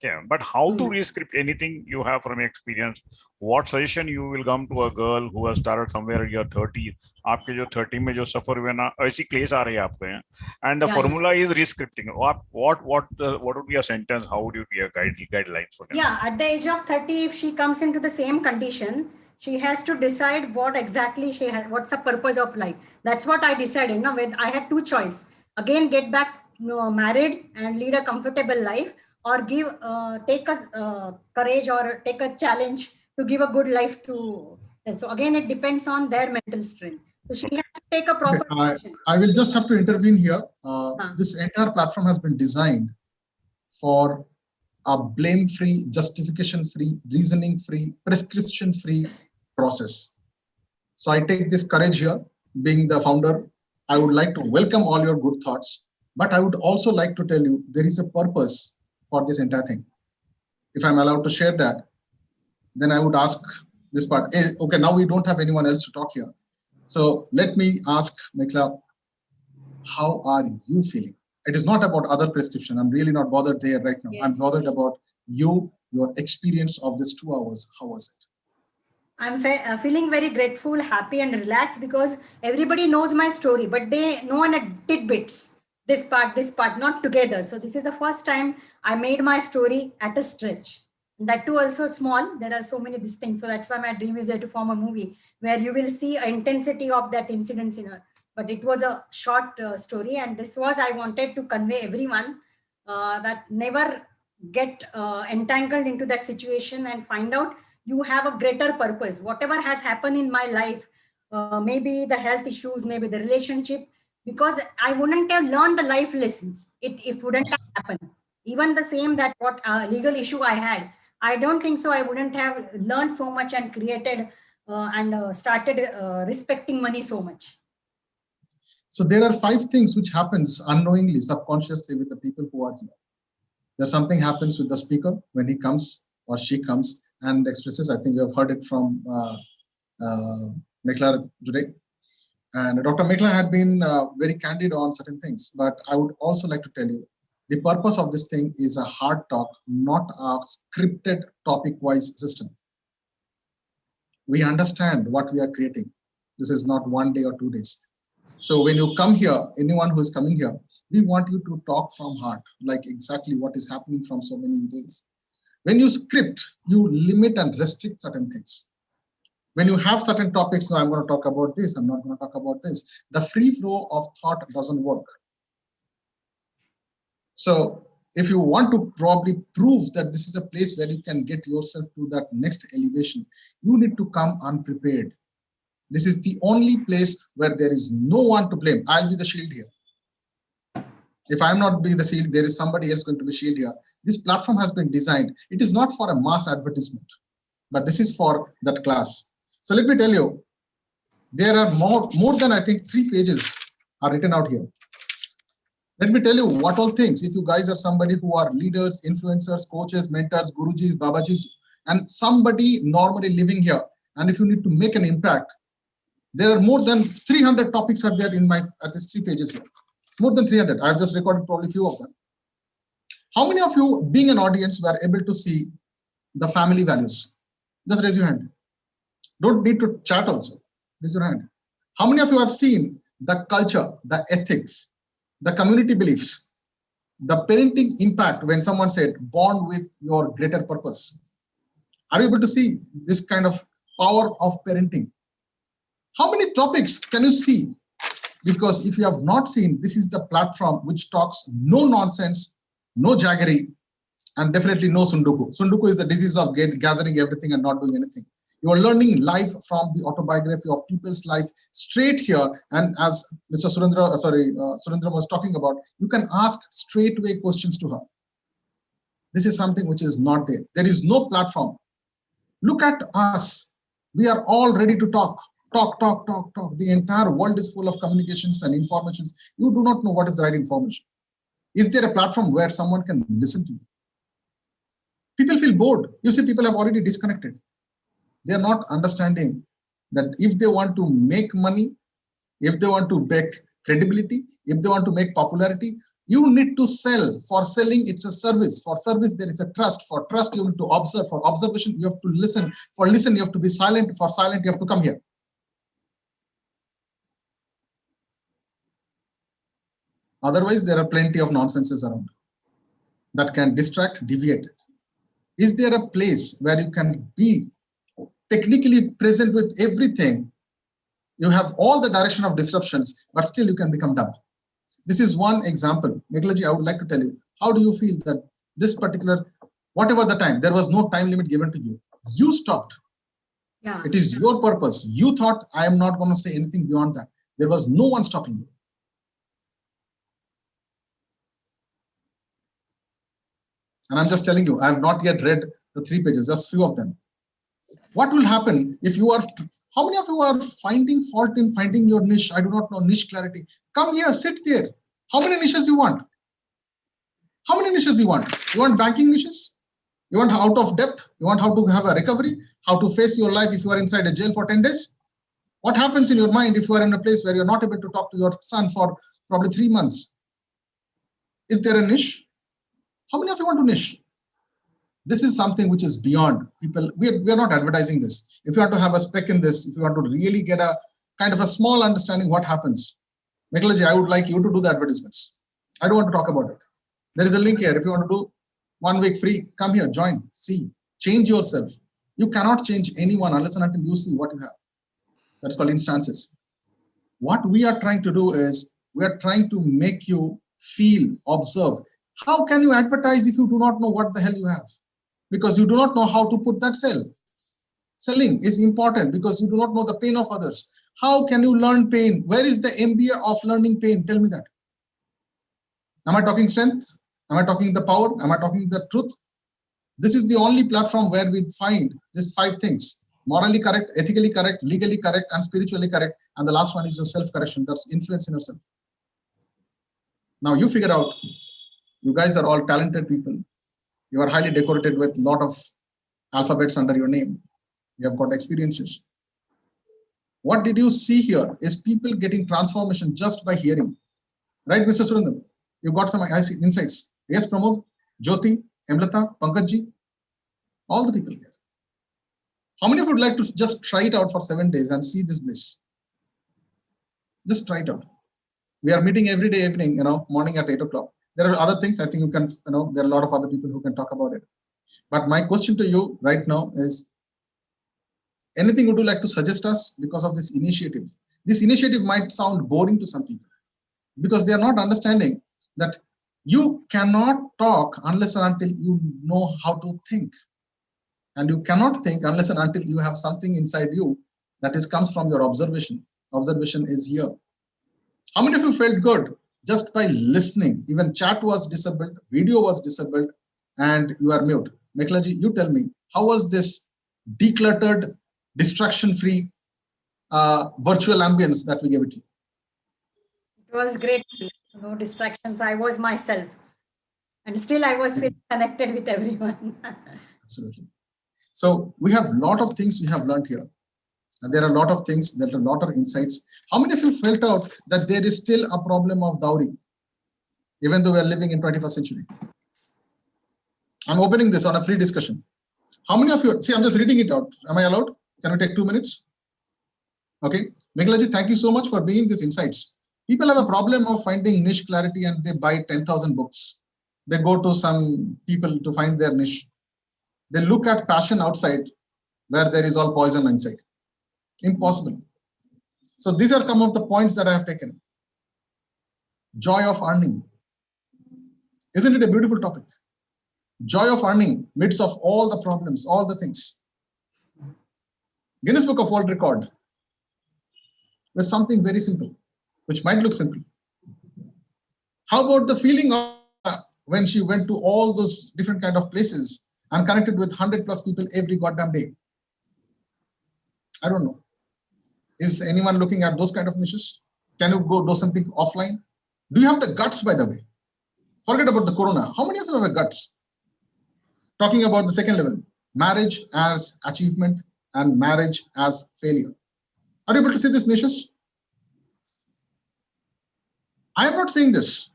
Yeah, but how to rescript anything you have from experience? What suggestion you will come to a girl who has started somewhere in your 30s? आपके जो 30 में जो suffer हुए ना ऐसी case आ रही है आपको, and the formula is rescripting. What would be a sentence? How would you be a guidelines for them? Yeah, at the age of 30, if she comes into the same condition, she has to decide what exactly she has, what's the purpose of life. That's what I decided. Now, I had two choices. Again, get back, married and lead a comfortable life, or take a courage or take a challenge to give a good life to. So again, it depends on their mental strength. So she has to take a proper decision. I will just have to intervene here. This entire platform has been designed for a blame-free, justification-free, reasoning-free, prescription-free process. So I take this courage here. Being the founder, I would like to welcome all your good thoughts, but I would also like to tell you there is a purpose for this entire thing. If I'm allowed to share that, then I would ask this part. Okay, now we don't have anyone else to talk here. So let me ask Mekhala, how are you feeling? It is not about other prescription. I'm really not bothered there right now. Yes. I'm bothered about you, your experience of this 2 hours. How was it? I'm feeling very grateful, happy and relaxed because everybody knows my story, but they know in tidbits. This part, not together. So this is the first time I made my story at a stretch. That too also small. There are so many these things. So that's why my dream is there to form a movie where you will see an intensity of that incident but it was a short story, and this was I wanted to convey everyone that never get entangled into that situation and find out you have a greater purpose. Whatever has happened in my life, maybe the health issues, maybe the relationship, because I wouldn't have learned the life lessons. It wouldn't have happened. Even the same that what legal issue I had, I don't think so. I wouldn't have learned so much and created and started respecting money so much. So there are 5 things which happens unknowingly, subconsciously with the people who are here. There's something happens with the speaker when he comes or she comes and expresses. I think you have heard it from Mekhala today. And Dr. Mekhala had been very candid on certain things, but I would also like to tell you, the purpose of this thing is a hard talk, not a scripted topic-wise system. We understand what we are creating. This is not 1 day or 2 days. So when you come here, anyone who is coming here, we want you to talk from heart, like exactly what is happening from so many days. When you script, you limit and restrict certain things. When you have certain topics, no, I'm going to talk about this, I'm not going to talk about this. The free flow of thought doesn't work. So if you want to probably prove that this is a place where you can get yourself to that next elevation, you need to come unprepared. This is the only place where there is no one to blame. I'll be the shield here. If I'm not be the shield, there is somebody else going to be shield here. This platform has been designed. It is not for a mass advertisement, but this is for that class. So let me tell you, there are more than I think 3 pages are written out here. Let me tell you what all things. If you guys are somebody who are leaders, influencers, coaches, mentors, gurujis, babajis, and somebody normally living here, and if you need to make an impact, there are more than 300 topics are there in my at least 3 pages here. More than 300. I've just recorded probably few of them. How many of you, being an audience, were able to see the family values? Just raise your hand. Don't need to chat also. Raise your hand. How many of you have seen the culture, the ethics, the community beliefs, the parenting impact when someone said, bond with your greater purpose? Are you able to see this kind of power of parenting? How many topics can you see? Because if you have not seen, this is the platform which talks no nonsense, no jaggery, and definitely no sunduku. Sunduku is the disease of gathering everything and not doing anything. You are learning life from the autobiography of people's life straight here. And as Mr. Surendra was talking about, you can ask straightaway questions to her. This is something which is not there. There is no platform. Look at us. We are all ready to talk. Talk. The entire world is full of communications and informations. You do not know what is the right information. Is there a platform where someone can listen to you? People feel bored. You see, people have already disconnected. They are not understanding that if they want to make money, if they want to make credibility, if they want to make popularity, you need to sell. For selling, it's a service. For service, there is a trust. For trust, you need to observe. For observation, you have to listen. For listen, you have to be silent. For silent, you have to come here. Otherwise, there are plenty of nonsenses around that can distract, deviate. Is there a place where you can be technically present with everything? You have all the direction of disruptions, but still you can become dumb. This is one example. Mekhala ji, I would like to tell you, how do you feel that this particular, whatever the time, there was no time limit given to you. You stopped. Yeah. It is your purpose. You thought, I am not going to say anything beyond that. There was no one stopping you. And I'm just telling you, I have not yet read the 3 pages, just few of them. What will happen if you are, how many of you are finding fault in finding your niche? I do not know, niche clarity. Come here, sit there. How many niches you want? How many niches you want? You want banking niches? You want out of debt? You want how to have a recovery? How to face your life if you are inside a jail for 10 days? What happens in your mind if you are in a place where you're not able to talk to your son for probably 3 months? Is there a niche? How many of you want to niche? This is something which is beyond people. We are not advertising this. If you want to have a spec in this, if you want to really get a kind of a small understanding what happens, Mekhala ji, I would like you to do the advertisements. I don't want to talk about it. There is a link here. If you want to do 1 week free, come here, join, see, change yourself. You cannot change anyone unless and until you see what you have. That's called instances. What we are trying to do is we are trying to make you feel, observe. How can you advertise if you do not know what the hell you have? Because you do not know how to put that sell. Selling is important because you do not know the pain of others. How can you learn pain? Where is the MBA of learning pain? Tell me that. Am I talking strength? Am I talking the power? Am I talking the truth? This is the only platform where we find these 5 things. Morally correct, ethically correct, legally correct, and spiritually correct. And the last one is the self-correction. That's influence in yourself. Now you figure out, you guys are all talented people. You are highly decorated with a lot of alphabets under your name. You have got experiences. What did you see here is people getting transformation just by hearing. Right, Mr. Surendam? You got some insights. Yes, Pramod, Jyoti, Emlata, Pankajji, all the people here. How many of you would like to just try it out for 7 days and see this bliss? Just try it out. We are meeting every day evening, morning at 8 o'clock. There are other things I think you can, there are a lot of other people who can talk about it. But my question to you right now is, anything would you like to suggest us because of this initiative? This initiative might sound boring to some people because they are not understanding that you cannot talk unless and until you know how to think. And you cannot think unless and until you have something inside you that comes from your observation. Observation is here. How many of you felt good just by listening? Even chat was disabled, video was disabled, and you are mute. Mekhala ji, you tell me, how was this decluttered, distraction-free virtual ambience that we gave it to you? It was great. No distractions. I was myself. And still I was feeling connected with everyone. Absolutely. So we have a lot of things we have learned here. And there are a lot of things, there are a lot of insights. How many of you felt out that there is still a problem of dowry, even though we are living in 21st century? I'm opening this on a free discussion. How many of you, see, I'm just reading it out. Am I allowed? Can we take 2 minutes? Okay. Mekhala ji, thank you so much for bringing these insights. People have a problem of finding niche clarity and they buy 10,000 books. They go to some people to find their niche. They look at passion outside where there is all poison inside. Impossible. So these are some of the points that I have taken. Joy of earning. Isn't it a beautiful topic? Joy of earning midst of all the problems, all the things. Guinness Book of World Record was something very simple, which might look simple. How about the feeling of when she went to all those different kind of places and connected with 100+ people every goddamn day? I don't know. Is anyone looking at those kind of niches? Can you go do something offline? Do you have the guts, by the way? Forget about the corona. How many of you have guts? Talking about the second level, marriage as achievement and marriage as failure. Are you able to see these niches? I am not saying this.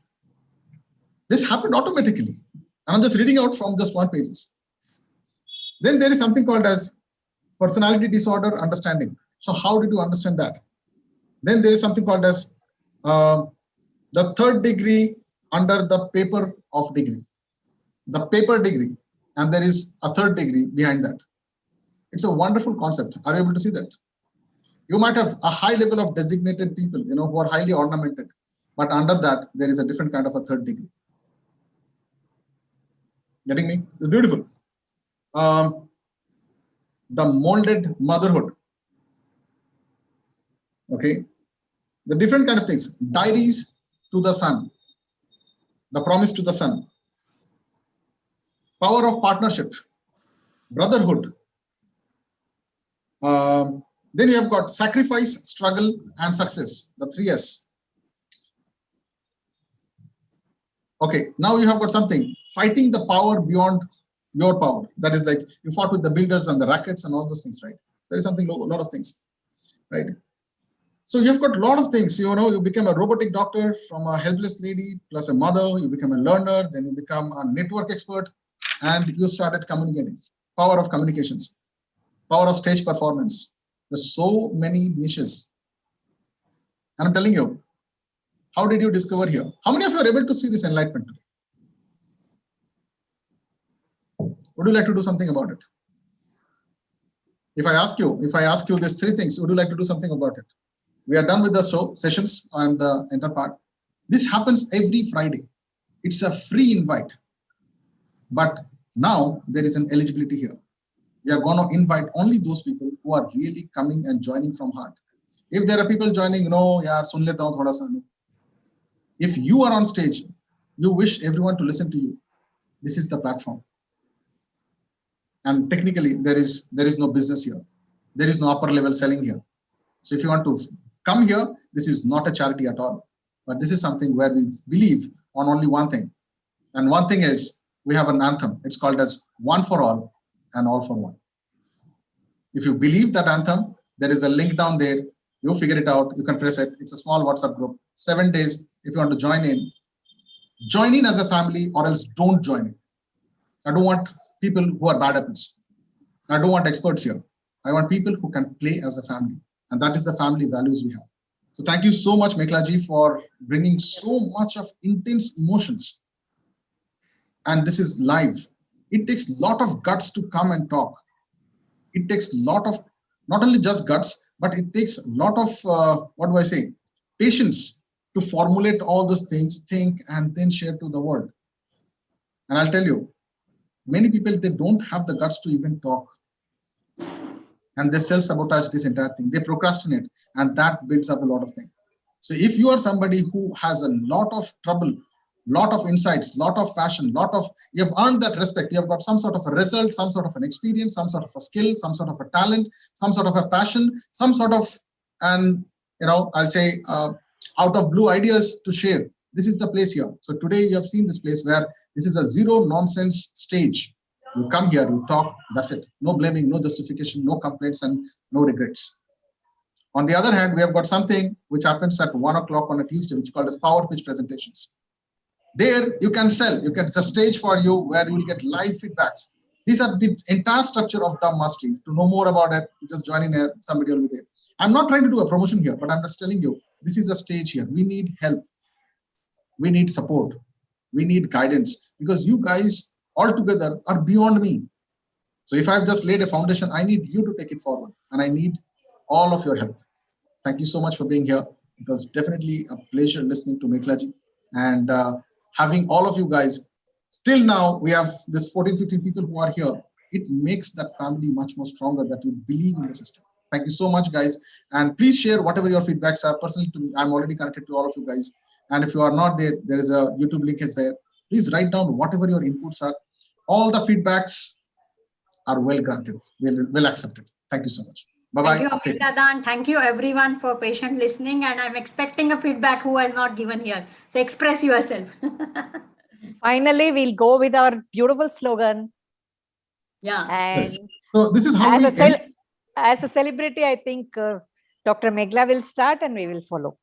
This happened automatically. And I'm just reading out from just one pages. Then there is something called as personality disorder understanding. So how did you understand that? Then there is something called as the third degree under the paper of degree. The paper degree. And there is a third degree behind that. It's a wonderful concept. Are you able to see that? You might have a high level of designated people, who are highly ornamented. But under that, there is a different kind of a third degree. Getting me? It's beautiful. The molded motherhood. Okay. The different kind of things. Diaries to the sun. The promise to the sun. Power of partnership. Brotherhood. Then you have got sacrifice, struggle, and success. The 3S. Okay, now you have got something. Fighting the power beyond your power. That is like you fought with the builders and the rackets and all those things, right? There is something, a lot of things, right? So you've got a lot of things. You become a robotic doctor from a helpless lady plus a mother. You become a learner, then you become a network expert, and you started communicating. Power of communications, power of stage performance. There's so many niches. And I'm telling you, how did you discover here? How many of you are able to see this enlightenment today? Would you like to do something about it? If I ask you these three things, would you like to do something about it? We are done with the sessions and the enter part. This happens every Friday. It's a free invite. But now there is an eligibility here. We are going to invite only those people who are really coming and joining from heart. If there are people joining, yaar, sun leta hu thoda sa. If you are on stage, you wish everyone to listen to you. This is the platform. And technically, there is no business here. There is no upper level selling here. So if you want to come here, this is not a charity at all. But this is something where we believe on only one thing. And one thing is, we have an anthem. It's called as one for all and all for one. If you believe that anthem, there is a link down there. You figure it out. You can press it. It's a small WhatsApp group. 7 days. If you want to join in as a family, or else don't join in. I don't want people who are bad apples. I don't want experts here. I want people who can play as a family. And that is the family values we have. So thank you so much, Mekhala ji, for bringing so much of intense emotions. And this is live. It takes a lot of guts to come and talk. It takes a lot of, not only just guts, but it takes a lot of, patience to formulate all those things, think, and then share to the world. And I'll tell you, many people, they don't have the guts to even talk. And they self-sabotage this entire thing. They procrastinate, and that builds up a lot of things. So if you are somebody who has a lot of trouble, lot of insights, lot of passion, you have earned that respect, you have got some sort of a result, some sort of an experience, some sort of a skill, some sort of a talent, some sort of a passion, some sort of, I'll say, out of blue ideas to share. This is the place here. So today you have seen this place where this is a zero nonsense stage. You come here, you talk, that's it. No blaming, no justification, no complaints, and no regrets. On the other hand, we have got something which happens at 1 o'clock on a Tuesday, which is called as power pitch presentations. There you can sell, it's a stage for you where you will get live feedbacks. These are the entire structure of Dumb Mastery. To know more about it, you just join in here, somebody will be there. I'm not trying to do a promotion here, but I'm just telling you, this is a stage here. We need help. We need support. We need guidance, because you guys all together are beyond me. So if I've just laid a foundation, I need you to take it forward, and I need all of your help. Thank you so much for being here. It was definitely a pleasure listening to Mekhala ji, and having all of you guys. Till now, we have this 14, 15 people who are here. It makes that family much more stronger, that you believe in the system. Thank you so much, guys. And please share whatever your feedbacks are personally to me. I'm already connected to all of you guys. And if you are not there, there is a YouTube link is there. Please write down whatever your inputs are. All the feedbacks are well granted, well accepted. Thank you so much. Bye-bye. Thank you, Take care. Amrita, and thank you everyone for patient listening. And I'm expecting a feedback who has not given here. So express yourself. Finally, we'll go with our beautiful slogan. Yeah. And Yes. So this is how as we a end. as a celebrity, I think Dr. Mekhala will start and we will follow.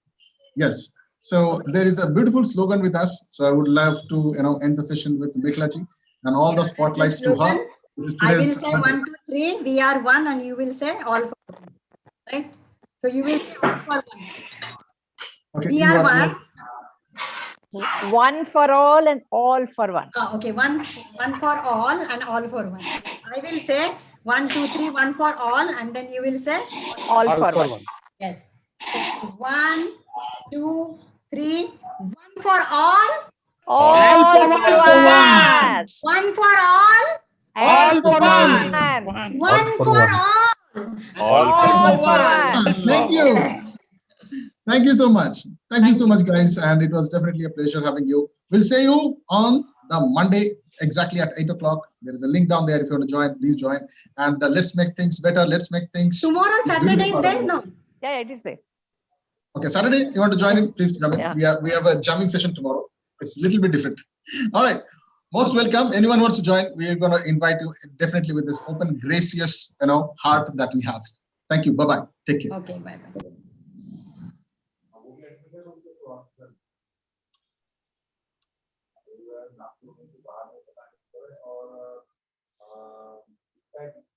Yes. So there is a beautiful slogan with us. So I would love to end the session with Mekhala ji and all the spotlights to her. This is I will today's say 1, 2, 3. We are one, and you will say all for one. Right? So you will say all for one. Okay, We you are are one. One for all and all for one. Okay, one for all and all for one. I will say 1, 2, 3, one for all, and then you will say all for one. Yes. So 1, 2, 3, one for all. All for one. One for all. All for one. One for all. All All for for one. Thank you. Thank you so much. Thank you so much, guys. And it was definitely a pleasure having you. We'll see you on the Monday exactly at 8 o'clock. There is a link down there. If you want to join, please join. And let's make things better. Let's make things. Tomorrow, Saturday is there? No. Yeah, it is there. Okay, Saturday, you want to join in? Please come in. Yeah. We have a jamming session tomorrow. It's a little bit different. All right. Most welcome. Anyone wants to join, we are going to invite you definitely with this open, gracious, heart that we have. Thank you. Bye-bye. Take care. Okay, bye-bye.